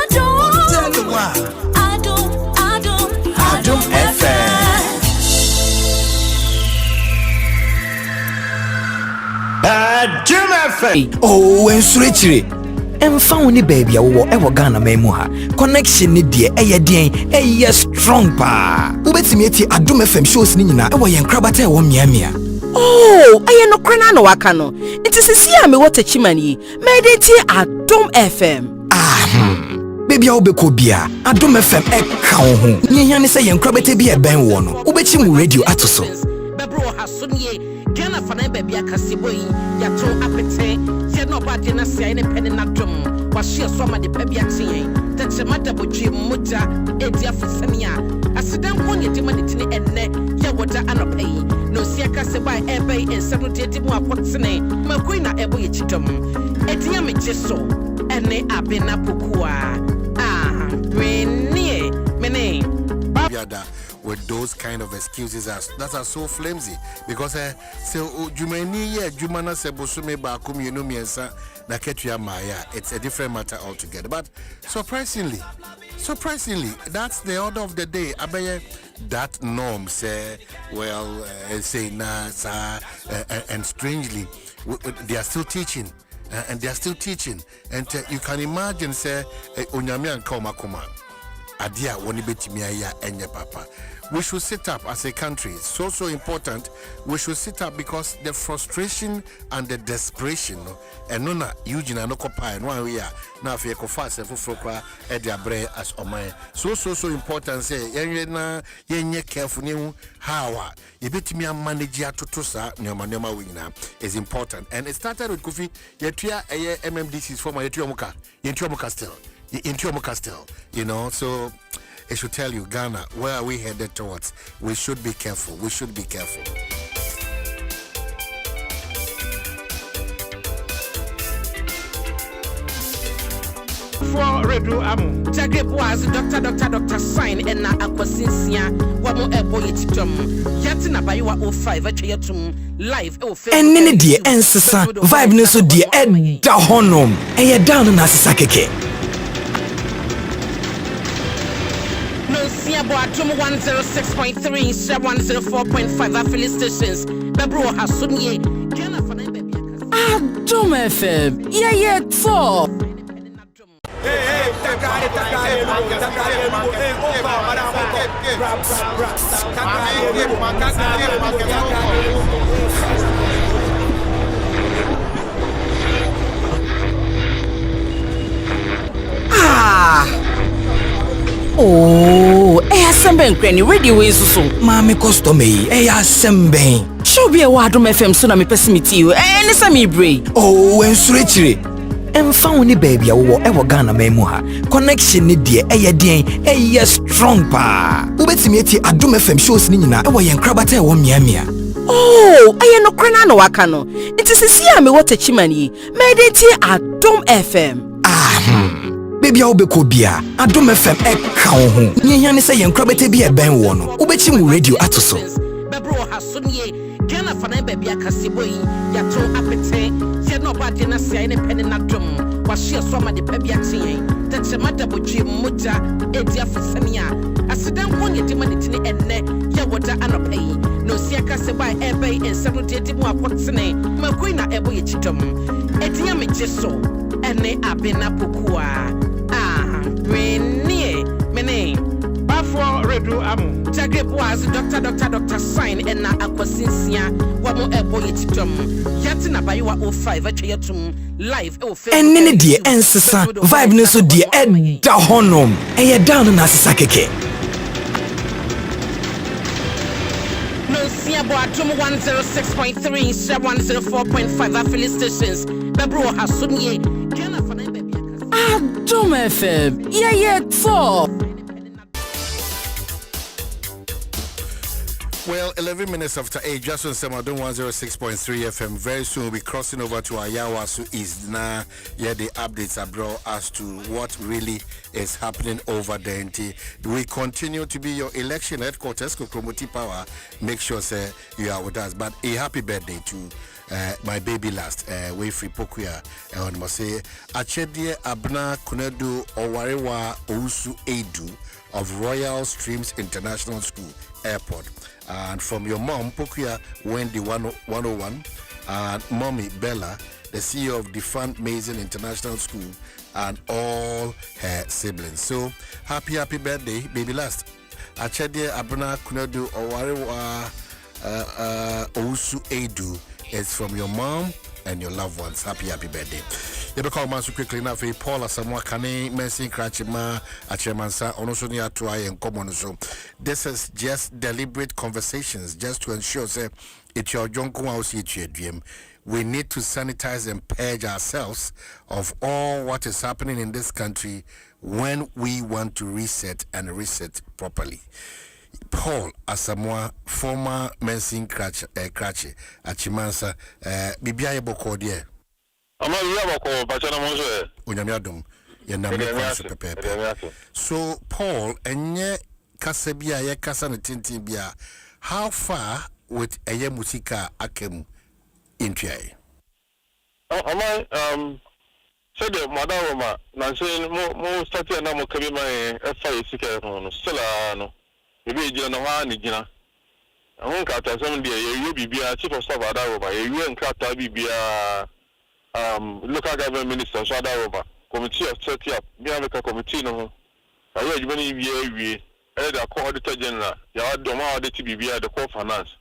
One tell you what Adom FM Adom FM. Oh, and switch it. Emfa wo ne baby a wo e wo Ghana memu ha. Connection ni de eye den eye strong pa. Ubetimi eti Adom FM shows ni nyina e wo yen krabata e wo miamia. Oh, aye no krena no waka no. It is sisi a me water chimani. Me dey tie Adom FM. Baby a wobeko bia Adom FM e ka wo ho. Nyehia ne se yen krabata bi e ben wo no. Ubechi mu radio atoso. Bebro ha so nie Ghana fana baby akasebo yi ya to apete se no ba de na sia ne pene na dom wa hye so ma de pa bi aten tete mata bodwe moja edi afusani a asidan ko ne de ma de tini enne ya woda anopa yi no sia kaseba ebe ensem de de mu akotene makoi na ebo ye chidom etia me jeso ene abena pokua renie mene with those kind of excuses that are so flimsy because jumani ye jumana se bosume ba kumyenu miensa na ketua maya. It's a different matter altogether, but surprisingly that's the order of the day. Abaye that norm say well say na and strangely they are still teaching and you can imagine say onyame anka omakoma adia woni betimi aya enye papa. We should sit up as a country. It's so important. We should sit up because the frustration and the desperation and nona Eugene no kopa and one we are now if you go fast and for edia bre as omai. So important say yenye careful new how you betimi manage to sa nyoma wina is important. And it started with Kofi yetua MMDC's former yetua still, you know, so it should tell you, Ghana, where are we headed towards? We should be careful. For Redu Amu, Jagre was Doctor Sign and na Aquasinsia, Wamo Ebo Yitum, Yatina Bayua 05 at Yatum, live, and nene dear ancestor, vibe no so dear, and da honum, and you're down on Asakeke. Adom 106.3, 104.5 affiliate stations. Bebro has Sunye. Adom FM. Yeah, 4. Oh, semben kweni radio we susu. Mami customer semben. Show be a Adom FM so na me pesimiti you. Any sami bre. Oh, ensurechire. Emfa wo ne baby a wo e wo Ghana memu ha. Connection ni de den strong pa. Ubetimi eti Adom FM shows ni nyina e wo yen krabata e wo miamia. Oh, aye no krena no waka no. It is sisi a me water chimani. Me dey tie Adom FM. Baby a wobeko bia Adom FM e ka wo ho. Nyehia ne se yen krabata bi e ben wo no. Ubechi mu radio atoso. Bebro ha so nie Ghana fana baby akasebo yi ya to apete se no ba de na sia ne pene na dom wa hye so ma de pa bi aten tete mata bodwe moja edi afusani a asidan ko ne de ma de tini enne ya woda anopa yi no sia kaseba ebe ensem de de mu akotene makoi na ebo ye chidom etia me jeso ene abena pokua renie mene Bafo Redu Amu Jagre was Doctor Sign and na Aquasinsia Wamo Ebo Yitum Yatina Bayua 05 at Yatum live and nene dear ancestor vibe no so dear da honum and you're down on Asakeke. No Siabo Adom 106.3 104.5 affiliate stations Bebro has Sunye Ghana Fana baby Adom FM. Yeah, 4. Well, 11 minutes after 8, Dwaso Nsem Adom 106.3 FM. Very soon we'll be crossing over to Ayawaso East. Now, the updates are brought as to what really is happening over there. We continue to be your election headquarters, Kokromoti Power. Make sure, sir, you are with us. But a happy birthday to my baby last, Wayfree Pokuya. I must say, Achedie Abna Kunedu Owarewa Ousu Edu of Royal Streams International School Airport. And from your mom, Pokuya Wendy 101, and mommy Bella, the CEO of Defund Mason International School, and all her siblings. So happy birthday, baby last. Achede Abuna Kunedu Owarewa Ousu Edu. It's from your mom and your loved ones. Happy birthday. You become man so quickly now for Paul Asamoah Kane, Mercy Krachima, Achemansa, Onosoni Atuai, and Common. So this is just deliberate conversations just to ensure say it's your Jonko house dream. We need to sanitize and purge ourselves of all what is happening in this country when we want to reset properly. Paul Asamoah, former Mercy Krachi, Achimansa, Bibia Boko dear. Unyamiadum, so Paul and Kasabia ye Kasana Tintibia, how far with a musika akem in Tray? Said the Madama, Nancy, more starting and I'm coming my FI Sika on Stella, maybe Janahani Gina. I won't cut as some day, you be a chief of staff at Aroma, you and Kata be a local government minister, so Adaroma, committee of 30 up, Bianca committee. No, I read many years, a co-auditor general, Adom 106.3 the core finance.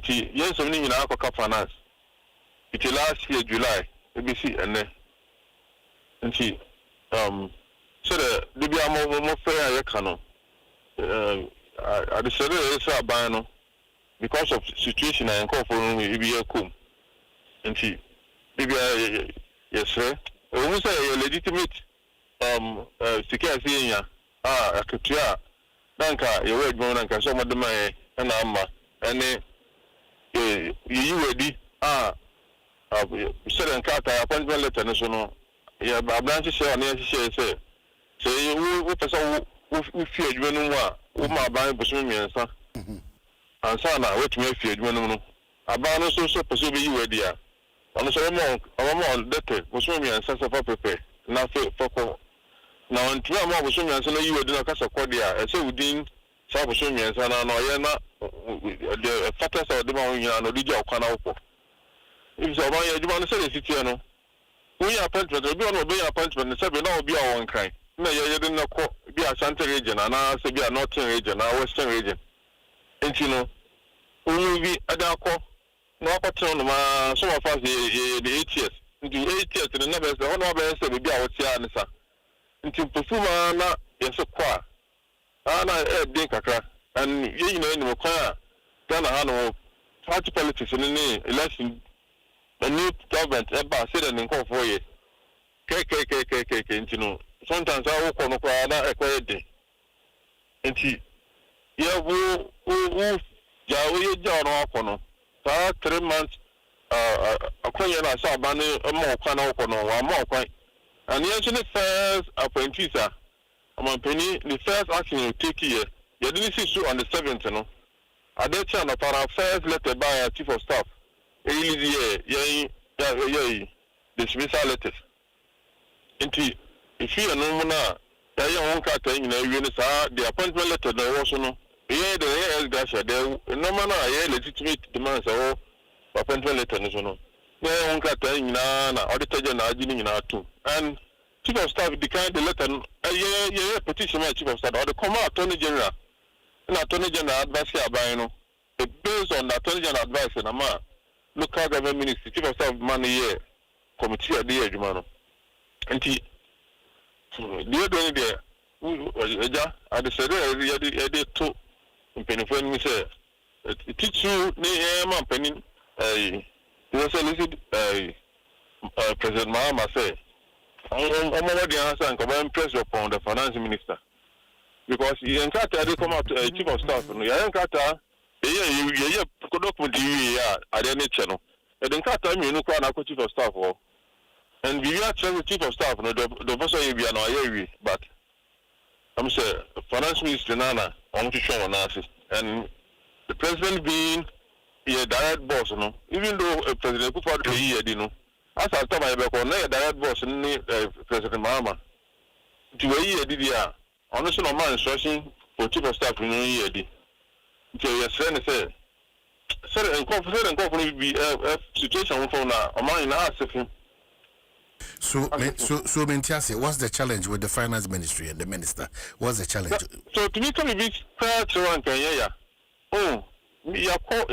Yes, only in Africa finance. It's last year, July, ABC, and then. And she, so the Libya more fair, Yakano. I decided to ban because of situation and call for me, cool. And she, Libya, yes, sir. We say a legitimate, security, a Katia, Danka, your word, Monanka, some of the money, and Amma, and you ready, certain Kata appointment letter national. Yeah, but branches say, say, we fear you know what my buying pursuing me and son. And son, I wait to make fear you know. A ban also pursue you, dear. On the same amount, that pursuing me and Sasa Pepe, nothing for. Now, in 2 more pursuing me and son, you were doing a casa cordia, and so within South pursuing me and son, the factors of the morning and the DJ of Canal. If so, my demand is a city. We are appointment, we will be appointment, the 7 will be our own kind. No, you didn't know, be a Central region, and I say be a Northern region, a Western region. And you know, we will be at the call. No opportunity, some of us, the 8 years. The 8 years, the never the one of us will be our answer. Until perform, yes, a qua. And I think, and you know, in the choir, Ghana, party politics in the election. The new government ever said and call for you. KKK, you know. Sometimes I walk on a crowd, a quiet day. And she, yeah, who, Jawi, John O'Connor. 3 months, a queen I saw Banny, a more kind of one more quite. And yes, the first apprentice, among penny, the first action you take here. You didn't see you on the 7th, you know. At that time, our first letter by a chief of staff. The dismissal letters. Indeed, if you are no more, I won't cut the appointment letter, there was no. Yeah, the air dasher, there no manner, legitimate demands or appointment letter, no. Yeah, won't cut auditor general in our two. And chief of staff declined the letter, a petition, my chief of staff, or the common attorney general, and attorney general advice here by no. Based on the attorney general advice and a man. Local government ministry, chief of staff money here, committee at the age, man. And the other day, I decided I did two in Penny me say, teach you, man, Penny, was solicited President Mahama say, I'm already answer and come press upon the finance minister because he encountered to come out chief of staff, and he encountered. Yeah, document you at any channel. And then cut time you know, chief of staff, and we are chief of staff, no, the person you be an area, but I'm saying, finance minister Nana, I want to show analysis, and the president being a direct boss, no, even though a president put out a year, you know, as I told my back on a direct boss, and President Mahama, to a year, did ya, honestly, no man instruction for chief of staff in a year. So your friend said, and company be a situation for now. Among us, So Mentiase, what's the challenge with the finance ministry and the minister? What's the challenge? So to me, can be fair to one Kenya. Oh, you call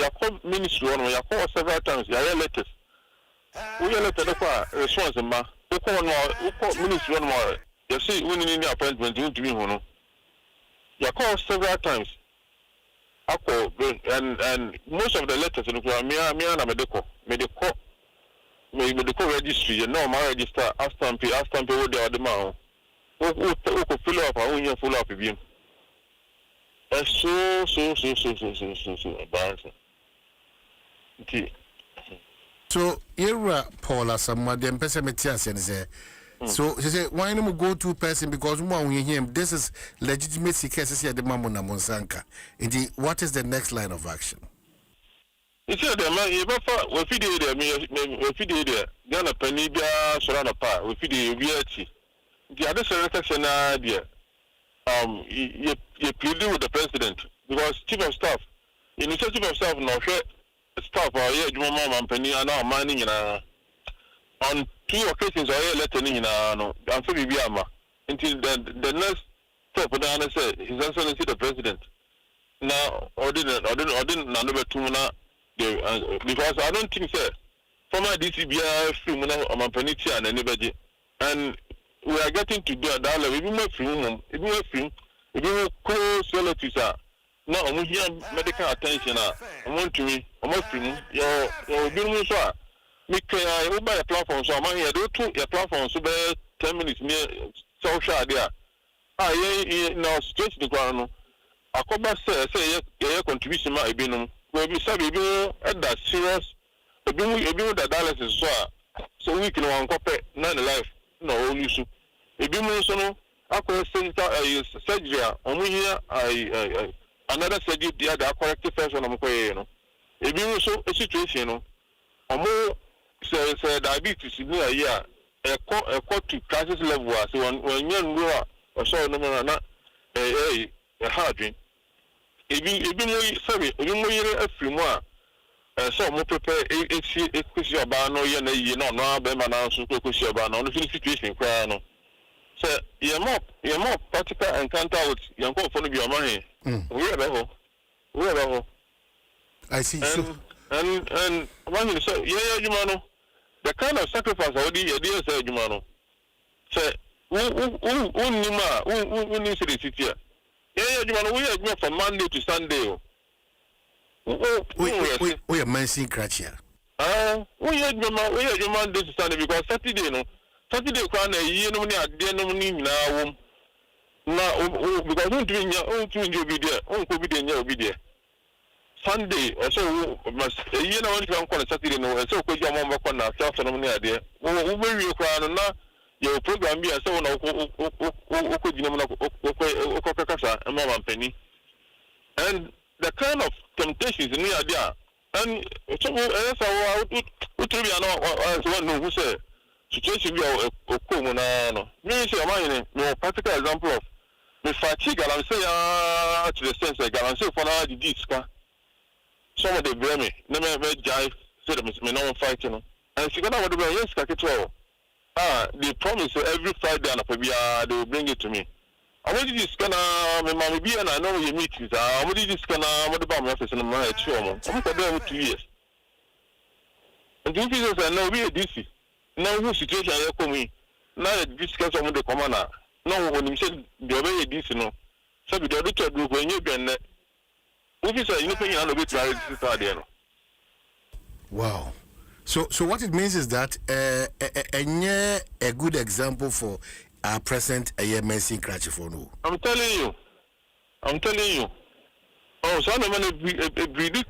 ministry on you call several times. You are letters. We are letter the response, ma. We call ministry on more. You see, we need the appointment to me, no. You call several times. I call and most of the letters in the medical registry, you know, my register, stamp what the other man. Who could fill up, I won't full up with him. That's so embarrassing. Okay. So, Ira Paula, someone, then Pessimetias, and say, so she said, why no go to person because one we hear him, this is legitimacy cases here, the Mamona Monsanka. Indeed, what is the next line of action? It's here, man. You better we feed there. Gana Penibia, Sorana Pa, we feed the VH. The other selection idea. You plead with the president because chief of staff, initiative of staff, no staff or yeah, Mama and Penny are now mining on 2 occasions or yeah, letting in no, I'm so Bibiama. Until the next step, I say His Excellency the President. Now, or didn't number 2 now. Because I don't think so. From my DCBI film on my peninsula and anybody, and we are getting to do that level. If you close relatives are now I'm here medical attention. I want to me, I'm not film. You're doing so. Make buy a platform, so I'm here. Do your platform so be 10 minutes near social idea. Now straight to the ground. I come back say your contribution might be no. We be sabi at that serious. If you that dialysis so we can one copy 9 life no issue. If you so no, I could surgery. Only here another surgery the other corrective person I'm going no. If you so a situation no, say diabetes in a year. A court to crisis level. So when you know or so no na a hard drink. If you a few more, so more prepare a question about no, you know, no, Bemana, so question about no, the situation, no. So, you're more practical encounter with young folk for your money. We are level. I see. And one you say, yeah, you know, the kind of sacrifice already, dear, say, you know, say, who needs the city? Yeah, you know, we are from Monday to Sunday. We are mentioning Cratchia. We are Monday to Sunday because Saturday, no. Saturday, you know, now, because we're doing your own to be there, own could be there. Sunday, so, you know, if I'm calling Saturday, no, and so could your mom work on ourselves and there. We will you cry now. Your program be a so no penny. And the kind of temptations in the idea. And so we tell you one who say situation be a common. Me say no practical example of the fatigue and say to the sense that I say for now the disc. Some of the blame me, never jive, say the no fighting. And she got what the yes, capital. They promise every Friday and they will bring it to me. I want this kind of my mommy and I know your meetings. I want this kind of what about my office and my children. I'm going to 2 years. And two pieces I know we are DC. Now, who situation I come in? Now, this case of the commander. No, when you said the way DC, no. So, the other group when you can. Officer, you know, you know, we wow. So what it means is that a good example for our present Mercy Cratchy for no. I'm telling you. Oh, so I'm going to be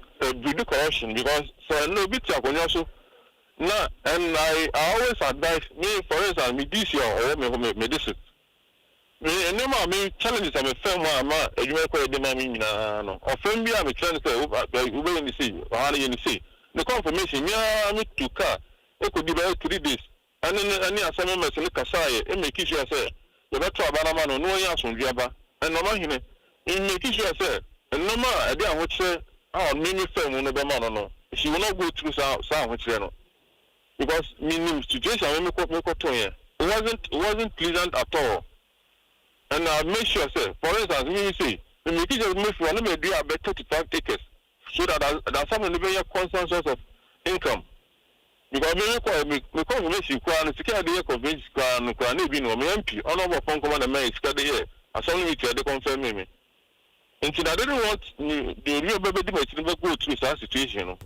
correction because so no bit of also. Now, and I always advise me, for instance, me this year or me this. Me no me challenges I'm a firm man. You may call them no. Or firm be I'm a challenge over in the sea or in the sea. The confirmation, me to car. It could be about 3 days. And then any assignment, like Kasai, and make sure say, the better about no yass on Java, and no man, in make sure say, and no man, I didn't watch many film no be man no. She will not go through some which because meaning situation when me it wasn't pleasant at all. And I make sure say, for instance, me say, we make it move for no me do about 35 acres, so that someone will be a constant source of income. Because me confirmation kwan sika dey convince kwan na bi no me MP ono bo phone come na me sika dey as only me dey confirm me. And I didn't want the real baby to go through that situation.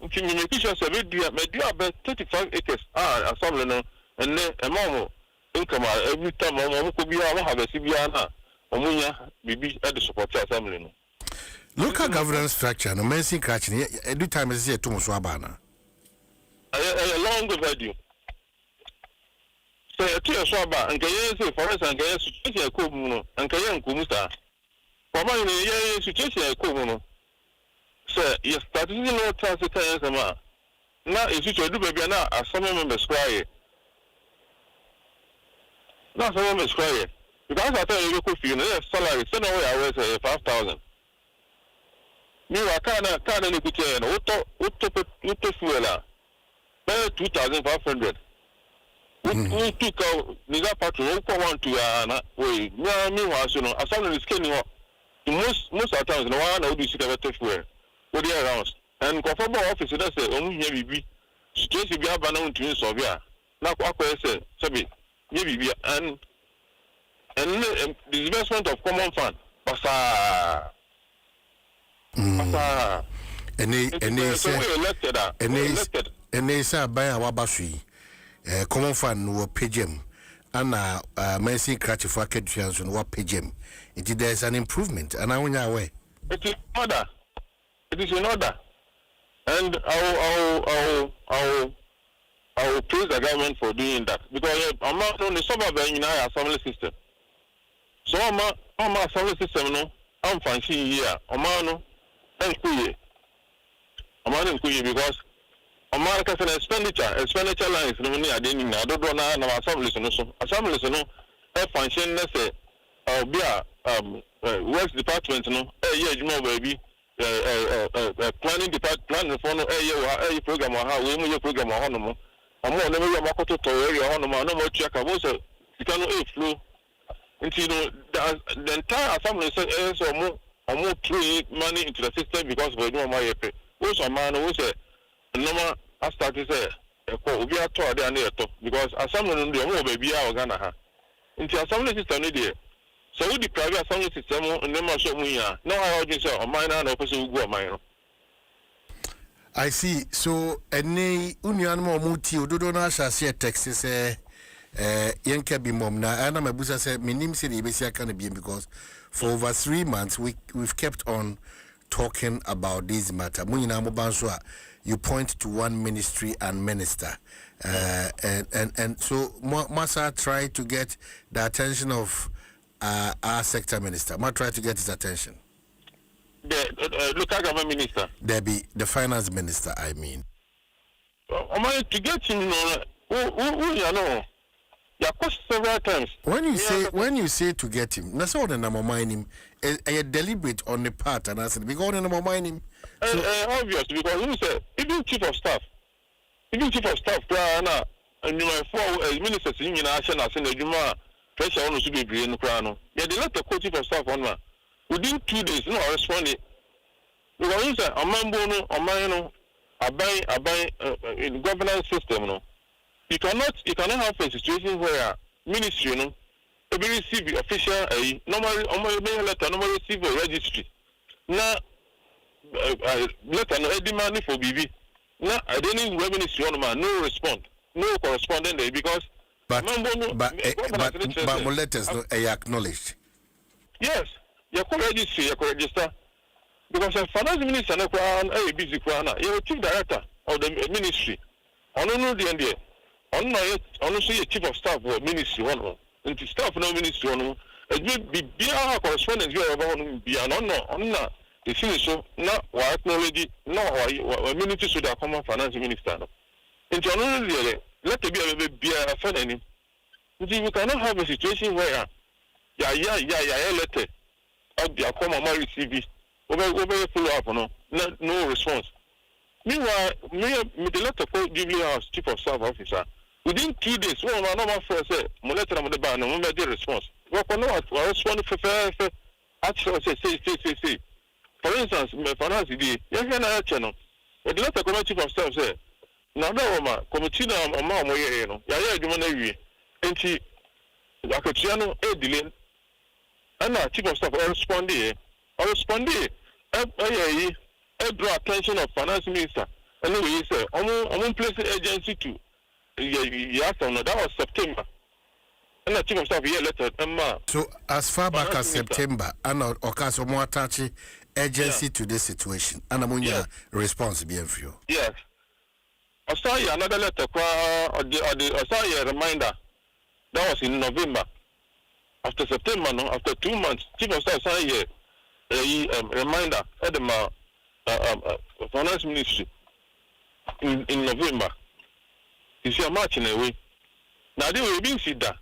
Okay, me make sure say me do about 35 acres assembly no and then a mom income every time mom ko bia wa have si bia na omunya bibi at the support assembly no. Local governance structure no mention catch every time is here to so abana. A long overdue. So a 2 years about and can you say for us and can you say no and can you kumusta. For my year situation no. So yes, that is no chance to tell you now is you do baby now as some members cry. Now some members cry. Because I tell you could feel salary send away I was 5,000. Me wa kana ni kutia no uto fuela. 2,500. We took out the patrol one to na we me was no asana is skinny most of the times no one would see the fuel. What they around and conform office that say omu bibi situation bi aba na ntumi solve ya na akwa say sabi ye bibi and the disbursement of common fund pasa and they say by our bashi common fund no pagem and mercy catch for academians on what pagem it there's an improvement and I went away. It is in order and I will praise the government for doing that because I'm not on the suburb in our assembly system. So I'm assembly system no I'm fancy here Omano and Kuye. Omano and Kuye because America is an expenditure lines no money I didn't know. I don't know now assembly no function let's say be a works department no yeah baby planning department plan for no program how we move program on no more never your market to area on no more check about so you can flow into the entire assembly is or more through money into the system because we do my pay who's a man who's a normal I started say we are told there near top because assembly no dey more baby our Ghana ha into assembly system no dey so we the private assembly system and them show me no how you say on mine and person go on mine. I see. So any union mo muti ododo na share Texas yenka bi mom na ana mabusa say minim say the besia can be because for over 3 months we've kept on talking about this matter. Munina mo banso you point to one ministry and minister and so Masa tried to get the attention of our sector minister. Ma try to get his attention. The local government minister. There be the finance minister. I mean. To get him, who you know, you cost several times. When you say to get him, that's all the number mind him. A deliberate on the part, and I said because the number mind him. Obvious because you say even chief of staff, and you know 4 ministers in national assembly, you pressure on to be in the crown. Yeah, they let the chief of staff on within 2 days, no responding. Because you say a man bono, a man, a buy in governance system. No, you cannot have a situation where ministry, no, be receive official normally letter, normally receive a registry. Now, letter no demand for BB. Now, I didn't revenue man, no respond, no correspondent because. But more letters no acknowledged. Yes, you could register because the finance minister no crown a busy crown. You chief director of the ministry. I don't know the end. I see a chief of staff or ministry one. And the staff no ministry one. It be beyond correspondence you have on beyond no. The thing so now why acknowledge no why ministry should have common finance minister. Into another let there be a funny. You cannot have a situation where letter of the common receive over follow up no. no response. Meanwhile, me the letter called Jubilee House Chief of Staff Officer. Within 2 days, one of our first said, Moleta on the ban, and we made response. What I responded for actually say. For instance, my finance the young channel. The letter committee Chief of Staff said, now that committee on my way, Yaya Jumana, and she, Akachiano, a delay, and our Chief of Staff responded. I draw attention of finance minister. Anyway, he said, I'm placing agency to yes or no. That was September. And the Chief of Staff here letter. So as far back as September, and Okaso more attach agency to this situation, and I'm response be for you. Yes. I saw another letter. I saw a reminder. That was in November. After September, no, after 2 months, Chief of Staff saw a reminder at the finance ministry in November. You see a march in a way. Now they will be seen that.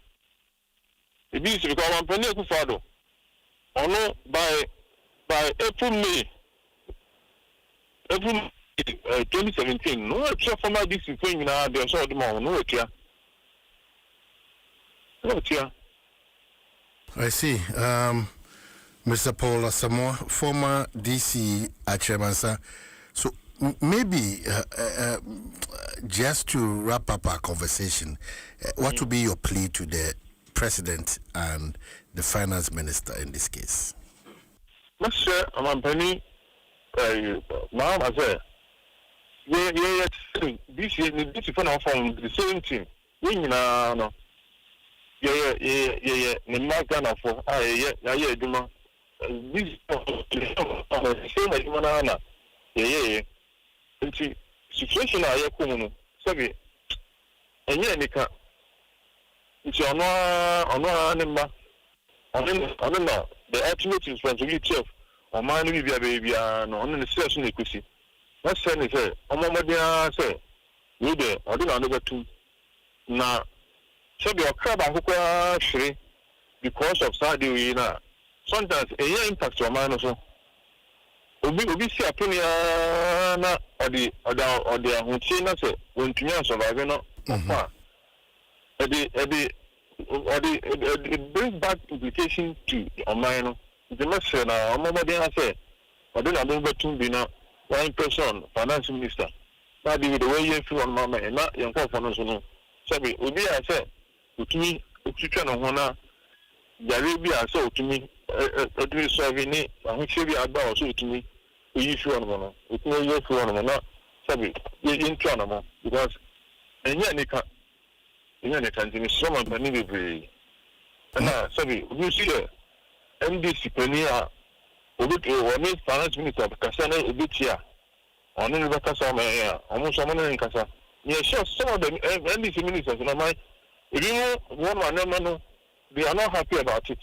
It means because I'm penny to father. Or no, by April May 2017. No extra for my district thing now. They saw the more. No here. No here. I see. Mr. Paul Asamoah, former DC Achemansa. So maybe just to wrap up our conversation, what would be your plea to the president and the finance minister in this case? Mr. Amampani, Ma'am, I said, this is from the same team. No. The Margana for Duma. This same as Manana. Situation I come Sabi. And yet, Nika. It's on the ultimate responsibility of my baby and on the session equity. Let's say, Omomadia say, you there, I don't know two. Now, so your crab and free because of Saudi. Sometimes a year impact your mind also. Ubi see a penny or the Hunchina say, when to survive, no. It brings back implication to your mind. The message now, Omomadia say, I don't know to be now one person, finance minister. Now, the way you feel on Mama and not young finance. Sabi, Ubi, I said, to me, Uchikan on Hona, Yarabia, so to me. Serving it, and should be about to me. We issue on one. It's no use for one. Not Sabi, in China, because and yet, in any country, someone can never be. And now, Sabi, you see, MDC Penia, or made finance minister, Cassana, Ubitia, on any Casa, almost someone in Casa. Yes, sure, some of the MDC ministers, in my, if you know one, they are not happy about it.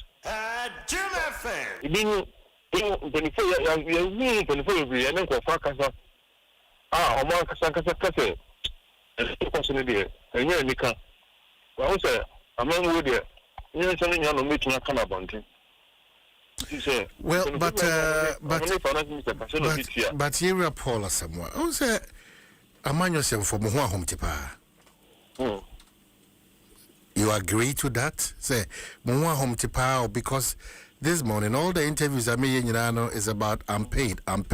Jim FM. Being 24 years, 24 years, and then go for Casa. Omar Casa, and possibly there. And you're Nika. Well, say, I'm not with you. You're telling you to meet my Canabonti. Well, but here, Paul, somewhere. I say, a man yourself from home tipa. You agree to that? Say, Mwa home tipa, because this morning all the interviews I made in Irano is about I'm paid. And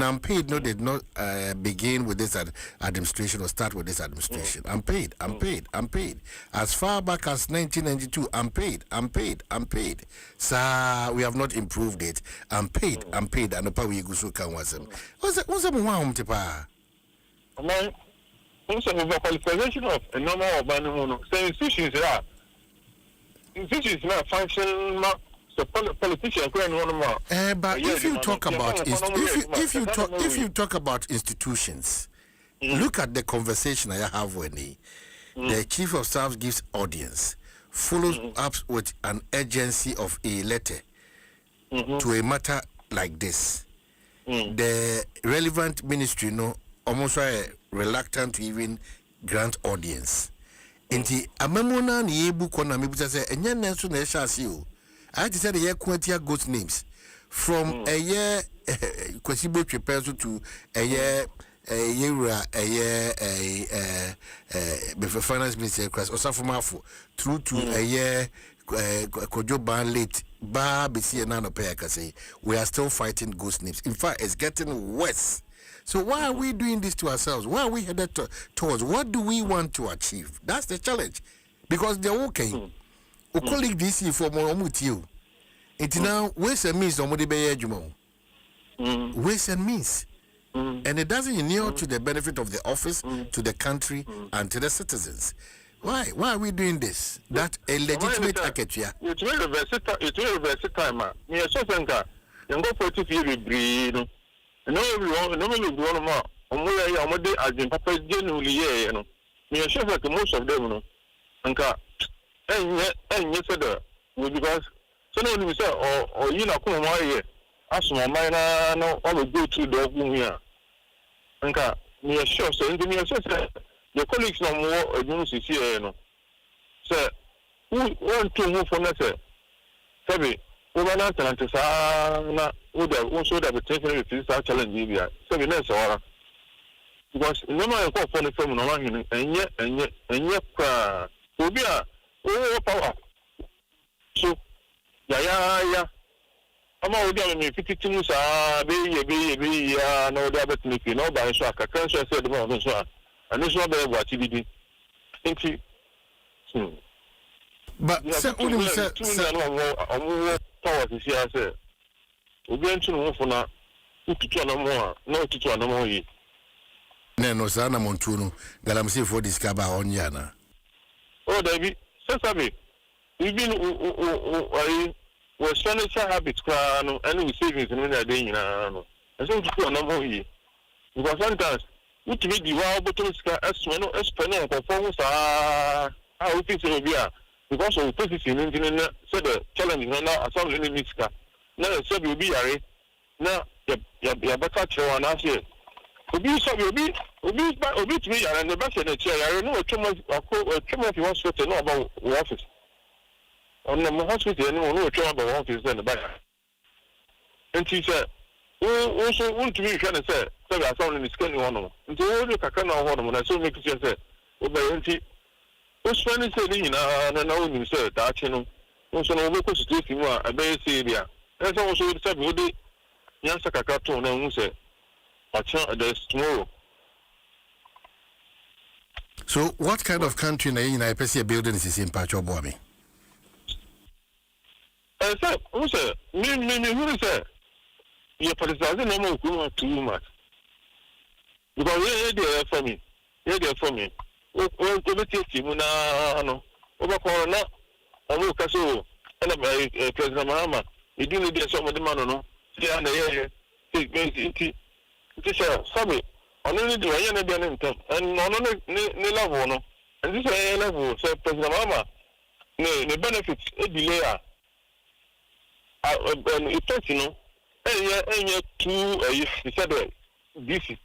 I'm paid no did not begin with this administration or start with this administration. I'm paid. As far back as 1992, I'm paid. Sir, we have not improved it. I'm paid. And the power we go so can was him. What's the Mwa home tipa? Also, the qualification of a number of animals, institutions are function, so politicians going on more. But if you talk about institutions, look at the conversation I have when the chief of staff gives audience, follows up with an agency of a letter to a matter like this. The relevant ministry, almost reluctant to even grant audience. Inti amemona ni ebu kona mebuta say enye nenso na ehya ase o. I had to say the year quantia ghost names from a year kwesibo twepeso to yewura be finance minister class osafomafo through to kojo ban late ba be see na no pay akase. We are still fighting ghost names. In fact, it's getting worse. So why are we doing this to ourselves? Why are we headed towards? What do we want to achieve? That's the challenge. Because they're okay. O colleague DC for more omutio. It now ways and means omudi be ejumo. Ways and means. And it doesn't inure to the benefit of the office, to the country, and to the citizens. Why are we doing this? That a legitimate aketia. It's very versatile, man. Me a sosenka. You go for 2 years breed. No me go on ma. Omo ya omo de agin papa genuinely ye no. Me a chef like most of them no. Anka enye said because so no we say or you na come ma ye. Asuma mai na all go to the ogun here. Anka me a sure so me a say the colleagues no more adwunu here no. Say who want to move for next say over na talent sa na we show that the taking with this challenge here. So we next hour because no man go for the film no man enye kwa obi a o power so ya ama odi a me fititim sa be ya na odi abet me no ba so aka kan so say de mo so a ani so be wa ti bidi enti but say only say power to see say obi entu no fo na ututu anamo a na ututu anamo yi no sa na montu no galamse for discover on yana oh David say sabi we been was furniture habits no and we savings no na dey nyina no so ututu anamo yi because sometimes utimi di wa bottom ska eswe no espe no konfo sa we fit say obi a because of position in the so the challenge na asam ni miska na so be obi yare na ya better chair na say obi so obi to me yare na be say na chair yare no twemo if you want to know about office on the hospital no twemo about office then ba and she said also want to be trying to say so that asam ni miska ni wono nti wo do kaka na wono na so make sure say obi Osmani said, na only said that you know, also no because to you are a very serious. That's also the same with the Yansakato and who said, there's tomorrow. So, what kind of country in a PC building is in Pacho Bomi? I said, who said, me, who said, you're criticizing them too much. Because you're there for me. O take you na no over corona o ka so na president Mahama e do need some of the man no say na here it sabi only the way na dey ntam and no ne level no and this way level say president Mahama ne benefits e delay and effect you know enye too he said this.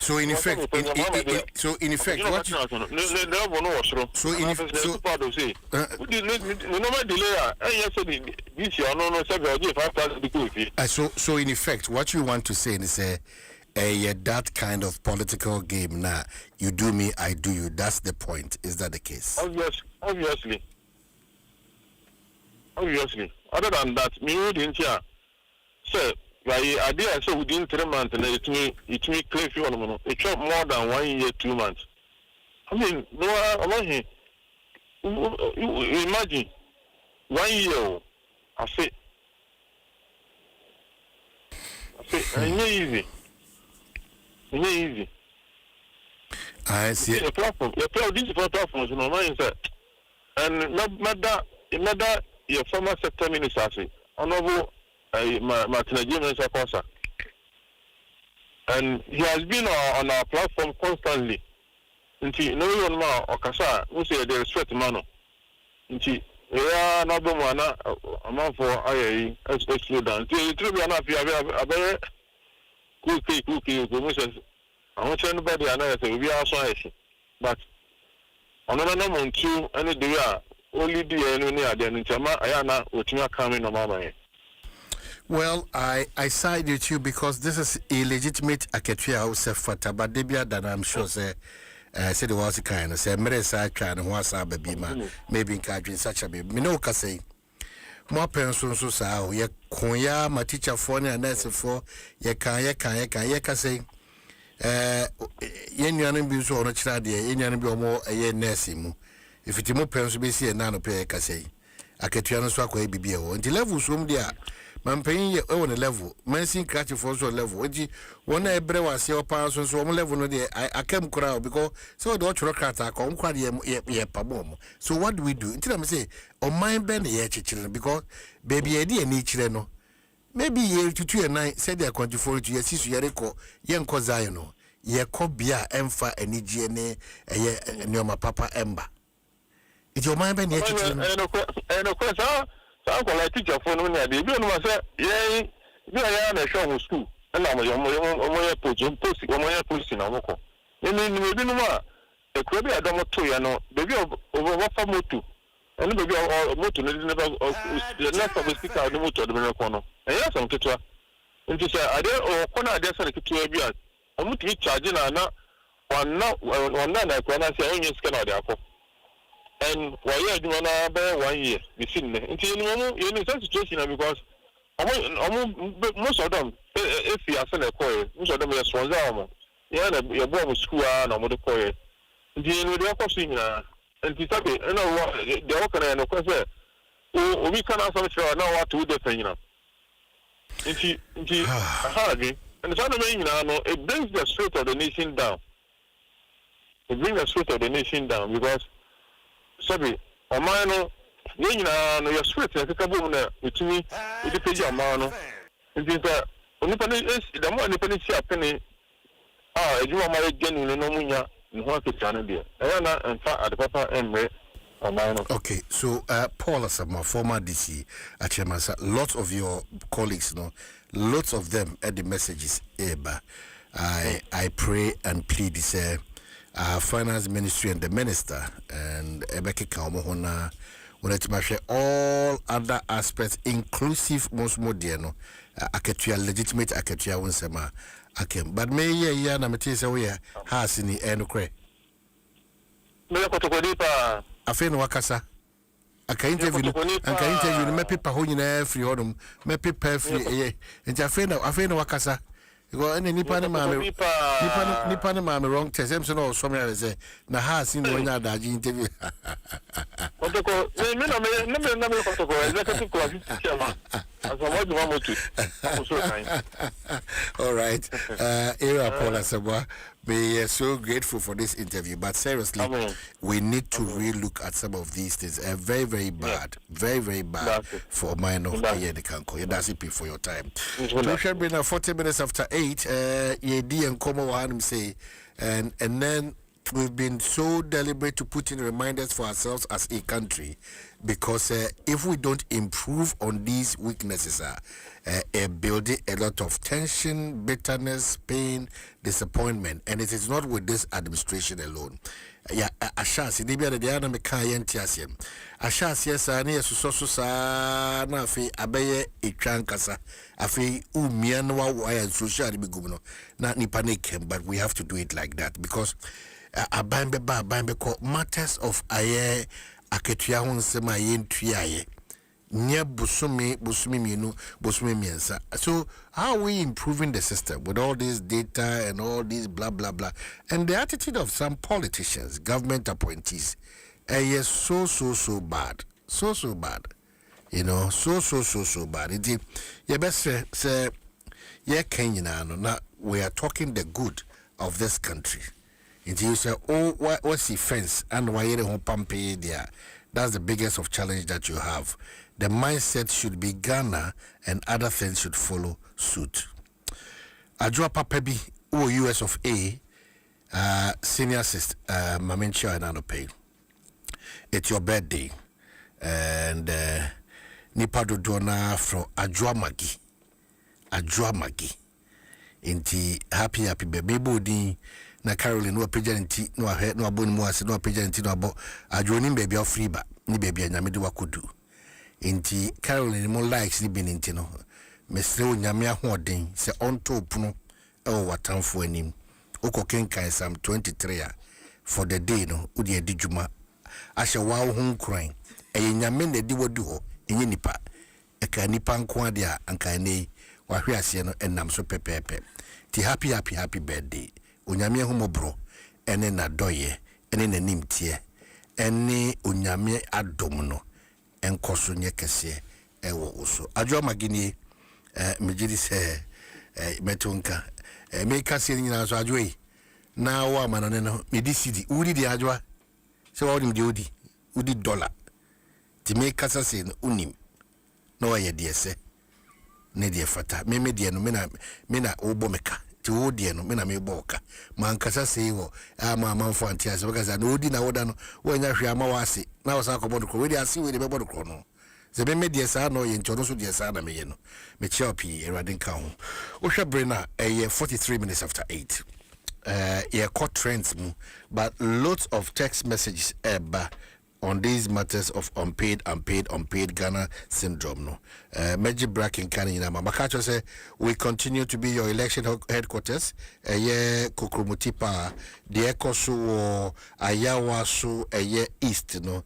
So in effect, what you, so in effect, no in effect, what you want to say is that kind of political game now. You do me, I do you. That's the point. Is that the case? Obviously. Other than that, me wouldn't hear. Sir. Like idea so within 3 months and it may clear you on it took more than 1 year, 2 months. I mean, no, imagine 1 year. I say, it's easy. I see. The platform, this platform, you know, mindset, and not that your former sector minister say, honorable. Martin James Akosa, and he has been on our platform constantly. Until no one ma Okasa, who say they respect mano. Until yeah, no bomana a man for IAE as slow down. Until it will be enough. You have a very cookie. I want anybody another say we are so but another number two, any day only the enemy at the Nintama Ayana, which are coming on my mind. Well, I side with you because this is illegitimate Aketua House Fata, but Debia that I'm sure say the was kind of say Meresa kind of was a baby maybe in Kadrin such a baby. Minoka say more parents so sao ye koya my teacher for and nurse for ye can say yen yanin be so on a child yen yanin be more a year nursing if it more parents be see a nano pay say Aketua so kwa bibi o until level so there man paying ye on a level man sing catch for so level which one ebre was your pounds so level no there I came crowd because so the watch crata come quite ye pabom. So what do we do until I say on mine ben ye children because baby idea ni children no maybe ye to 2 and 9 said they are 24 to ye sisu ye reko ye nko zayo no ye ko bia emfa ani gene ye nyoma papa emba it's your mind ben ye children and of course I like teacher for no idea. You know, I said, yeah, you are a show school. And I'm a post in our local. You mean, we didn't want a crabby I don't want to, you know, baby over what for motu. And maybe all motu never the left of the speaker of the motor of the Miracono. And yes, I'm to and to say, I did or corner I guess I could to a beard. I'm not recharging one night when I say, only scan out the apple. And why you do another 1 year? We see until you know such situation because most of them, if you are sent a coil, most of them are swans. Yeah, you're born with school and I'm with the coil. The end of the and to tell you, know what the worker and of course, we can also show now what to do the thing. Into hardly, and the other thing, it brings the spirit of the nation down. It brings the spirit of the nation down because. Sorry, a mano, your spirit, I think with me, with the page of mano. It is that the more independent penny. You are my genuine no munya in what the channel there. And far at the papa and okay, so Paul Asama, former DC at Chemasa, lots of your colleagues, lots of them at the messages. I pray and plead this. Finance Ministry and the Minister and Ebeki Kaumohona when to share all other aspects inclusive most moderno Aketua legitimate Aketua Nsem akem but me ye na meti se we has ni enukre me ko to kodipa afi no wakasa aka interview no me paper ho nyina free hodum me paper free eh nti afi no wakasa go any nipa ne ma me wrong test em so no so me say na ha sin no nya daji interview otoko me na me ko executive committee chairman as what you want to all right era Paul Asabwa, we are so grateful for this interview but seriously we need to relook at some of these things very very bad very bad for minor here the kanko that's it for your time we should be now 40 minutes after 8 ye di and come one say and then we've been so deliberate to put in reminders for ourselves as a country because if we don't improve on these weaknesses building a lot of tension, bitterness, pain, disappointment, and it is not with this administration alone. Yeah, Ashas, the other day, I'm a Kayan Tiasium. Ashas, yes, I near Susosa, Nafi, Abaye, Ichankasa, Afi, Umianwa, and Social Biguno, not Nipanik, but we have to do it like that because Abambe matters of Aye, Aketua Nsem aye ntuaye. Nya busumi mienu busumi miensa. So how are we improving the system with all this data and all this blah blah blah and the attitude of some politicians, government appointees, is so bad, so bad, so bad. It is you best say yeah Kenya now we are talking the good of this country. It you say what's the fence and why you don't pump there. That's the biggest of challenge that you have. The mindset should be Ghana and other things should follow suit. Ajua Papebi, US of A, senior assist, Mamenchia and Anope. It's your birthday. And Nipado Dona from Ajua Magi. Inti happy baby body. Na Caroline no pagya nti no ahwe no abon mu ase no pagya nti no abo adwoni baby afriba ni baby anyame de wakodu nti Caroline mo likes ni bin nti no mesre onyame ahoden se onto puno ewo watamfo anim okokenkan Psalm 23 for the day no udi edijuma ahye wawo ho nkran eye nyame na di wodi ho enye nipa eka nipa nko ade a anka nei wahwe ase no enam so pepepe ti happy birthday onyame ahomobro ene na doye ene na nimtie ene onyame adom no enkoso nye kese ewo uso ajo magini mejidi se metonka me kase nyina so ajo yi na wa manane no medi city udi di ajo se wa odi udi dollar ti me kasa se no unim no wa ye de ese ne de fata me de no me na obo meka ti wo de no me na me boka man kasa se wo ama manfo antia se baka no odi na woda no wo nya hwe ama wase na wo sa ko bodo ko we de ase we de be bodo ko no se be me de sa no ye ntono so de sa na me ye no me chopi erade nka ho wo hwe brena 43 minutes after 8 yeah, caught trends but lots of text messages on these matters of unpaid Ghana syndrome no Meji Bracken Kanina Makacho say we continue to be your election headquarters yeah Kokromutipa the Ekosu Ayawa so east no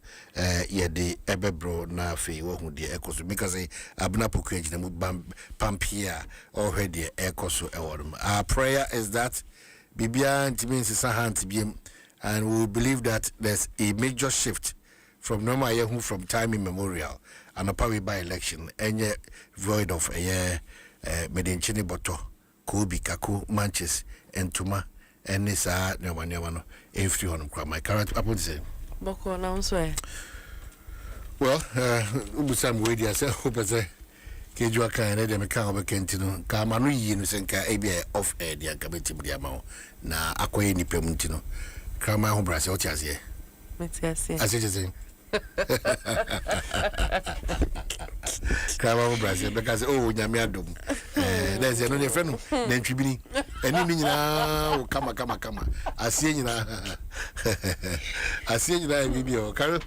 yeah the Ebebro na fe wo hu the Ekosu because abuna pokreji na mu pampia already Ekosu ewodum. Our prayer is that Bibia means and we believe that there's a major shift from normal yehu from time immemorial and a power by election any void of a year medinchini boto kubi kaku manches and tuma and this no every one of my current upon say boko na unso well ubusam we dia say hope say kejua kan na dem kan obekenti no ka manu yi no senka ebia off air dia ka betim dia ma na akoye ni pem ntino ka ma ho brase o tiase metiase asese ka ma ho brase because oh nyame adom there's no ne frenu na ntwibini eni ni nyina o kama asie nyina bibio karo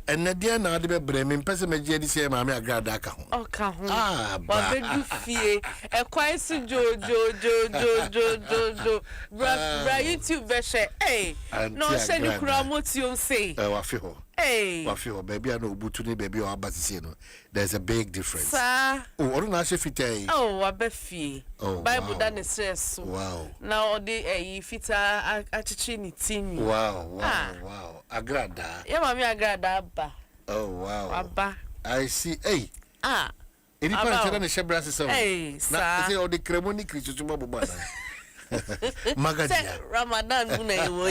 enadia na ade bebre me mpese meje di se ma me agrada aka ho oka ho wa bedu fie e kwai su jo bra YouTube beshe no se ni kura motion say wa fi ho baby na obutu ni baby o abasise no there's a big difference sa o na she fitai wa be fie bible da ne stress wow na odi fita achichi ni tini wow agrada ya mami agrada abba oh wow abba I see any part of the shebra system na say all the cremoni kristu mo boba magadia Ramadan una ewo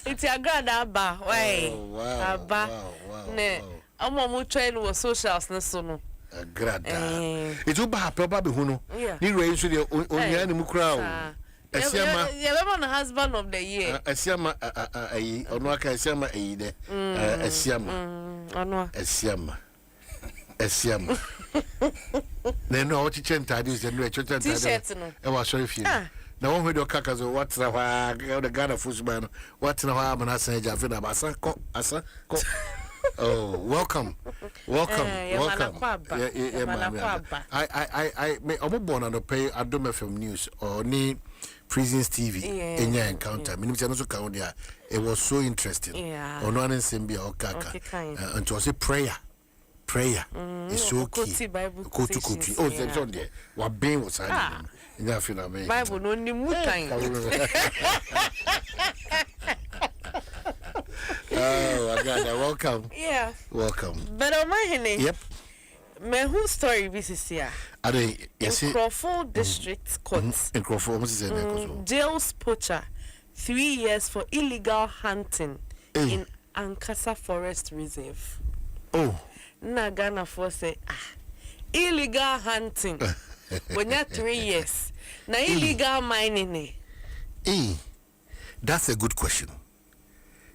it's agrada abba abba ne omo mo train wo socials na so no agrada it will ba probably hu no ni re so de onya ni mu kra o Asiama the husband of the year Asiama ono aka Asiama de Asiama ono Asiama na no o chiche ntade se no e chiche ntade t-shirt no e wa sorry fie na won hwedo kaka zo what na wa the Ghana football what na wa mana san ja fe na ba asa ko oh welcome I me omo na no pay Adom FM news or ni Prisons TV enya encounter me no so count there it was so interesting ono an nsem bia okaka and to say prayer is so key go to copy oh it's on there wa ben was had nya feel na me Bible no ni mutan oh I got that welcome but on my hene yep me who story this is here yes Crawford District Court in Crawford what is jails poacher 3 years for illegal hunting in Ankasa Forest Reserve. Na Ghana for say illegal hunting when you 3 years na illegal mining that's a good question.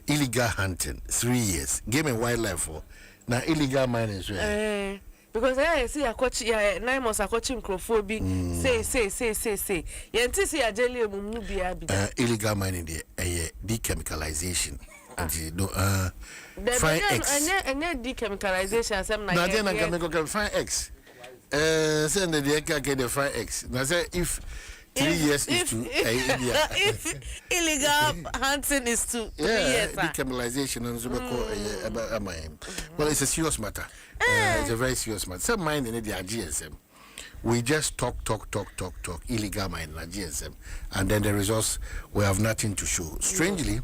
Illegal hunting 3 years game and wildlife for na illegal mining because I see a coach 9 months a coaching microphobia say yenti see a jelly mu bia bi illegal mining there dechemicalization and no fine X and dechemicalization asem na chemical fine X Send the get the 5x. Now say if 3 years is to if illegal hunting is to 3 years. Decriminalization and so well, it's a serious matter. It's a very serious matter. Some mind in the GSM. We just talk illegal mine in GSM, and then the results we have nothing to show. Strangely,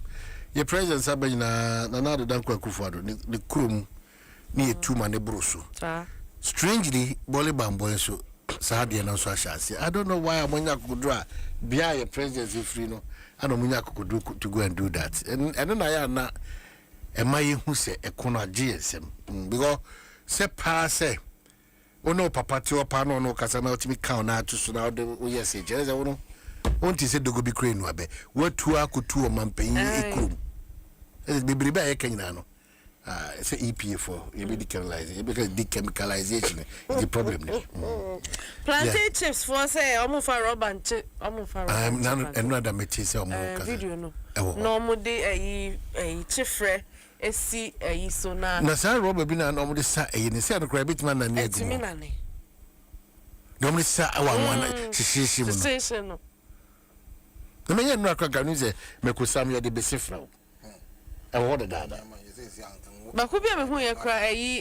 your president Sabina Nanado Danko Kufado, the Krum near 2 man brusu. Strangely, Bolibam Boyso Sadia and Swashasi. I don't know why Amonia could draw behind your presidency free. No, I don't know could do to go and do that. And then I am not a my who say a corner GSM because say pass. Oh no, Papa, to a pano, no, Casano to me count out to soon out the yes, I won't say the Gobi Crane, what 2 I could 2 a man paying a crew. It's be by a canano. It's an EP for you be decriminalization because decriminalization is the problem. Plantain chips for say, almost for rubber and chip, almost for I'm another metis or more video. No more day a chifre. Esi so na sa Robert bin na no sa ni say no bit man na ne egu no sa awan sisi no no me no akaka no say me ko sam ye de besifra e wo de dada ba ko bia me hu ye kra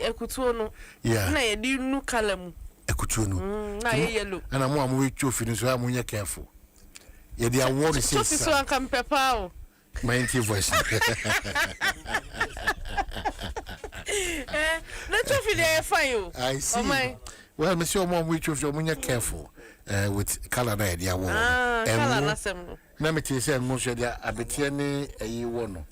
ekutuo no na ye di nu kalamu ekutuo no na ye yellow ana mo am we chofi no so am nya careful ye de award say chofi so am pepa o my voice no trophy there fine. I see. Well, Monsieur Mom, we choose your careful with color idea. Color Nsem. Na me tell say Monsieur dia abetiane ayi wo no.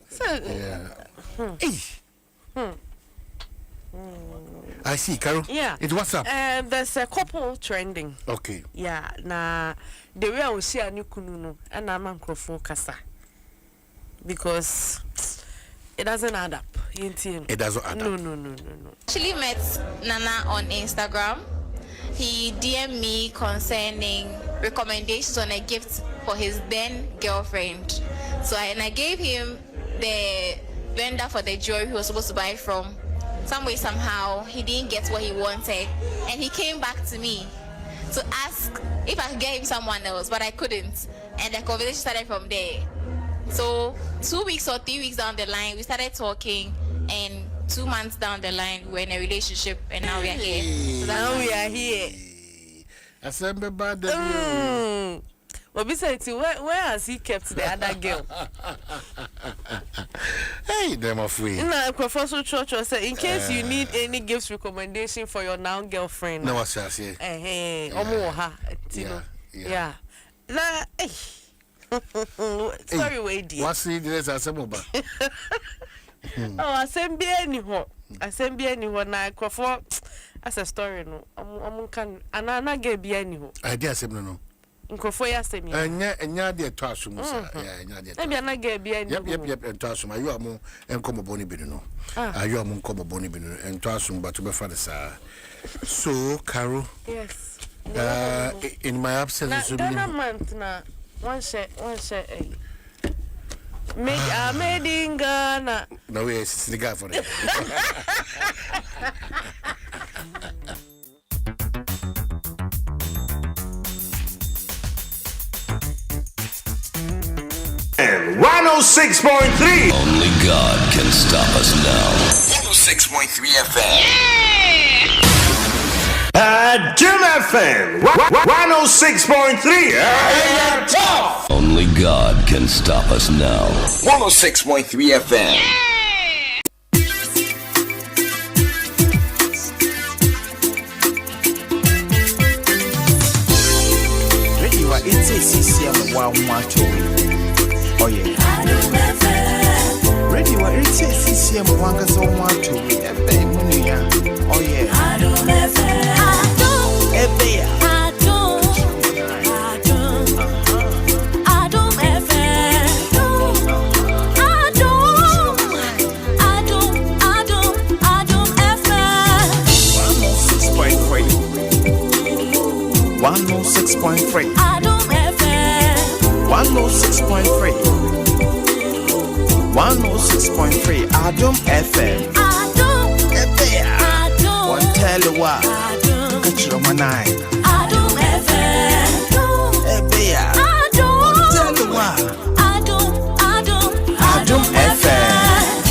I see, Carol. Yeah. It what's up? There's a couple trending. Okay. Yeah, na the way I see a new kunu no and I'm microphone kasa. Because it doesn't add up. It doesn't add up. No. Actually met Nana on Instagram. He DM'd me concerning recommendations on a gift for his then girlfriend. So I gave him the vendor for the jewelry he was supposed to buy it from. Some way, somehow, he didn't get what he wanted. And he came back to me to ask if I could get him someone else, but I couldn't. And the conversation started from there. So 2 weeks or 3 weeks down the line, we started talking, and 2 months down the line, we're in a relationship, and now we are here. So now we are here. Well, besides, where has he kept the other girl? Hey, them are free. No, Professor Church said, in case you need any gifts recommendation for your now girlfriend. No, what's that? Hey, yeah. Story way dear. What's the dress as a mobile? Oh, I send be anyhow. Na Crawford as a story no. Can and get be anyhow. I dare say no. Crawford ya say me. Nya de to asum sa. Yeah, nya de. Maybe na get be anyhow. Yep, and to asum. Ayu amu enkomo boni bi no. Ayu amu enkomo boni bi no. En to asum but be fa the sa. So, Carol. Yes. In my absence, na month na one share made in Ghana. No way, it's the guy for that. And 106.3. Only God can stop us now. 106.3 FM. Adom FM 106.3. Yeah, tough. Only God can stop us now. 106.3 FM. Radio it's a CCM wow macho. Oh yeah. Radio it's a CCM wanga so macho. Oh yeah. Adom FM 106.3 Adom FM One tell you what 9. Adom FM. Ebeya. Tell the one. Adom FM.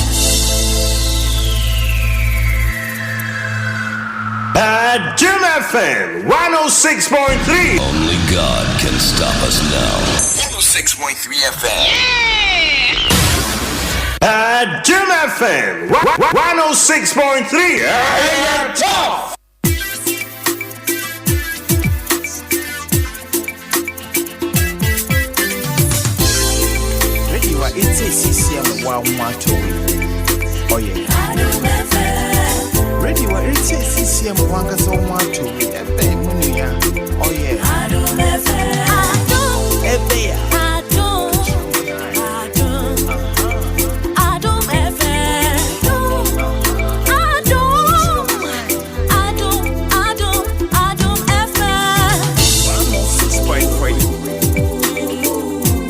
Adom FM 106.3. Only God can stop us now. 106.3 FM. Adom FM 106.3. Tough. Ready, what it's a CCM 112. Oh, yeah. Ready, what it's a CCM 112. Oh, yeah. Ebeya. Adom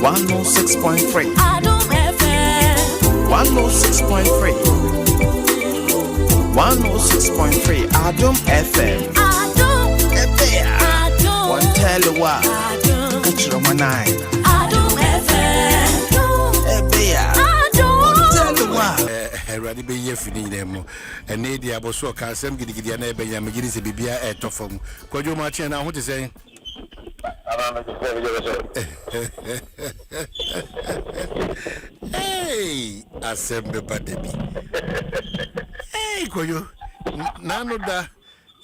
106.3. Adom FM. 106.3. 106.3. Adom FM. Adom. Ebeya. One tell you what. Adom 109. Adom FM. Ebeya. One tell you what. Ready be here for them. And Nadia Boso can send Giddy and Ebay and Magidis Bibia at Topham. Could you march and what to say? Hey, assemble baby. Hey, Koyo. Nano da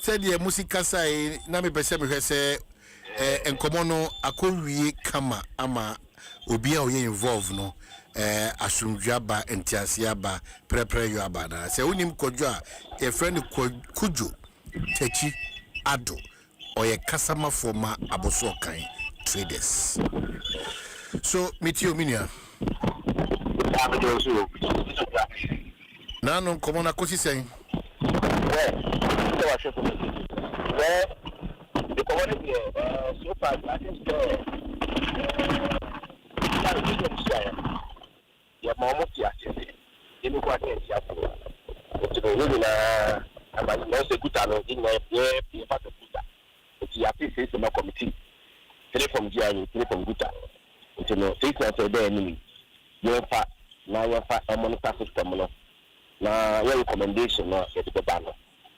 said the musica say, Nami Besemi say, and Komono, Akowi Kama, Ama, Ubia involved no. Asumjaba and Tiasiaba, prepare your abada. Say, Unim Kojoa, a friend of Kujo, Techi, Ado, or a customer for my Abosokai traders. So, meet you, Minia. Nano, come on, Akosi saying. The community, so far, I just your mom of the activity. You know what is happening. It's a little, I'm not a good time in my year, part of Buddha. It's the appreciation of committee. Three from Gianni, three from Buddha. It's no 6 months a day, enemy. You're fat, now you're fat, I'm on the passage from now. Now, your recommendation, not get the banner.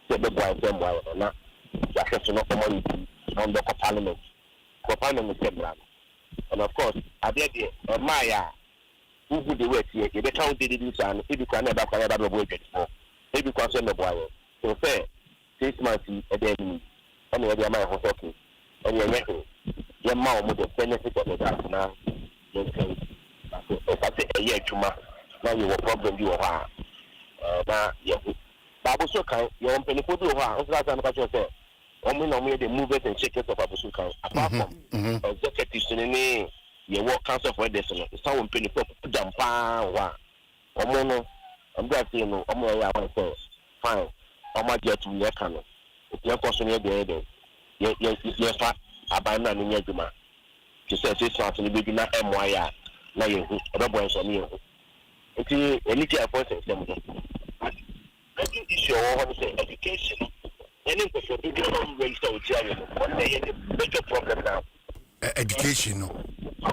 Say the boy, them while or not. The access to not community on the parliament. For parliament, and of course, I did it, Maya. Who would the way here? The town did this and if you can never find out about it for. If you concern the boy. So fair, 6 months a day, and you're my hockey. And you're making your mom with the benefit of the dance now. If I say a year to my now you will problem you are. Now, Babu Soka, your own penny for you are. Also, I'm about to say, only the movers and shakers of Babu Soka, apart from executives in the name. You work council for this, someone penny for jump. Omono, I'm glad to know. Omo, fine. Omo get to your canoe. If you're costing the yes, abandon in your juma. She says it's not to be not MYR. Now you don't want some you. It's a little appointment. Issue or education. Any person who don't register with Jerry, one day, better problem now. Education. For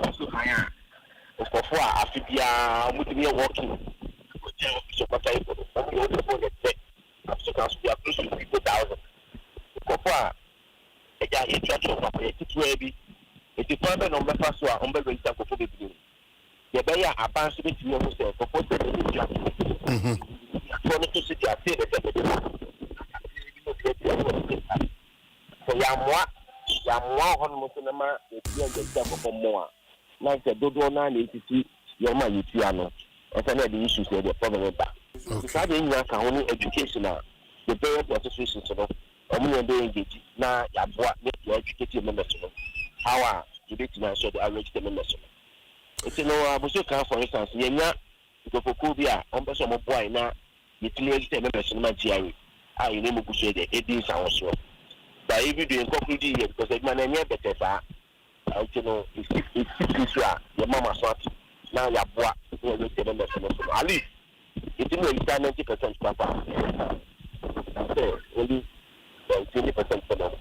after we are working, so what I put the tech, after we are close to 50,000. For a church of it's ready. It's a private number first one, on the register for the beginning. The Bayer advance to you for 40 jobs. To city, I say that for Yamwa, on Motonama, it's more. Like the Dodo 983, Yama Yutiano, and some of the issues there, the problem with that. Besides, you can only educational, the parent association, only they engage now, Yabwa, your educated members. How you need to answer the average members. It's no, I was looking for instance, Yenya, the Fokubia, on the summer boy now, you clearly members in my GRE. I name to say the 18 hours. But if you do conclude here, because the man never better. You know, it's your mama swat. Now you have what you will say the at least it's in the 90% papa. Only 20% for them.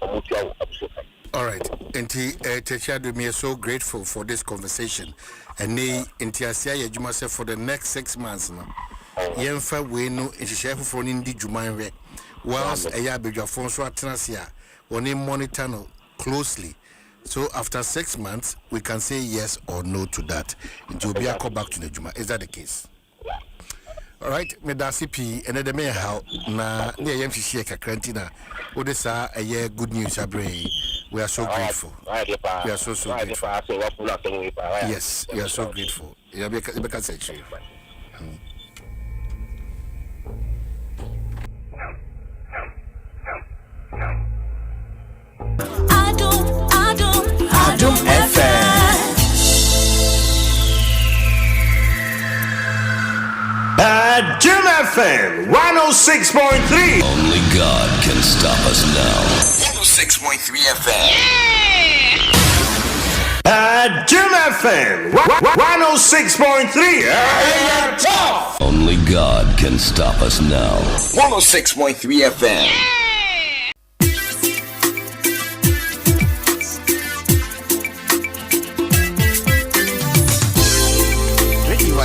All right. Nti Techado, me so grateful for this conversation. And nti asia ye djuma se for the next 6 months no. Yemfa we no nhihye for no ndi djuma hwe. Whilst eya bedwafo so atenase a woni monitor no closely. So after 6 months we can say yes or no to that. Nti obi akọ back to the djuma. Is that the case? All right, me da CP and the me how na ne yem hihye kakranti na wo de sa eye good news abre. We are so grateful. We are so grateful. Yes, we are so grateful. Yeah, because say true. Adom FM. Adom FM 106.3. Only God can stop us now. 106.3 FM. Adom FM 106.3. Only God can stop us now. 106.3 FM.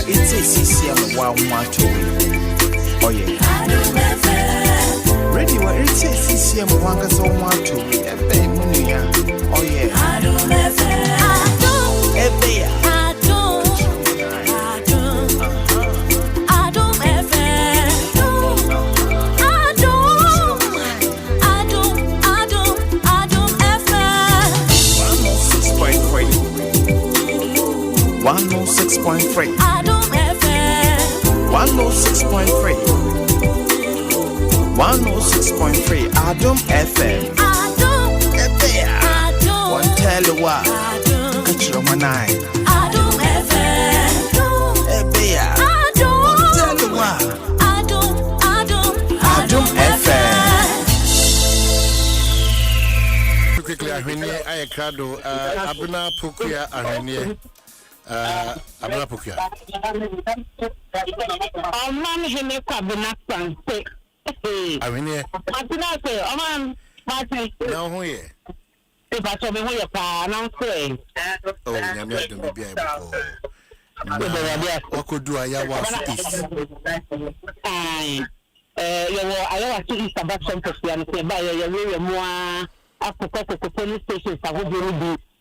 It's a CCM wow macho. Oh yeah. Ready what it's a CCM wanga so macho. Oh yeah. Adom 106.3. Adom FM 106.3. 106.3 Adom FM. Adom one tell you what. Catch your man eye. Adom FM. Ebeya. One tell you what. Adom FM. Quickly, I crado Abuna Pukuya Arenie. Abuna Pukuya. Man, he make a bonus. Arenie. Abuna say, man, Martin. Now, who ye? If I told me who you are, I'm saying. Oh, I'm not going to be able. What could do I was east? I want to east about some Christianity, but you're more. After the police stations, I would be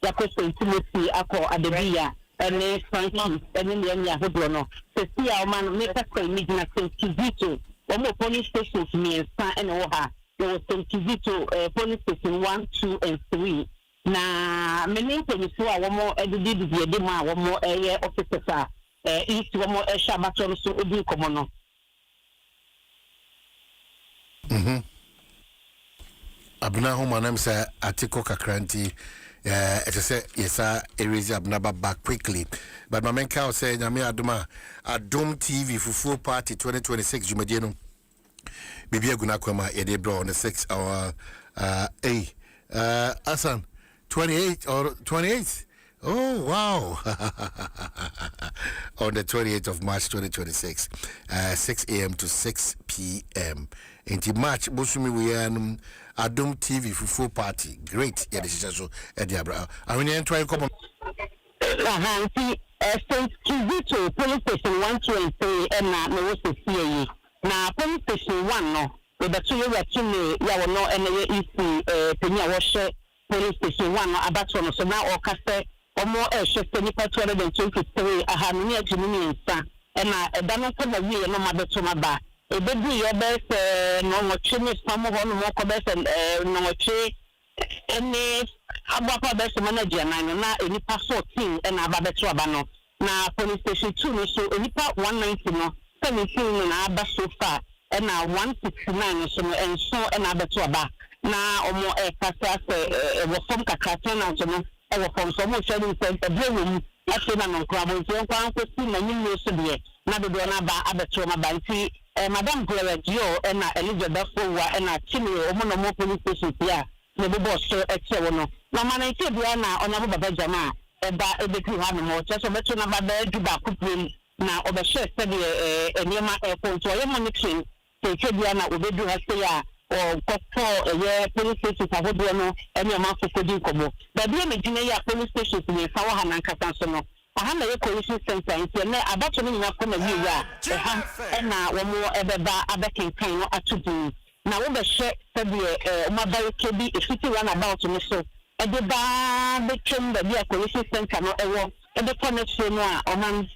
the Timothy, Ako, Adebia, and Frankie, and then Yahudono. To see our man make us say midnight St. Kizito, one more police stations, me and San and Oha. There was St. Kizito, police station 1, 2, and 3. Now, many things one more edited the Dema, one more area officers, east, one more Shabaton, so Ubi Komono. Abuna home and say Atiko Kakranti. It is yes, erase Abnaba back quickly. But my main cow say Yami Adoma Adom TV for full party 2026 Jumadiano. Bibia Gunakwama Edebro on the 6 hour Asan 28 or 28. Oh wow. On the 28th of March 2026, 6 a.m. to 6 p.m. Into March, Busumi we Adom TV for full party. Great. Yeah, this is so Ediabra. I mean, I'm trying to come on. St. Kizito, police station 1, 2, and 3, and now CAE. Now, police station 1, no, with the 2 years, you know, and the easy, Penya Washer, police station 1, about one, so now, or Caste, or more shift, 223, I have near Jimmy and Son, and I don't know the year, no matter to my back. A baby, your best, no more chimneys, some of one more best, and no more tree, any about best manager, and I'm not any passport team, and about the Trabano. Now, police station 2, so any part 190, no, 17, and I back so far, and now 169, so and so, and I bet Traba. Now, or more a Casas, was some Cacatana, so no, I was from so much, and said, a blue. I said, I'm on Crabble, so I'm going to see my new news today. Now, the Donaba, Abatroma Banti, Madame Gloria Gio, and Elizabeth Fowa, and Chile, or more police stations here. The boss, so extra. No, man, I said, Diana, on Abu Bajama, about a bit of animal, just a better number there to back up now, or the chef study a Yama airport, so I am on the train. So, Diana, will do her say, or police station no any amount of coding combo. But the imagine police stations in Power Hananka. I have a coalition center and about to mean up from a year. And now one more ever back in kind of to now we share my barricade if you run about to me so at the bar became the coalition center no ever at the connection or man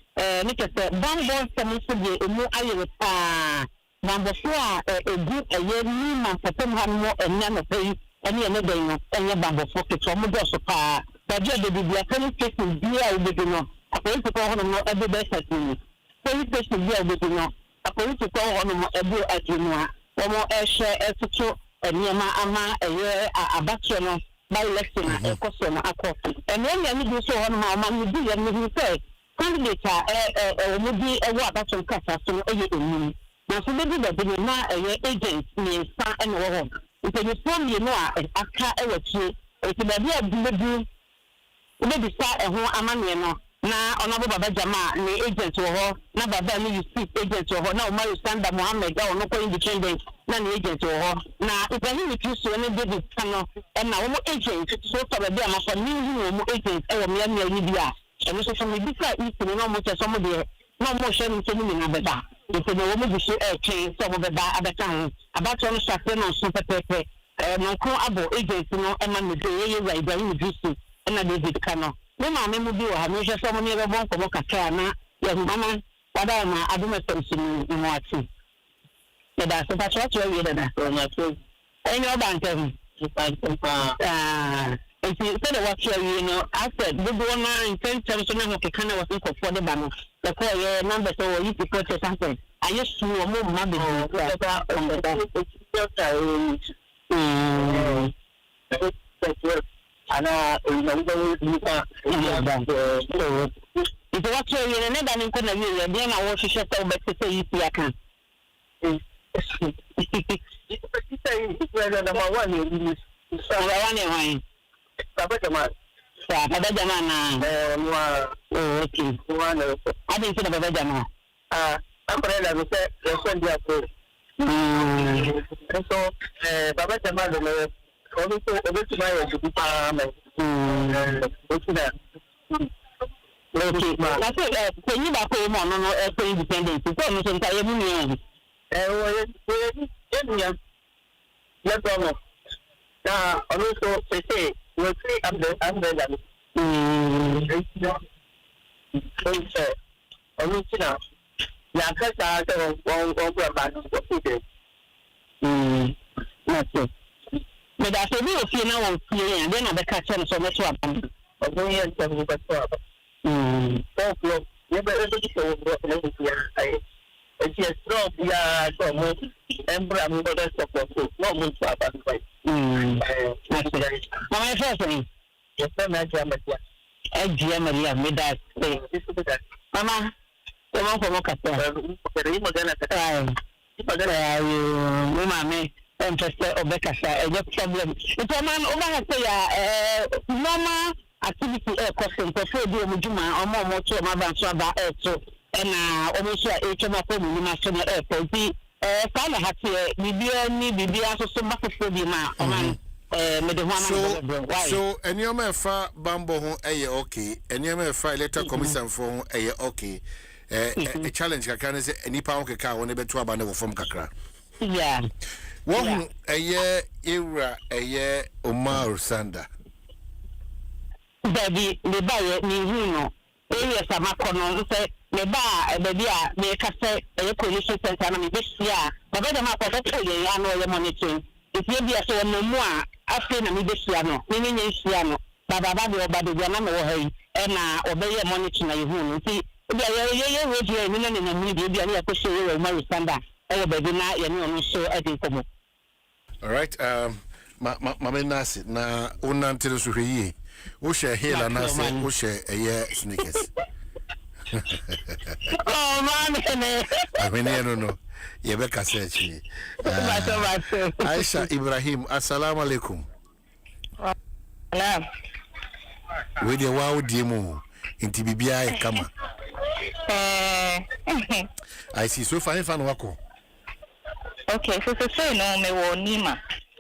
make a band from a more eye number 4 a group a year new man for them have more and none of pay any another and your bamboo pocket from the boss of pa but the police station dear with no a police to call on every best at me police station dear with no a police to call on every at you know one more air share to and Yama Ama a year a bachelor by election a custom and when you do so on my man will be and you say candidate would be a what that's on casa so you now so maybe the na agent me sta and wo if you form you know aka e wachi e ti ba bia be start e ho amane no na onabo baba jama ni agent wo ho na baba ni you speak agent wo ho na Umar Sanda Muhammad ga ono ko independent na ni agent wo ho na Ibrahim Kristo ne David kano e na wo agent so to be am for ni wo agent e wo me ni bia e so me bi ka isi no mo che so mo de no mo share ni ni na beba if the woman is some of the bad about to start on super pepe no abo agents no e man me dey right by you do so na David kano no ma me mu bi o ha me hwe so mo ne be bon ko kakra na ya mama wada na Adom FM ni mo ati e da so pa cho we da na so any other bank if you said what you know, I said, the one in 10 times of the kind of was for the banner. The call your number so you could purchase something. I used to move my business on the back. And if you watch you in another interview, then I want to shut up better say you see I can. Baba Jama na okay. I didn't say Baba Jama. I'm ready to say send you so Baba Jama no also over to my department. Okay. That's it. When you back home no independent. So no say you me. No problem. Now also say we'll see umbrella. Original. Yeah, because I won't go back to the that's it. But I said, we'll see now, and then I'll catch on so much. I'm going to tell you what's up. Never ever so it's just drop, yeah, so much. And I'm going to support no more. My first thing, yes, Maria, made that say, Mama, the one for Mama, interested or Becca, a problem. It's a man over normal activity air costing for 4 days, Mujuma, or more to my van, so and almost a HM in national airport. Kind of happy, maybe also some back for the man. So, and you may fire Bambo, okay, and you may fire letter commission for okay. A challenge, I can say any pound car when they to abandon from Kakra. Yeah. One a year era, a year Omar Sanda. Baby, the buyer, Nizuno, areas are Macono, say, me ba baby me ka say e coalition center na me this year baba dem akọ to ye ya no ye monitoring if you be so no mu a afi na me this year no me nya isia no baba de oba de na me wo ha yi e na obeye monitoring na ye hu no ti bi ye radio ni na me bi na ya ko se ye Umar Sanda e baby na ye no no so e din komo. All right, Mama Nasi na unantele so hwe wo share hela na say wo share sneakers. Oh man, I mean, I don't know. Yebeka search. Aisha Ibrahim, assalamu alaikum. With the wow demo into BBI kama. I see so fine fan wako. Okay, so say no me wo Nima.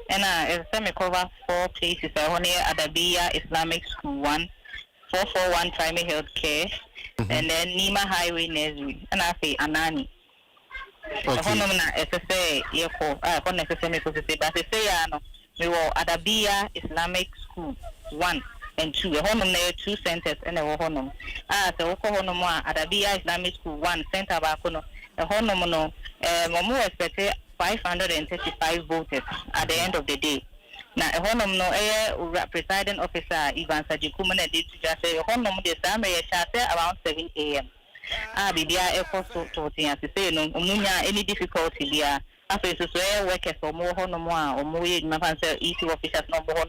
And I me cover 4 places. I want Adabia Islamic School 1, 441 Primary Health Care, and then Nima Highway Nursery. And I say Anani. Okay. Me wo Adabia Islamic School 1 and 2. There 2 centers and a honum. So honum Adabia Islamic School 1 center bakono. A honum no momu expected 535 voters at the end of the day. Now a honum no presiding officer Ivan Sajikumane did just say honum the same around 7 a.m. Bibia echo to say no any difficulty there. After so workers or more honor or more easy officers no more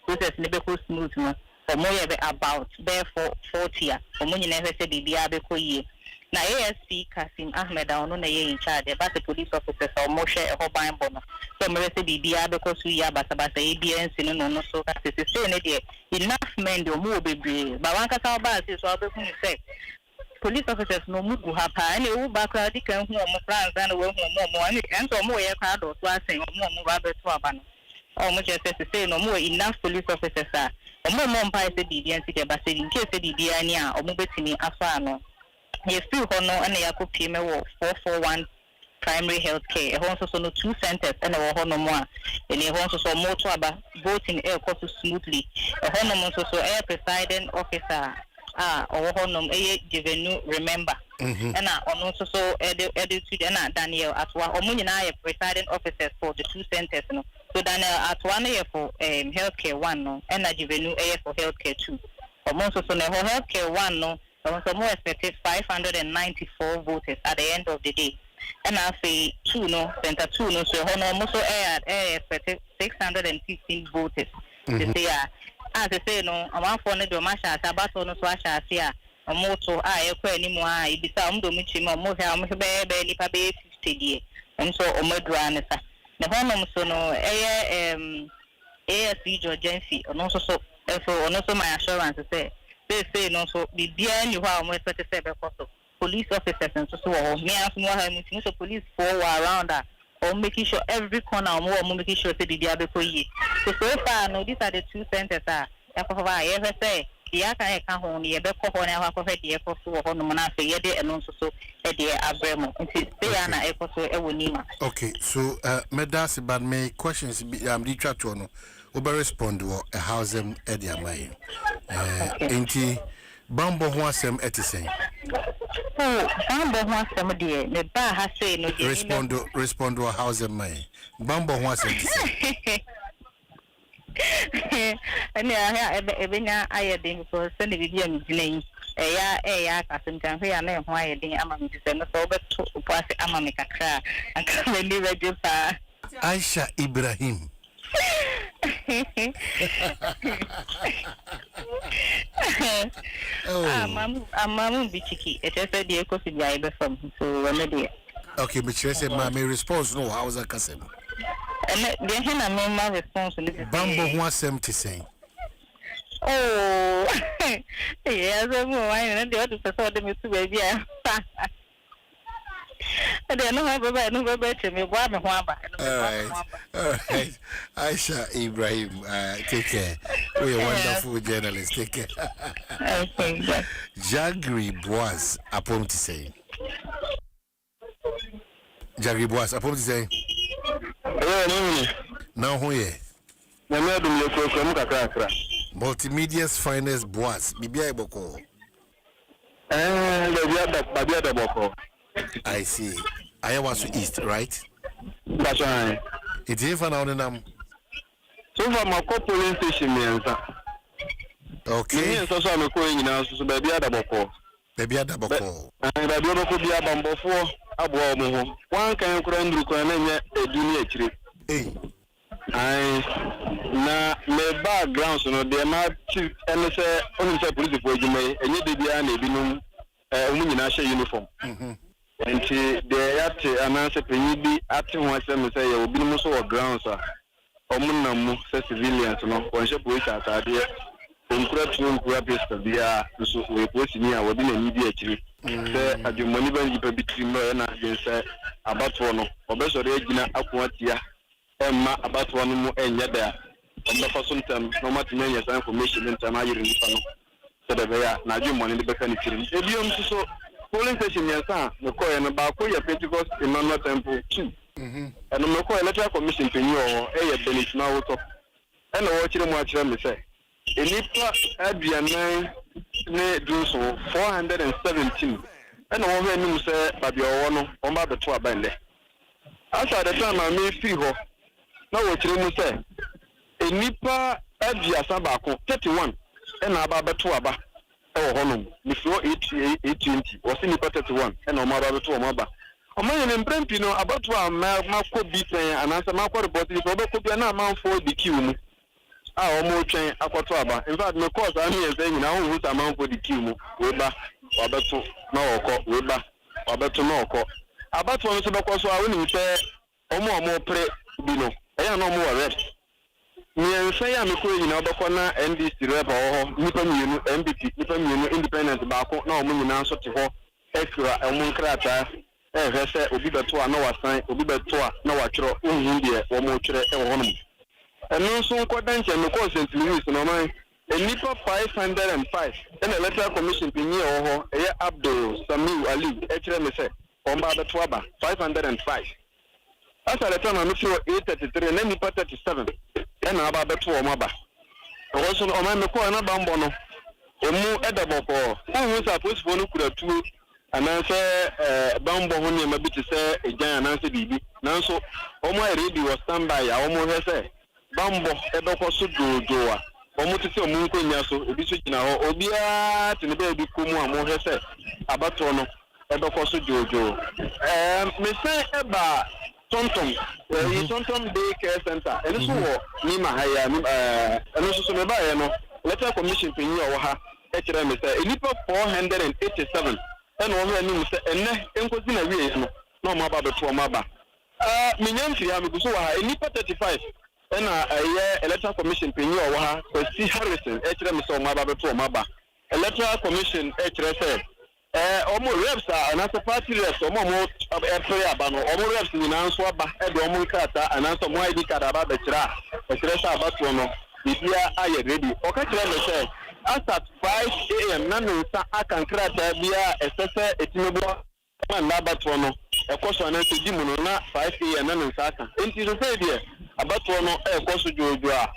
process never smooth or more about therefore 40 or money never said Bibia Bekoye. Now ASP Kasim Ahmed on in charge about the police officers or more share a whole buying bonus. So Mercy Bibia because we are Basabasa ABNs in no so that is saying it enough men do more baby. But one cast our bus is what we say. Police officers no mugu hapa any u background can who mo plans and we more and so more crowd or saying more rabbit to abano. Or much as say no more enough police officers are or more pie the BDN city but in case the BDN or mobile afano. Yes, still hono and Yaku Pime 441 Primary Health Care. A also no 2 centers and a hono more. And a also so more to about voting air course smoothly. A hono so air presiding officer. Or honum Jivenu remember. And also so edited and Daniel Atwa or Munina presiding officers for the 2 centers. No. So Daniel Atwana for healthcare 1 no and Jivenu for healthcare 2. Or most so healthcare 1 no also more expected 594 voters at the end of the day. And I say 2 no center 2 no so honor also expected 615 voters. To say as I say no, I'm one for the Masha, Sabato, no Swasha, Sia, a moto, I acquire any more. I be some domichim or more, I'm barely 50 and so Omedranessa. The honum so no, ASC urgency, and also my assurance to say, they say no, so be behind you how much 37 police officers and so on. Me as more, so police 4 around that. Or making sure every corner or more making sure to be able to so far no these are the 2 centers ever say the aka can home ye be ko na ha ko fe de ko so ho no na fe ye de eno so de abremo nti they are na e ko so e wonima. Okay, so medas but my questions am di twa to no we be respond wo a housem e de amai nti bambo ho asem etisen. Oh, bambo ho asem de me ba ha say no de respond to house em mai bambo ho asem etisen. Ani ebenya ayedin so send bibia mi gine ya kasem kan fe ya na ho ayedin ama mi se no so beto upase ama mi kakra anka me ni register Aisha Ibrahim. Mamu bichiki etese de ko si bia ibe fam so we me okay but you say ma me response no how was that kasem and de he na me ma response ni bambo ho asem te say oh yeah so mo why na de o to so de me su ba bia all right. Aisha Ibrahim, take care. We're a wonderful journalist. Take care. Jagri Boaz, upon to say. Jagri Boaz, upon to say. Now, who ye? Multimedia's finest Boaz, Bibia Boko. I see. I was east, right? That's right. It's even on them. So from my police station, okay. So I'm going now, so baby at the boko. Baby at the boko. And I don't know be a bamboo for a bomb. One can run through a junior trip. Hey. I my background, so they are not chief and say only police for you may and you did a national uniform. And they have to announce a penny acting one say you will be most of grounds or Munam civilians, no one ship which are there. Incredible graphics to be a we put in here within immediately. sɛ adwemmɔne ba nnipa bi tirim no ɛna adwen sɛ abatoɔ no ɔbɛsɔre agyina ako atia ɛmma abatoɔ no mu ɛnyɛ da a ɔmbɛfa so ntɛm na ɔmatumi anya saa information no ntɛm ayere nnipa no sɛdeɛ ɛbɛyɛ a na adwemmɔne de bɛka ne tirim ebiom nso so polling station mmiɛnsa a mekɔɛ no baako yɛ Pentecost Emmanuel Temple 2 ɛno mekɔɛ electoral commission panyin wɔ hɔ ɛyɛ Benit Mawotɔ ɛna wɔkyerɛ mu akyerɛ me sɛ enipa aduanan ne dunso 417 ɛna wɔhwɛ anim sɛ baabi ɔwɔ no wɔn ba bɛto aba ndɛ asa de time a mefiri hɔ na wɔkyerɛ mu sɛ enipa aduasa baako 31 ɛna aba bɛto aba ɛwɔ hɔ nom mefiri 820 wɔsi nipa 31 ɛna wɔn aba bɛto wɔn aba ɔmo yɛ ne mprɛmpi no abato a makɔ bi pɛn anaasɛ makɔ report nipa ɔbɛkɔ bi na amanfoɔ di kiw mu a wɔn twɛn akɔto aba in fact me course a mmiɛnsa nyinaa wɔn husa amanfoɔ di kiw mu weba wabɛto na wɔkɔ weba wabɛto na wɔkɔ abatoɔ no nso bɛkɔ so a wɔnim sɛ wɔn pere bi no ɛyɛ na wɔn wɔ reps mmiɛnsa yi a mekɔ nyinaa wɔbɛkɔ na NDC rep wɔ hɔ nipa mmienu MPP nipa mmienu independent baako na wɔn nyinaa nso te hɔ ekura wɔn nkrataa ɛhwɛ sɛ obi bɛto a na wasan obi bɛto a na watwerɛ ohun deɛ wɔn twerɛ ɛwɔ hɔ nom ɛno nso nkɔda nkyɛn mekɔ St. Louis na ɔman enipa 505 ɛna electoral commission panyin wɔ hɔ ɛyɛ Abdul Samiu Ali ɛkyerɛ me sɛ wɔn ba bɛto aba 505 asa de time a mefiri 833 na nipa 37 ɛna aba bɛto wɔn aba ɛwɔ so ɔman mekɔ na bambɔ no emu ɛda bɔkɔɔ ohun sɛ apolisifoɔ no kura tuo anaasɛ bambɔ ho nneɛma bi te sɛ egyan anaasɛ biribi nanso wɔn ayɛ ready wɔ standby a wɔn hwɛ sɛ bambɔ ɛbɛkɔ so doodoo a wɔn te sɛ wɔn nkonya so ebi so gyina hɔ obiara te ne baabi kɔ mu a wɔn hwɛ sɛ abatoɔ no ɛbɛkɔ so doodoo mesan ɛba tɔntɔm yi tɔntɔm day care center ɛno so wɔ nima ha yi ɛno nso so meba yɛ no electoral commission panyin a ɔwɔ ha ɛkyerɛ me sɛ nipa 487 ɛna wɔn anim sɛ ɛnɛ nkosi na wie no na wɔn aba bɛto wɔn aba menya mfiri ha meguso wɔ ha nipa 35 ɛna ɛyɛ electoral commission panyin a ɔwɔ ha Kwesi Harrison ɛkyerɛ me sɛ wɔn aba bɛto wɔn aba electoral commission ɛkyerɛ sɛ wɔn reps a anaasɛ party reps wɔn ɛpere aba no wɔn reps nyinaa nso aba ɛde wɔn nkrataa anaasɛ wɔn ID card aba bɛkyerɛ a ɛkyerɛ sɛ abatoɔ no biribiara ayɛ ready ɔka kyerɛ me sɛ as at 5 a.m. na ne nsa aka nkrataa biara ɛsɛ sɛ etimebo na abatoɔ no ɛkɔ so anaasɛ di mu no na 5 a.m. na ne nsa aka nti so sɛ deɛ abatoɔ no ɛkɔ so dwoodwo a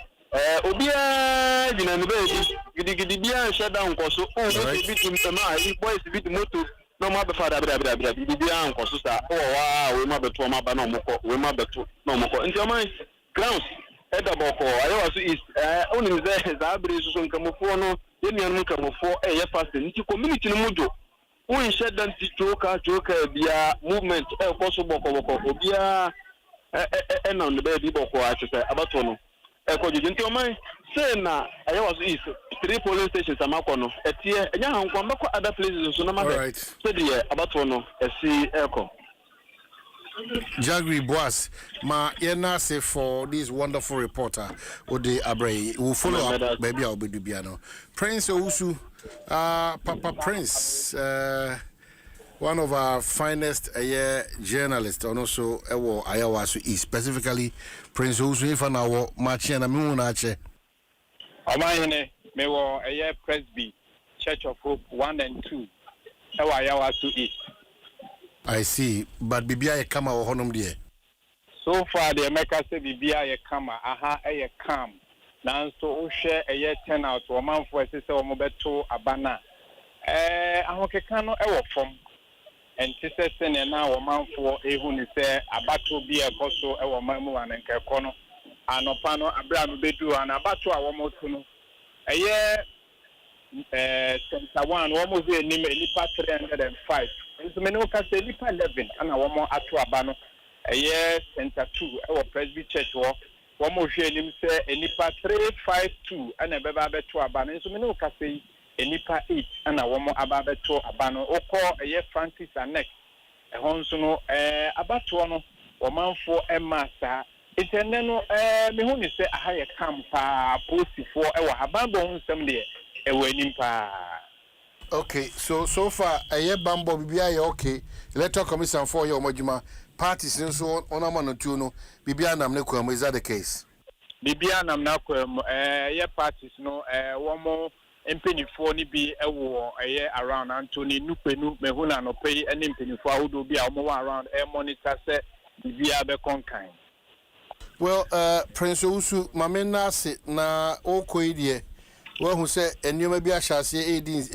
obiara gyina ne baabi gidigidi biara nhyɛ da nkɔ so ɔmo bi tim tɛm a yi boys bi di moto na ɔmo abɛfa dabrabra biara nkɔ so saa ɔwɔ waa wɔn mu abɛto ɔmo aba na ɔmo kɔ wɔn mu abɛto na ɔmo kɔ nti ɔmo grounds ɛda bɔkɔ ayɛwa so east onim sɛ saa abiri soso nkamofoɔ no yɛn nuanom nkamofoɔ ɛyɛ fast nti community no mu dwo wɔnhyɛ da nti joka biara movement ɛkɔ so bɔkɔ obiara ɛnam ne baabi bɔkɔ akyɛ sɛ abatoɔ no ɛkɔ dwodwo nti ɔman sɛ na ayɛwa so east 3 polling stations amakɔ no ɛteɛ ɛnyɛ hankwan bɛkɔ other places nso na mabɛ sɛdeɛ abatoɔ no ɛsi ɛkɔ. Jagri Boas, ma yena say for this wonderful reporter, Ode Abrey. We'll follow up, baby. I'll be Dubiano. Prince Ousu, Papa Prince, one of our finest journalists, and also Ayawasu East, specifically Prince Ousu. If I know Machina Munache. Amayene, me wo Presby, Church of Hope 1 and 2, Ayawasu East. I see, but Bibia Kama or Honum dear. So far, the America say Bibia Kama, aha, a calm. Now, so share a year 10 out to a month for a sister or Mobeto Abana. Ahokekano, ever from and sister send now a month for a who is there, Abato be a costo, our Mamu and Kakono, and Opano, Abraham Bedu, and Abato, our Motuno. A year, Center 1, almost a name, Lipa 305. So many of us say Lipa 11, and our more Atuabano, a year Center 2, our Presby Church walk. One more share him say a Lipa 352, and a Baba to Abano. So many of us say a Lipa 8, and a one more Ababe to Abano, or call a year Francis and next. A Honsono, Abatuano, or man for a master. It's a nano, me say a higher camp, posty for our Hababo Nsem there, a wedding pa. Okay, so far a year bambo bibia okay. Electoral Commission for your mojuma parties and so on amano tuno bibia nam ne kwam, is that the case? Bibia nam na kwam ye parties no one more mpenifo ni bi ewo around Anthony Nupenu mehuna no pay any mpenifo ahodo bi a mo around monitor say bibia be konkan. Well, Prince Usu mamena se na okoidie well who say enyo bi ahase edins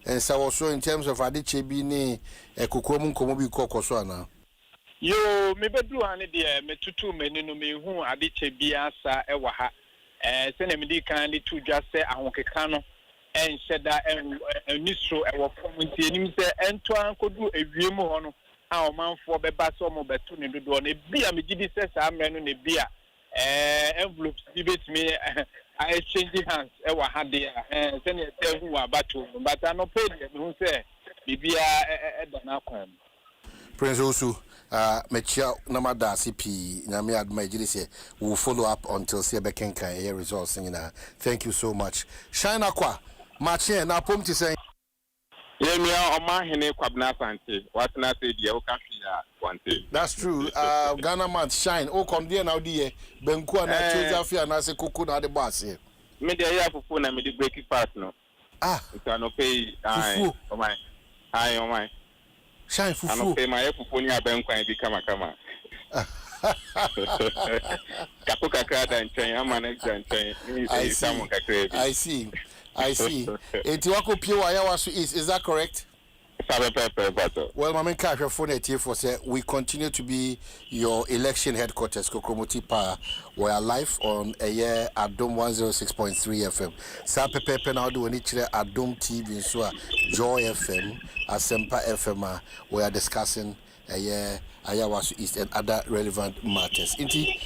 and so also in terms of adiche bi ni kokomu nkomo bi kokoso ana. Yo me bedu ane de metutu meni no me hu adiche bi asa ewa ha se na me di kan de tu dwa se ahokeka no enhyeda enistro ewo fom nti enim se ento ankodu ewiem ho no a omanfo beba so mo betu ne dodo na bia me gidi se sa amre no ne bia envelopes bi betimi I exchange hands ewa ha de se ne te hu abato but no pay me hu se bibia na kwam. Prince Usu mechia namada CP nyame adma ejiri se will follow up until see bekenkan here results na. Thank you so much. Shine akwa machi na pom ti say Yemia Oma Hene Kwabna Sante, what not say the Okafia one day. That's true. Ghana man shine. Oh, come there now, dear. Benku na Chozafia na se kuku na the boss here. Me dey here for phone and me dey break it fast no. You can pay. Oh my. Oh my. Shine fufu. I no pay my fufu ni abenku and be kama. Kapuka krada nchen, ama next nchen. I see. Eti wako pio wa ya wasu is that correct? Well, Mamen Kasha phone at for say we continue to be your election headquarters, Kokromoti Pa. We are live on a year Adom 106.3 FM. Sa pepe now do any Adom TV so Joy FM, Asempa FM. We are discussing a year Ayawasu East and other relevant matters. Inti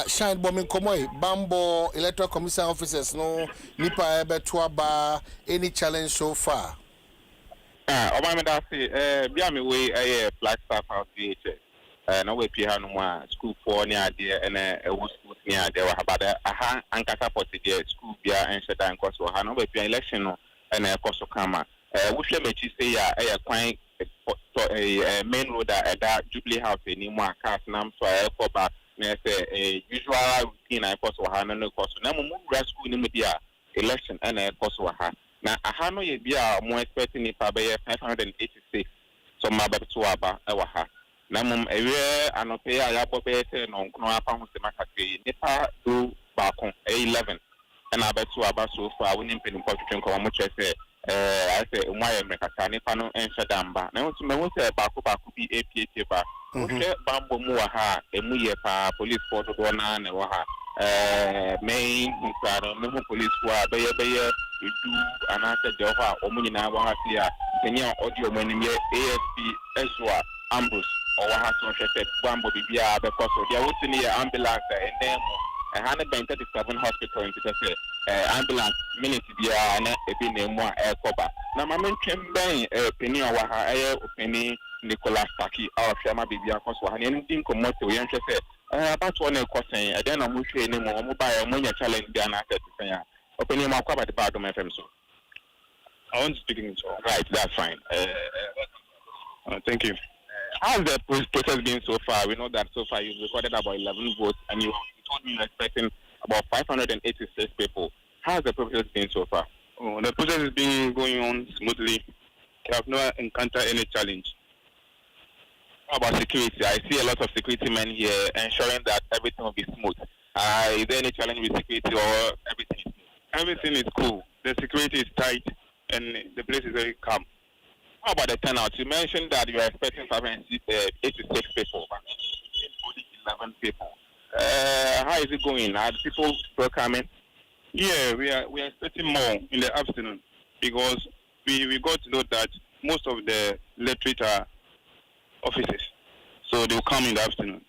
shine bombing komoy Bambo electoral commission officers no nipa ebe tuaba any challenge so far. Obama da say bia me we Flagstaff House VHS no we pia no ma school for ni ade and school ni ade wa habada aha ankasa poti the school bia ensheda nkoso ha no we pia election no and koso kama we hwe mechi say ya kwan main road that Jubilee House ni mu cars nam so for back na say usual routine I koso ha no koso na mu school ni mu dia election and koso ha na aha no ye bia mo expecting ni pa be 586 so ma ba to aba e wa ha na mum ewe anope ya bo be se no nkono apa ho se makakwe ni pa do ba kon 11 and aba to aba so far we nim penim kwatwen ko mo che se I say mo aye mekaka ni pa no enhedamba na nso me wo se ba ko bi APA ba o che bambo mu wa ha emu ye pa police force do na ne wa ha main inside me police wa be ye edu anase jehovah omunyina wa hasia kenya audio manim ye ASP Ezra Ambrose or ha so hwese bambo bibia be koso dia wotini ye ambulance enemo 137 hospital in say ambulance minute bia na ebi na emu a ekoba na mamentwem ben peni wa ha openi Nicholas Taki our firma bibia koso ha ne ndin komoto ye hwese about one question e den na mo hwe ne mo ba ye mo nya challenge bia na asset ya opinion about the Adom FM so. I want to speak in so. Right, that's fine. Thank you. How's the process been so far? We know that so far you've recorded about 11 votes and you told me you're expecting about 586 people. How's the process been so far? Oh, the process has been going on smoothly. I have not encountered any challenge. How about security? I see a lot of security men here ensuring that everything will be smooth. Is there any challenge with security or everything is smooth? Everything is cool. The security is tight and the place is very calm. How about the turnout? You mentioned that you are expecting 586 people, but only 11 people. How is it going? Are people still coming? Yeah, we are expecting more in the afternoon because we got to know that most of the electorate are officers, so they will come in the afternoon.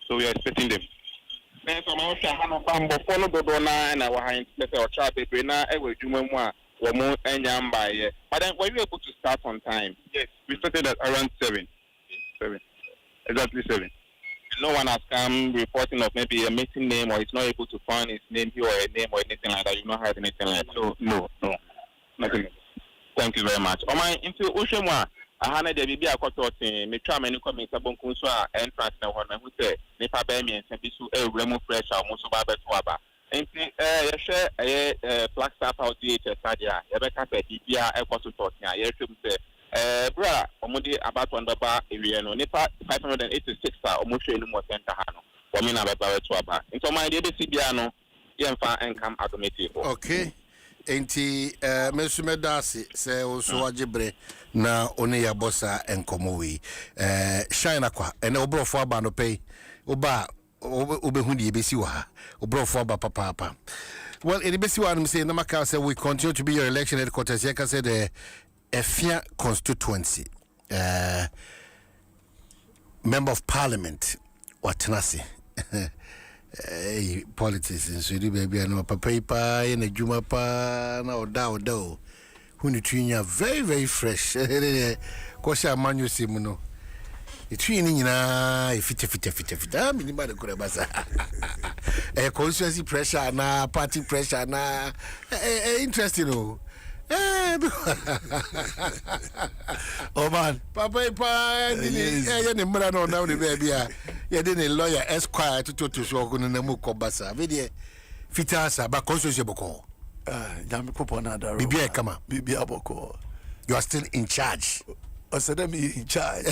So we are expecting them. Then some of us have follow the donor and our high or chat paper now. Every Juma or more and by. But then were you able to start on time? Yes, we started at around 7. Exactly 7. No one has come reporting of maybe a missing name or he's not able to find his name here or a name or anything like that. You've not heard anything like that. No, nothing. Thank you very much. Oma into Oshemwa, a hana de Bibia Kototin, me try many comments about Kunswa, entrance now one who say, Nipa Bemi and Bisu, Remo Fresh, or Musubaba Twaba. And share a Black Star Power Theatre, Sadia, Rebecca said, Bibia, a Kotu Totia, Yertum say, Bra, Omudi about one bar, Iriano, Nipa 586, almost a more center Hano, Wamina Baba Twaba. Into my dear Sibiano, Yemfa and come automatic. Okay. Enti mesume dasi se oso ajebre na one ya bossa enkomo wi shine akwa ene obrofo aba no pay oba obehu die besi wa obrofo aba papa. Well, it besi wa no say na maka say we continue to be your election headquarters here can say the Efia constituency member of parliament watenase politics in Sweden, baby, and papa in a juma pa na oda who you very, very fresh. Kosha manu simuno. The training na fit. I mean, about the Kurabasa. A constituency pressure na party pressure na interesting. Oh man, papa, you mother no now the baby. You didn't lawyer Esquire to show on the Mukobasa. Video Fitasa, but conscious Boko. Yamikoponada, Bibia, come on, Bibia Boko. You are still in charge. I said, I'm in charge.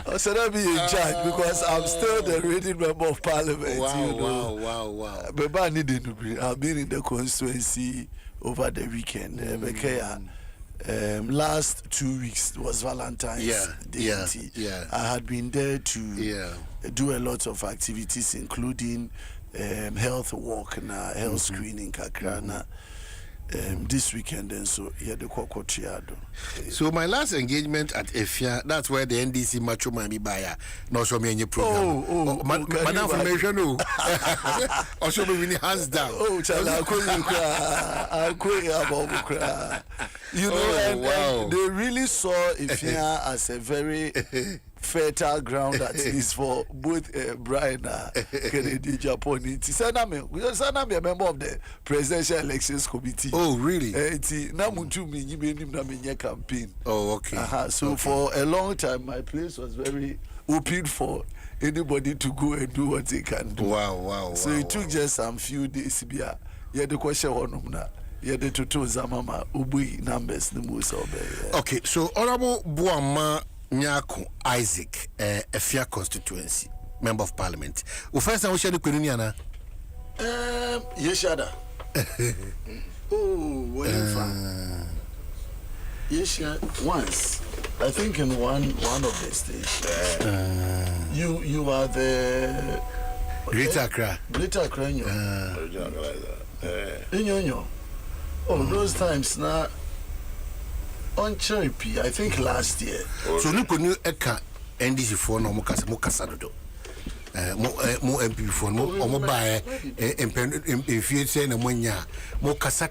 I said, I'm in charge because I'm still the reigning member of parliament. Wow. But I needed to be. I've been in the constituency over the weekend. Last 2 weeks was Valentine's Day. Yeah. I had been there to do a lot of activities, including health walk and health screening, Kakrana. This weekend, and so the Cocotriado. So my last engagement at Efia, that's where the NDC Macho Mami Baya, no show me any program. Madam formation, also be hands down. You know, they really saw Efia as a very fertile ground at least for both Brian and Kennedy Japan. It's a member of the Presidential Elections Committee. Oh, really? Campaign. Oh, okay. So for a long time, my place was very open for anybody to go and do what they can do. Wow. So it took just some few days. Yeah, the question on yeah, the tutu zamama ubui numbers the most of. Okay, so Honorable Buama Nyako Isaac, Efia constituency member of parliament. First time we share the Quiriniana. Yeshada. Oh, where you from? Yesha once. I think in one of the states. You are the Greater Accra. Greater Accra. Oh, those times now on Cherry, I think last year. So look when you eka NDC for no mukasa do. Mo MP for no mo buy if you say na monya mo kasa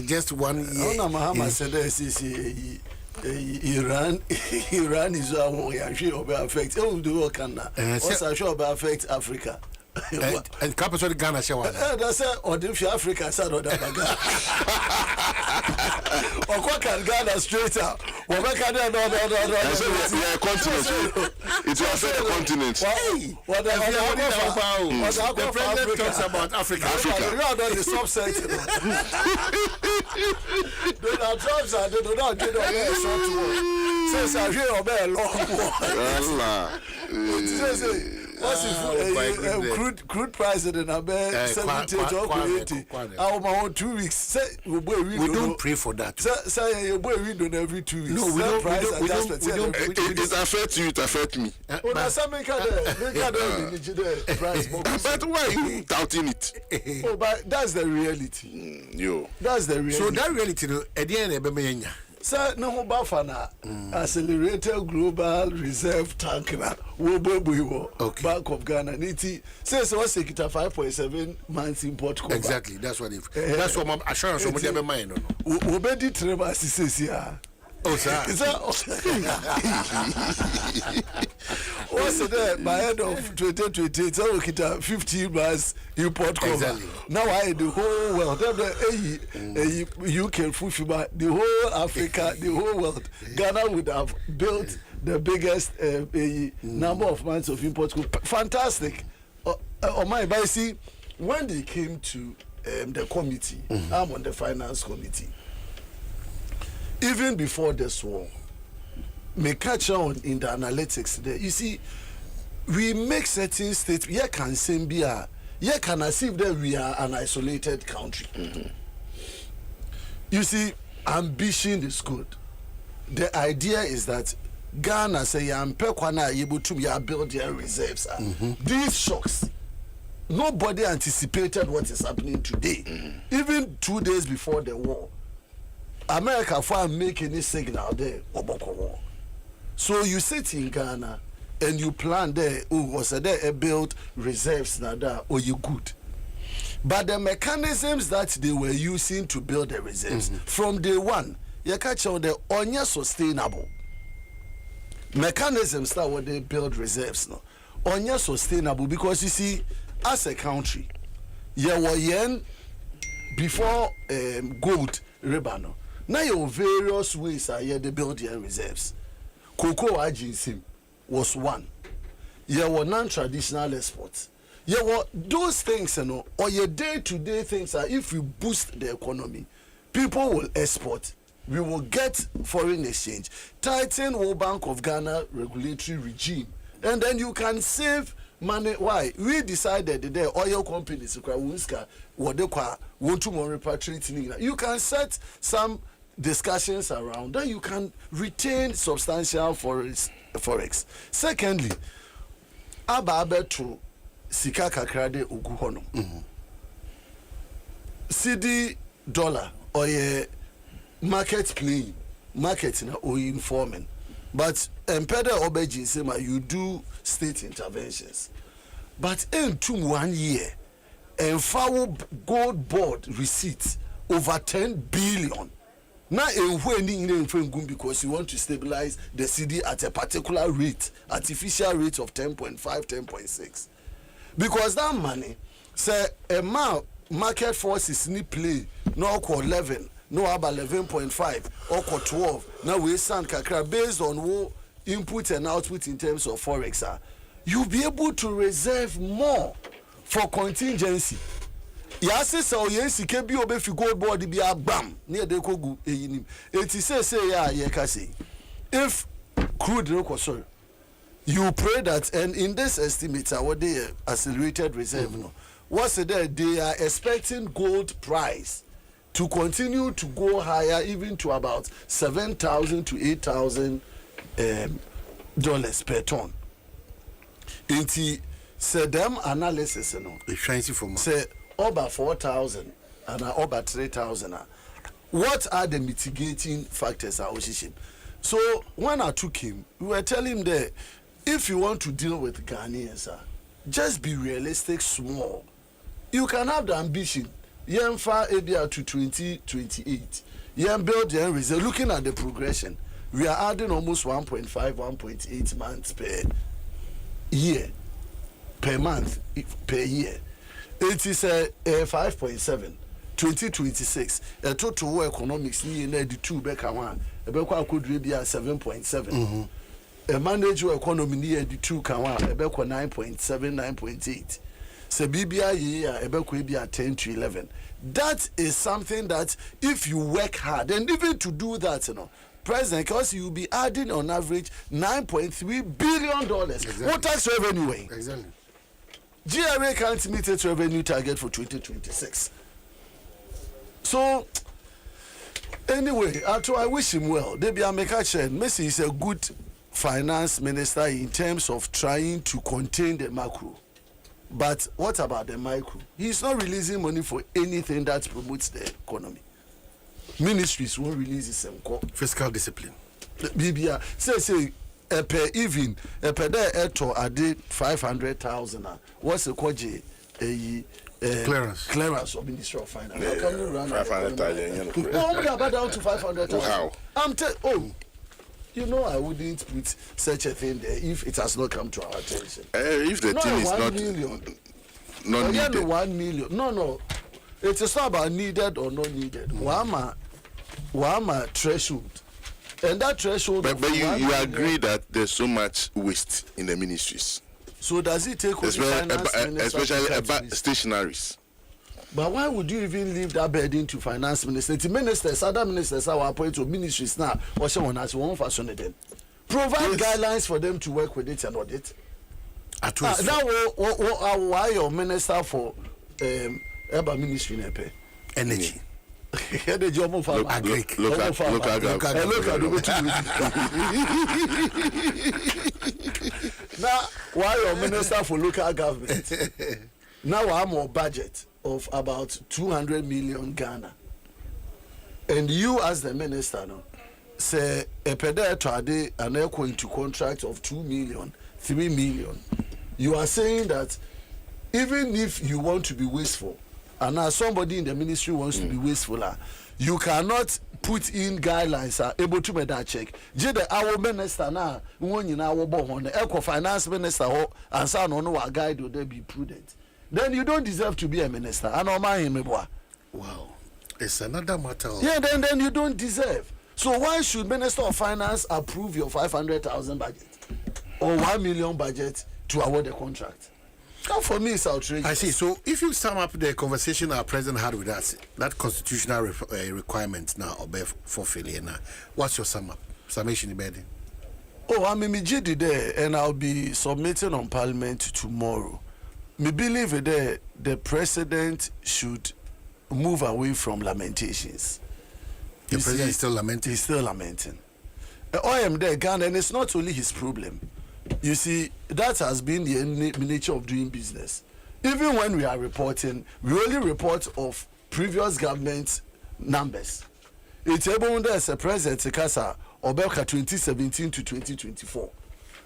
just 1 year. Ona Mahama said Iran is sure affect all the world can now. Also sure affect Africa. And capital Ghana shower. That's or if Africa said or that. Or what can Ghana straight out? What can no. Continent. It will affect the continent. What the president talks about Africa. You are not the subset. Donald Trump said they do not get a short war. Says I hear about a long war. What's crude price in about 70 to 80? Our own 2 weeks. We don't pray for that. Say you boy read on every 2 weeks. No, we don't. It affects you. It affects me. But why are you doubting it? Oh, but that's the reality. That's the reality. So that reality, at the end, Sir, no bafana accelerated global reserve tank na Bank of Ghana. Niti says what's it 5.7 months import cover. Exactly, that's what that's what my assurance of my mind. Obedi Trevor says here. Oh, sir. What's it by end of 2020? It's all kita 15 months import cover. Exactly. Now I the whole world, UK FUFIBA, the whole Africa, the whole world. Ghana would have built the biggest number of months of import cover. Fantastic. But see, when they came to the committee, I'm on the finance committee. Even before this war, me catch on in the analytics there. You see, we make certain states. You can say you can assume that we are an isolated country. You see, ambition is good. The idea is that Ghana say Yampekwana able to build their reserves. These shocks, nobody anticipated what is happening today. Even 2 days before the war, America for make any signal there. So you sit in Ghana and you plan there, was there build reserves or you good. But the mechanisms that they were using to build the reserves from day one, you catch on the only sustainable mechanisms that when they build reserves no only sustainable, because you see, as a country, you were yen before gold ribbon. Now your various ways are here they build their reserves. Cocoa agency was one. You were non-traditional exports. You were those things, or your day-to-day things are if we boost the economy, people will export. We will get foreign exchange. Tighten World Bank of Ghana regulatory regime. And then you can save money. Why? We decided that the oil companies want to more repatriate. You can set some discussions around that you can retain substantial forex. Secondly, ababetu sika kakrade uguhono. CD dollar or a market playing market na or informing, but empede obeji say you do state interventions, but in 1 year and foul gold board receipts over 10 billion. Now, because you want to stabilize the CD at a particular rate, artificial rate of 10.5, 10.6. Because that money, say, a market forces need play, no call 11, no about 11.5, or call 12. Now we stand kakra based on what input and output in terms of forex. You'll be able to reserve more for contingency. Yasi so yensi kebi obe fi gold board bi agbam near de kogu eyinim enti say ya ye ka say if crude no sorry you pray that, and in this estimate what they accelerated reserve no what's there they are expecting gold price to continue to go higher even to about 7,000 to 8,000 dollars per ton. Enti say them analysis no say over 4,000 and over 3,000. What are the mitigating factors? So when I took him, we were telling him that if you want to deal with Ghanaians, just be realistic, small. You can have the ambition. Yen far area to 2028. Yen build yen reserve. Looking at the progression, we are adding almost 1.5, 1.8 months per year, per month, per year. It is a 5.7 2026 a total economics ni na di 2 beka one e be kwa kodure bia 7.7 a manage economy ni di 2 ka one e be kwa 9.7 9.8 se bibia ye e be kwa bia 10 to 11. That is something that if you work hard, and even to do that, President, because you'll be adding on average $9.3 billion. Exactly. What tax revenue? Exactly. GRA can't meet its revenue target for 2026. So, anyway, I wish him well. Debbie Amekachen, Messi is a good finance minister in terms of trying to contain the macro. But what about the micro? He's not releasing money for anything that promotes the economy. Ministries won't release the same fiscal discipline. BBA say per even per there eto ade 500,000. What's the kwaje clearance of Ministry of Finance? How can you run 500,000? No, about down to 500,000. How? you know, I wouldn't put such a thing there if it has not come to our attention. If the thing is not needed. 1 million. No. It is not about needed or not needed. Wama threshold. And that threshold. But you agree that there's so much waste in the ministries. So does it take especially about stationaries? But why would you even leave that burden to finance ministers? The ministers, other ministers are appointed to ministries now. Or someone has one fashion then. Provide guidelines for them to work with it and audit. Why your minister for Eba ministry nepe? Energy. Energy of farm. Now, why your minister for local government? Now I'm on budget of about 200 million Ghana. And you as the minister no, say a pedal trade an equal into contract of 2 million, 3 million. You are saying that even if you want to be wasteful, and now somebody in the ministry wants to be wasteful, you cannot put in guidelines able to make that check. Jede our minister now, when you now the eco finance minister and son on no guide would they be prudent. Then you don't deserve to be a minister. I know my him. Wow, it's another matter. Yeah, then you don't deserve. So why should Minister of Finance approve your 500,000 budget or 1 million budget to award a contract? That for me is outrageous. I see. So if you sum up the conversation our president had with us, that constitutional requirement now or for failure now, what's your summation in I'm immediately there and I'll be submitting on Parliament tomorrow. Me believe that the president should move away from lamentations. The president is still lamenting? He's still lamenting. I am there, Ghana, and it's not only his problem. You see, that has been the nature of doing business. Even when we are reporting, we only report of previous government numbers. It's able as a president, Kasa, Obelka 2017 to 2024.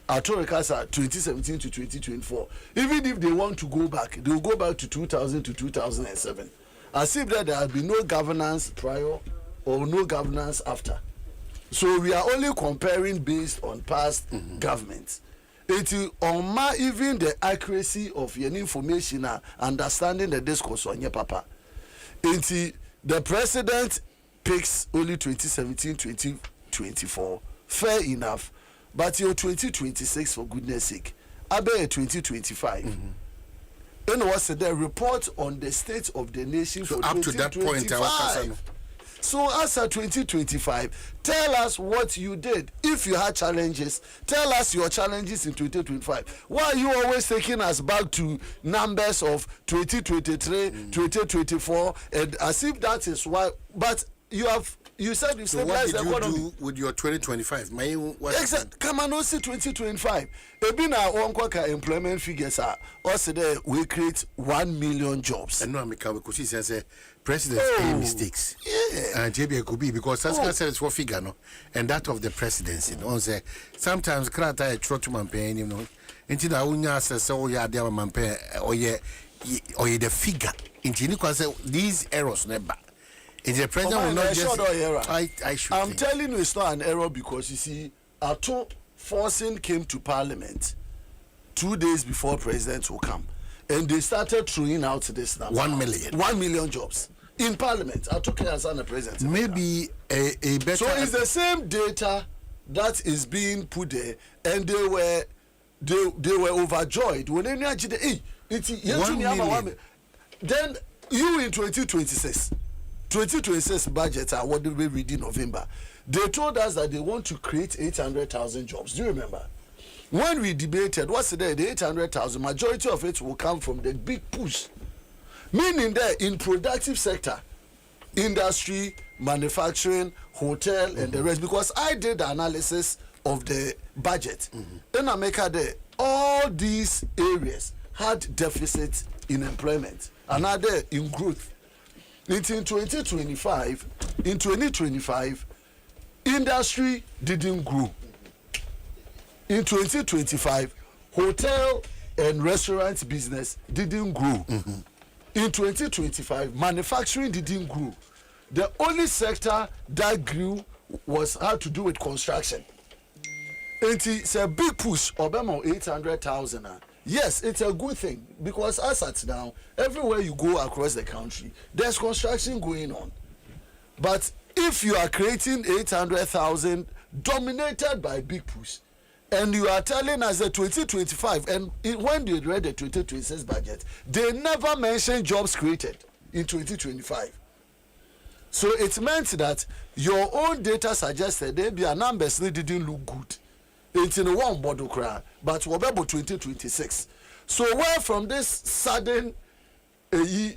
Atorikasa 2017 to 2024. Even if they want to go back, they will go back to 2000 to 2007. As if that there has been no governance prior or no governance after. So we are only comparing based on past governments. It is on even the accuracy of your information and understanding the discourse on your papa. The president picks only 2017, 2024. Fair enough. But your 2026, for goodness sake, I bet 2025. And what's the report on the state of the nation so for up to that point? So as at 2025, tell us what you did. If you had challenges, tell us your challenges in 2025. Why are you always taking us back to numbers of 2023, 2024, and as if that is why? But you said you so what did you do with your 2025? Exactly. Come on, see 2025. Ebina Onkwaka employment figures are also there. We create 1 million jobs. And no, because he says presidents pay mistakes. Yeah. And JB could be because Saska says for figure, no, and that of the presidency. No, say sometimes Krata a trotman paying, you know, until I unya says so ya dear man pay or ye the figure. Until these errors never. The president will not just error. I should. I'm telling you, it's not an error because you see, Ato Forcing came to Parliament 2 days before president will come, and they started throwing out this number 1 million. 1 million jobs in Parliament. Ato Kenyasan the president. Maybe a better. So it's the same data that is being put there, and they were overjoyed when they actually it's 1 million. Then you in 2026. 2026 budget are what we read in November. They told us that they want to create 800,000 jobs. Do you remember? When we debated, what's the 800,000? Majority of it will come from the big push. Meaning that in productive sector, industry, manufacturing, hotel, and the rest. Because I did the analysis of the budget. In America, all these areas had deficits in employment and other in growth. In 2025, industry didn't grow. In 2025, hotel and restaurant business didn't grow. In 2025, manufacturing didn't grow. The only sector that grew had to do with construction. It's a big push. Obama 800,000. Yes, it's a good thing because as at now, everywhere you go across the country, there's construction going on. But if you are creating 800,000 dominated by big push, and you are telling us that 2025, and when they read the 2026 budget, they never mentioned jobs created in 2025. So it meant that your own data suggested maybe a numbers didn't look good. It's in one bottle cry, but we're about 2026. So where from this sudden 1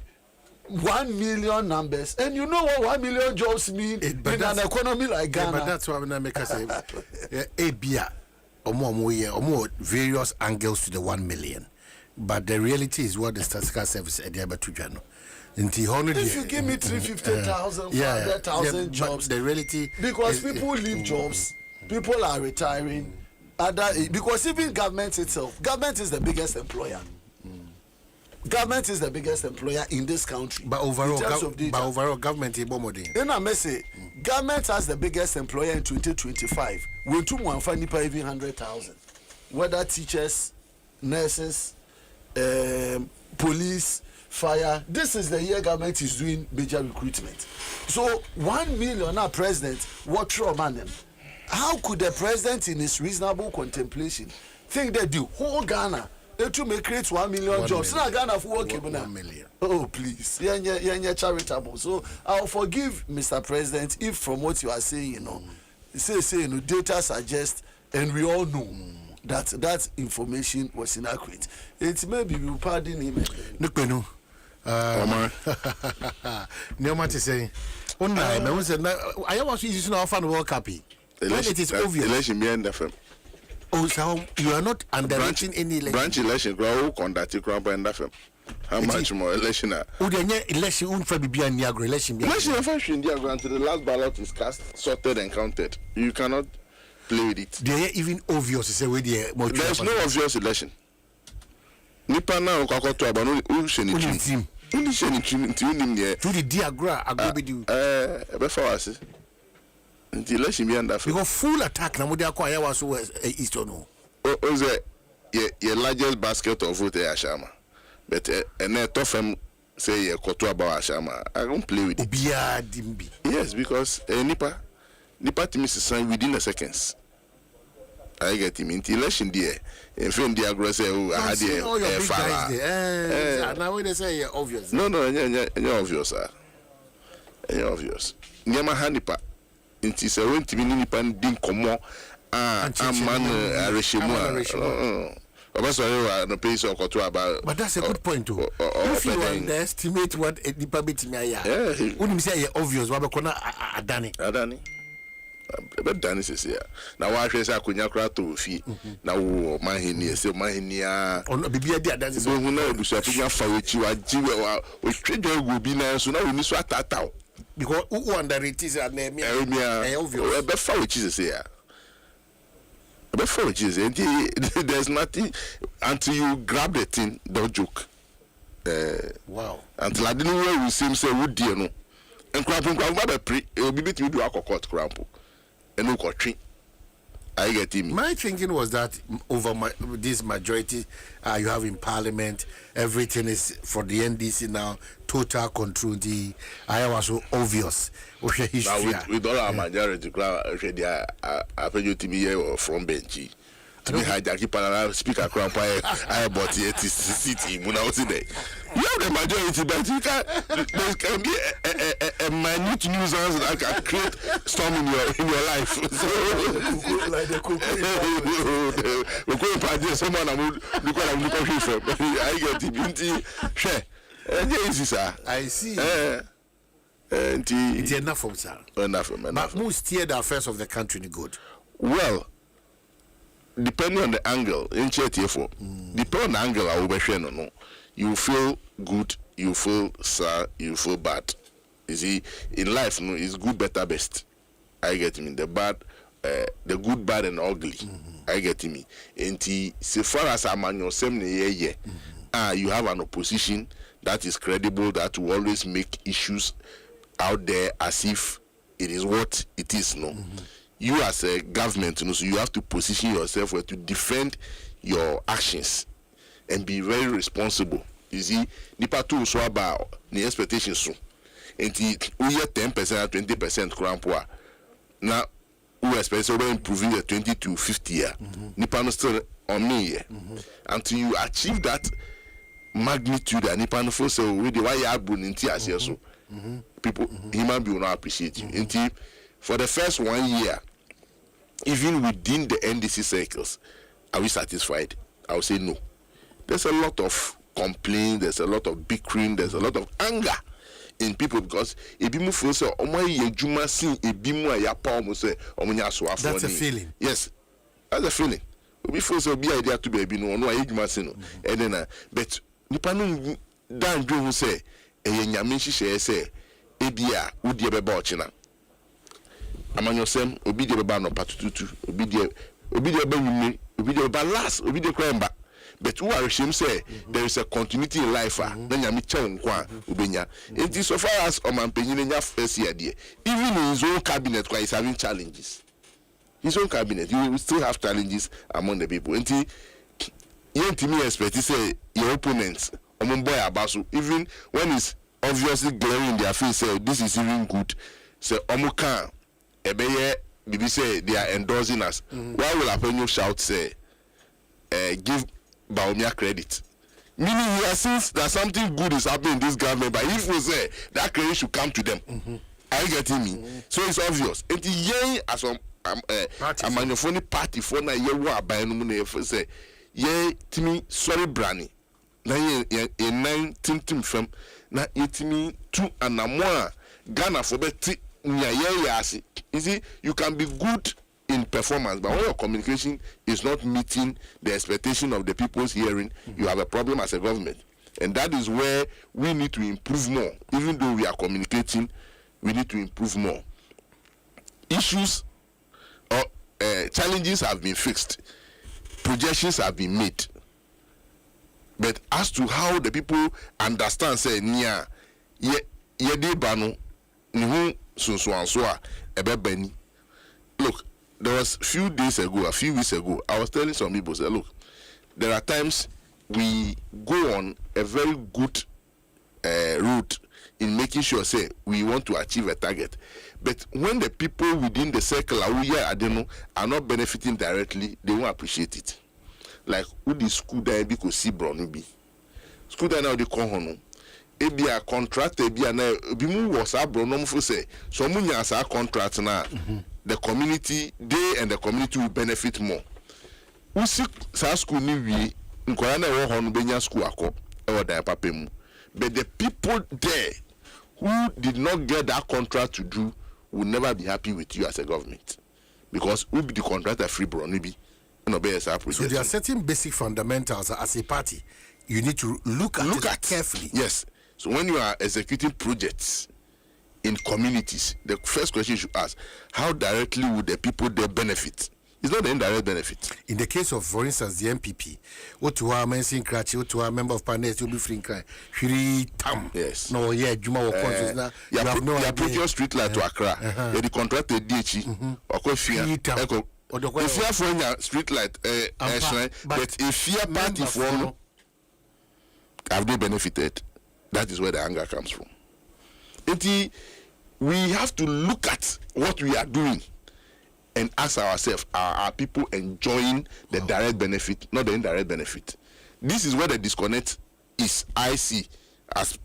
million numbers, and you know what 1 million jobs mean in an economy like Ghana? Yeah, but that's why I'm not making say ABIA or more various angles to the 1 million. But the reality is what the statistical service at the to Jano. If you give me 350,000, 400,000 jobs, the reality because people leave jobs, people are retiring. Because even government itself, government is the biggest employer. Government is the biggest employer in this country. But overall, government is more. Then I may say, government has the biggest employer in 2025. We took one for even 100,000. Whether teachers, nurses, police, fire. This is the year government is doing major recruitment. So 1 million now president, what trauma? How could the president in his reasonable contemplation think that the whole Ghana to make create 1 million jobs? Now Ghana for work 1 million. Oh please, you're charitable. So I'll forgive Mr. President if from what you are saying, data suggests, and we all know that information was inaccurate. It may be we pardon him. No. Neoma to say, I was using our fan World Cup. When it is obvious. Election be under FM. Oh, so you are not underrating any election. Branch election, grow conduct it crop and FM. How much more election? Election unfair be an Niagara election. Election of India until the last ballot is cast, sorted and counted. You cannot play with it. They are even obvious to say where they are. There's no obvious election. Nipa na okako to aba no sheni team. Uni sheni team ti unim ye. To the diagram agobidu. Be for us. Until election be under. Because full attack na mo dey akwa yawa so east no. O say your largest basket of vote ashama. But and tofem say ye koto aba ashama. I don't play with it. Obia dimbi. Yes, because nipa team is signed within a seconds. I get him into election there. In fact, the aggressor who had the now when they say obvious. No, obvious, sir. Obvious. Nyama hanipa. Inti se when timi nipa din komo man areshemu. No pay so about. But that's a good point too. If you underestimate what a nipa betimi aya. Unim say obvious wa be kona adani. But Danny says here. Now, I say I could not cry to fee. Now, my henny, say my henny, on a baby, that is who know to say, for which you are Jiwa, which trigger will be now, so now we need to attack out. Because who wonder it is a name, obvious. Before which is here. Before which is, there's nothing until you grab the thing, don't joke. Wow. Until I didn't know we seem say, would dear no. And cramping, it will be between you, court crample. And no country. I get him. My thinking was that over this majority you have in parliament, everything is for the NDC now, total control. I was so obvious. With all our majority, I pay you to be here from Benji. To be hijacked, speaker cramp, I bought the city when I was in there. You have the majority, but there can be a minute nuisance that can create storm in your life. So, like the we're going to party someone look what I'm looking for. I get it. Share. Sir. I see. It's enough of sir. Enough. But who steer the affairs of the country in good? Well, depending on the angle, depending on the angle, I will be sure no. You feel good, you feel sad, you feel bad. You see, in life, no, it's good, better, best. I get me. The bad, the good, bad, and ugly. I get me. And so far as I'm on your same you have an opposition that is credible, that will always make issues out there as if it is what it is. No, you as a government, so you have to position yourself to defend your actions and be very responsible. You see, nipa too so about the expectations so. And we get 10% or 20% crampoa. Now we expect so improving the 20 to 50 year. Nipa no still on me until you achieve that magnitude and nipa no for so with the why you are in tears so people human being will not appreciate you. Until for the first 1 year, even within the NDC circles, are we satisfied? I would say no. There's a lot of complaint, there's a lot of bickering, there's a lot of anger in people because ebimu feel say omo ye juma sin ebimu ayapa omo say omo nya so afọ. That's a feeling. Yes, that's a feeling. Obi feel say obi idea to baby no ono aye juma sin no. And then but nipa no dan dwo hu say eye nyame hihye say ebia wodi beba ochina. Amanyosem obi de beba no patututu, obi de beba nyime, obi de beba last, obi de kwemba. But who are ashamed say there is a continuity in life. Then you ubenya. It is so far as Oman Penina first year, even in his own cabinet, he's having challenges. His own cabinet, you will still have challenges among the people. And you to me expect to say your opponents, Oman boy Abasu, even when it's obviously glaring in their face, say this is even good. Say Omukan, Ebeye, maybe say they are endorsing us. Why will Apenyo shout say, give Baumia credit? Meaning he assumes that something good is happening in this government, but if we say that credit should come to them, are you getting me? So it's obvious. And the young as a manufacturing party for na ye wa by no money say ye timi sorry brani na ye 19 fam na yetimi 2 anamwa Ghana for beti nya ye yasi. You see, you can be good in performance, but when your communication is not meeting the expectation of the people's hearing, you have a problem as a government. And that is where we need to improve more. Even though we are communicating, we need to improve more. Issues or challenges have been fixed. Projections have been made. But as to how the people understand, say, nya, ye de bano, nihu sunsuansua, ebebeni. Look, there was a few weeks ago, I was telling some people, say, look, there are times we go on a very good route in making sure, say, we want to achieve a target. But when the people within the circle are not benefiting directly, they won't appreciate it. Like, who the school there because see Bronubi. School there now they call hono. Ebi a contract ebi a na ebi mu was a Bronom for say, so munya as a contract na. The community, they and the community will benefit more. Usi sa school ni wi nkwara na wo hono benya school akọ e wo dan papa mu. But the people there who did not get that contract to do will never be happy with you as a government. Because who be the contractor free bro ni bi no be as a project. So there are certain basic fundamentals as a party you need to look at carefully. Yes. So when you are executing projects in communities, the first question you should ask, how directly would the people there benefit? It's not the indirect benefit. In the case of, for instance, the MPP, Otuwa Mensin Krachi, Otuwa member of Parliament will be free cry. Tam. Yes. No, yeah, Juma will conscious now. You have no idea. Street light to Accra. The contracted DH, or Kofia, Echo. If you have for street light, but if you are party for have they benefited? That is where the anger comes from. We have to look at what we are doing and ask ourselves, are people enjoying the direct benefit, not the indirect benefit? This is where the disconnect is, I see, as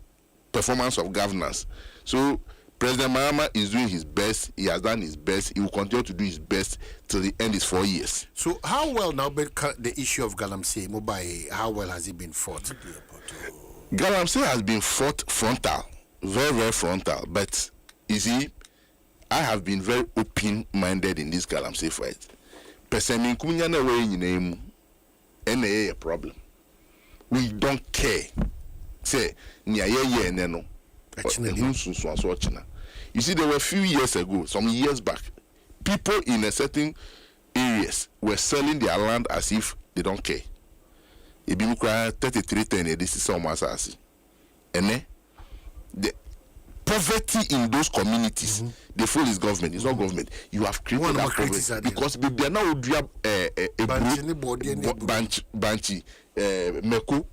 performance of governance. So President Mahama is doing his best. He has done his best. He will continue to do his best till the end is 4 years. So how well now the issue of Galamsey Mobile, how well has it been fought? Galamsey has been fought frontal, very, very frontal. But you see, I have been very open-minded in this Galamsey fight. Person kunya na way in name, a problem. We don't care. Say niya ye neno. You see, there were a few years ago, some years back, people in a certain areas were selling their land as if they don't care. Ibimukra 3310, this is some assassin. And the poverty in those communities, they feel is government. It's not government. You have created that poverty because they are now banchi meko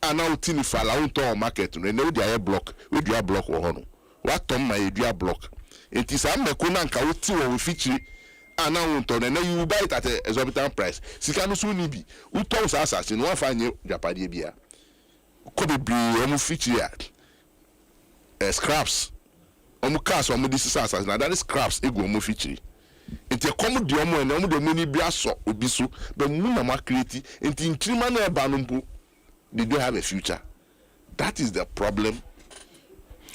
and now tinifala unto market and now they are block. We do a block or hono. What tom my do a block? It is a meko na nka uti or feature. And now and then you buy it at a exorbitant price. Sikano soon be. Who tells us in one fine Japadi beer? Could be almost feature scraps. Cars or this now that is scraps ego mo feature. It's a common diomo and the money be a so obisu, but Muna creative into Trimana Banumbu. They don't have a future. That is the problem.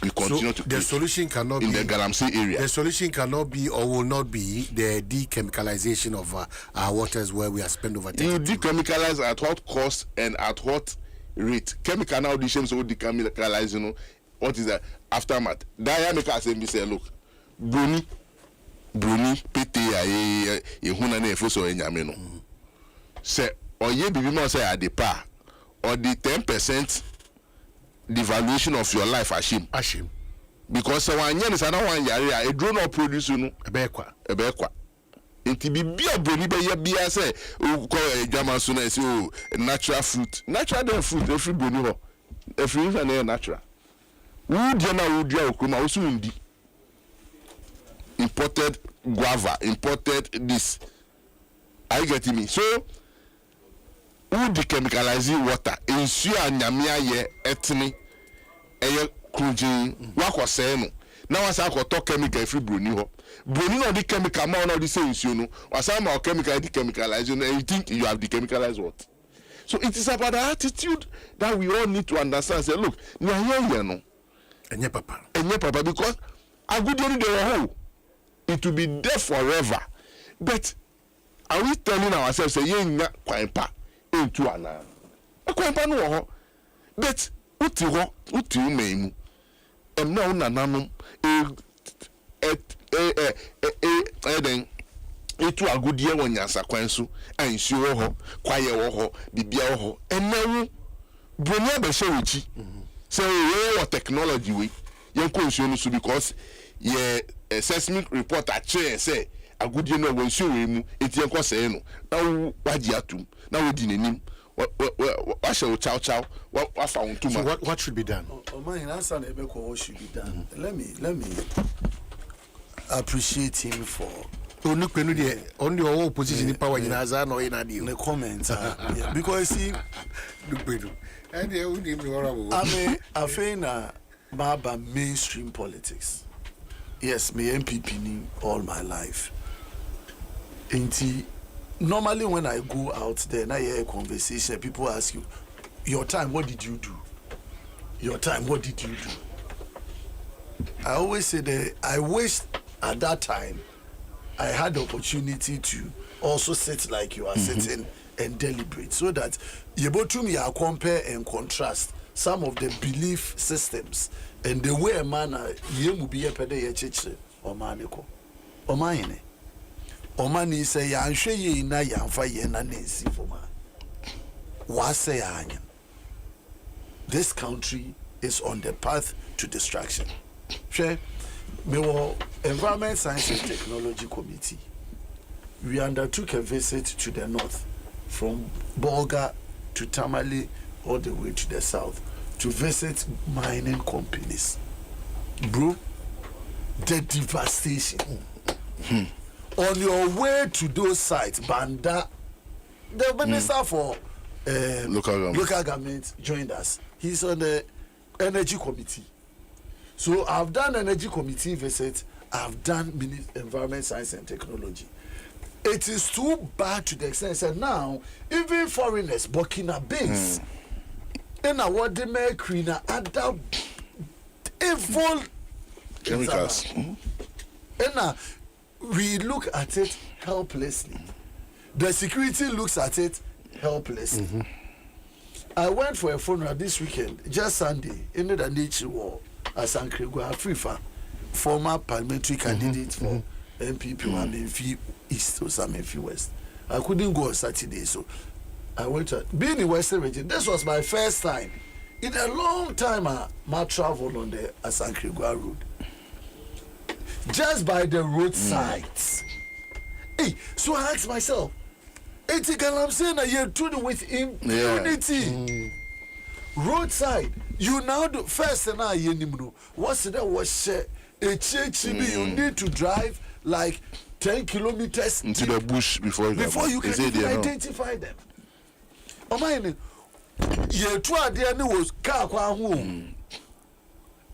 We continue to the solution cannot in be the Galamsey area. The solution cannot be or will not be the dechemicalization of our waters where we are spending over 10. You dechemicalize at what cost and at what rate? Chemical now the same so dechemicalize, you know. What is the aftermath? Diameter assembly say, look, Bruni, PT, Huna Nefoso and Yamino. Say, or ye be more say at the par, or the 10%. The valuation of your life, Ashim. Because one year is another 1 year, a drone or produce a bequa. It be a brony by your beer, say, oh, call a German soon as you natural fruit. Natural fruit, every brony, every and natural. Would you come also in the imported guava, imported this. I get me. So, who dechemicalize water ensure anyamia ye etini eye krujin wakọ se no na wasa akọtọ chemical free broni ho broni no the chemical ma no the say nsuo no wasa ma chemical dechemicalize no and you think you have dechemicalized what. So it is about the attitude that we all need to understand. Say look na here no enye papa because agudori dey whole it will be there forever, but are we telling ourselves say yen kwan pa into ana akwampa no ho but uti umemu na unananum then itu agudie wonyansa kwansu ansu ho kwaye ho bibia ho enawu broni abehye wuchi say we technology we yenko nsu no so because ye seismic report actually say agudie no wonsu we mu etie nko say no na wagi atum na wodi nanim what shall chow what found too much. What should be done? My answer what should be done. Let me appreciate him for only your opposition in power in Azan or in Adio. The comments because see I think Baba mainstream politics. Yes, me MPP all my life. Normally when I go out there and I hear a conversation, people ask you, your time, what did you do? Your time, what did you do? I always say that I wish at that time I had the opportunity to also sit like you are sitting and deliberate so that you both to me are compare and contrast some of the belief systems and the way a man will be a pede or maniko or mine. Omani say yanhwe ye na yanfa ye na nsi foma. What say anya? This country is on the path to destruction. She me wo Environment Science and Technology Committee. We undertook a visit to the north from Bolga to Tamale all the way to the south to visit mining companies. Bro, the devastation. On your way to those sites, Banda, the minister for local government joined us. He's on the energy committee. So I've done energy committee visit. I've done environment science and technology. It is too bad to the extent that now even foreigners, Burkina base, in our mercury na other evil chemicals. And we look at it helplessly. The security looks at it helplessly. I went for a funeral this weekend, just Sunday, in the nature war, as Ankrigwa Afrifa, former parliamentary candidate for MPP Wamenfi East or Wamenfi West. I couldn't go on Saturday, so I went to being in Western region. This was my first time In a long time, I traveled on the Asankrigwa road. Just by the roadsides. Hey, so I asked myself, I'm saying that you're doing with impunity. Roadside, you now do first and what's that was you need to drive like 10 kilometers into the bush before you can even identify them. Oh my, yeah, was car home.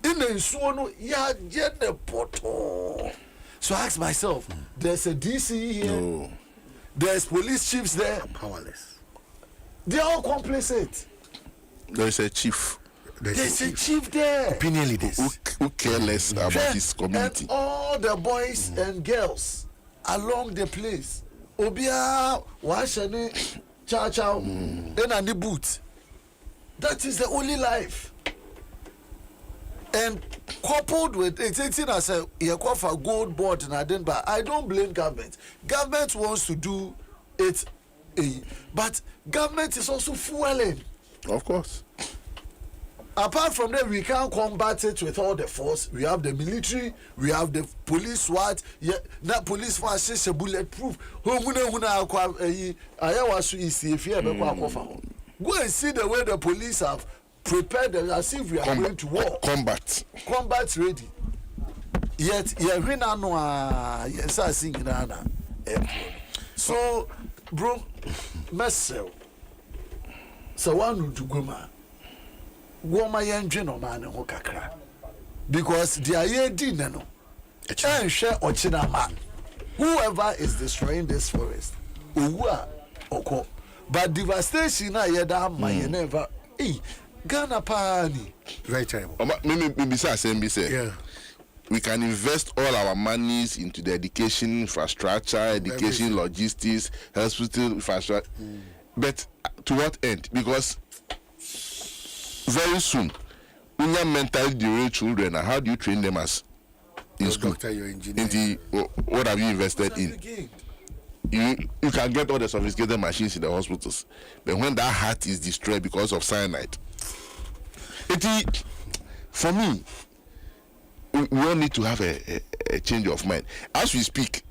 In the Suono, yeah, get the bottle. So I asked myself, there's a DC here, no. There's police chiefs there. Powerless. They're all complicit. There's a chief. There's a chief there. Opinion leaders. Who care less about his community. And all the boys and girls along the place. Obia, Washane, Chow, then and the boot. That is the only life. And coupled with it, it's as a for gold board and I didn't buy. I don't blame government. Government wants to do it, but government is also fueling. Of course. Apart from that, we can't combat it with all the force. We have the military, we have the police. SWAT. Yeah, that police force is a bulletproof. Go and see the way the police have prepared as if we are going to war. Combat ready. Yet, so, bro, myself. So one to go man. Goma yenje no man ho kakra. Because the idea no. And share ochina man. Whoever is destroying this forest, uwa oko. But devastation na yeda man never. Ghana pani. Very terrible. Maybe say. Yeah. We can invest all our monies into the education infrastructure, education, logistics, hospital infrastructure. But to what end? Because very soon, when you're mentally deranged children, how do you train them as in school? Doctor, your engineer. What have you invested in? You can get all the sophisticated machines in the hospitals, but when that heart is destroyed because of cyanide, for me, we all need to have a change of mind. As we speak,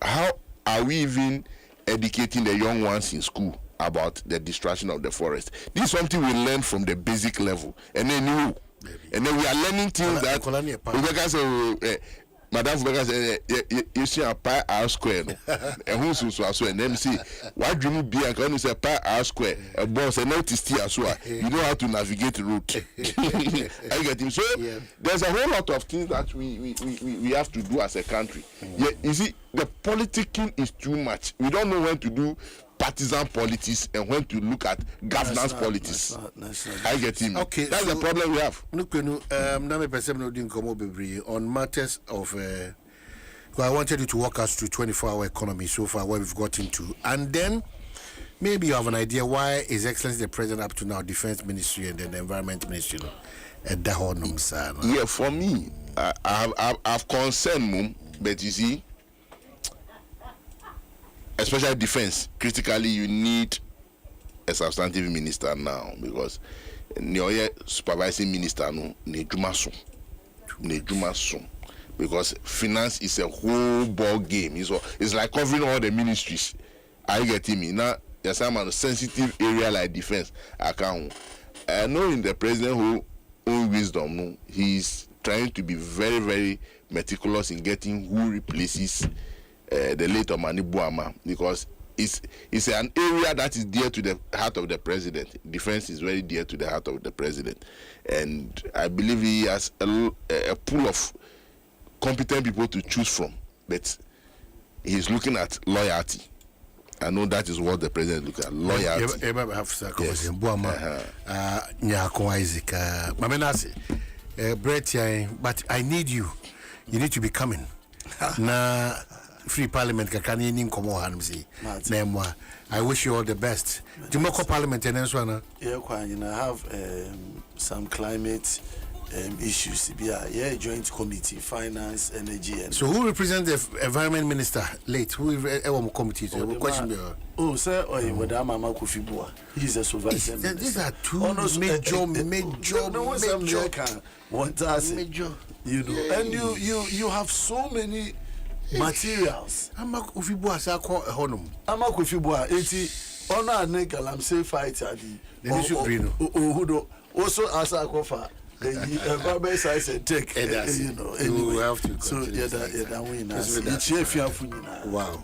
how are we even educating the young ones in school about the destruction of the forest? This is something we learn from the basic level, and then we are learning things that Madam Fubeka said, you see a pi r square, and who's so and then see why dream you be and can say pi r square, a boss and notice here as well. You know how to navigate the route. I get him. So there's a whole lot of things that we have to do as a country. Yeah, you see, the politicking is too much. We don't know when to do partisan politics and when to look at governance politics. I get him. Okay, that's the problem we have. On matters of I wanted you to walk us through 24-hour economy so far, where we've got into, and then maybe you have an idea why His Excellency the President up to now Defense Ministry and then the Environment Ministry at the whole. Yeah, for me, I've concern, but you see, especially defense, critically, you need a substantive minister now because the supervising minister no nejumaso because finance is a whole ball game. It's like covering all the ministries. I get me now. Yes, I'm on a sensitive area like defense. I can't. Knowing the president who own wisdom, no, he's trying to be very, very meticulous in getting who replaces the late Omani Buama, because it's an area that is dear to the heart of the president. Defense is very dear to the heart of the president, and I believe he has a pool of competent people to choose from, but he's looking at loyalty. I know that is what the president looks at, loyalty. But I need you. You need to be coming. Na free parliament kakani ni nkomo hanmsi. Na I wish you all the best. Jumoko parliament and so on. Yeah, I have some climate issues. Yeah, joint committee, finance, energy, and so who represents the environment minister? Late who committee? Question. Oh, sir, Madam Mama Kufibua. He's a supervisor. These are two major. One task, you know, and you have so many materials. Amak Ufibua sa ko honum. Amak Ufibua, eti honor nigga I'm say fight at the also as I go for environment science and tech, you know, anyway. You have to so yeah, that win. Wow.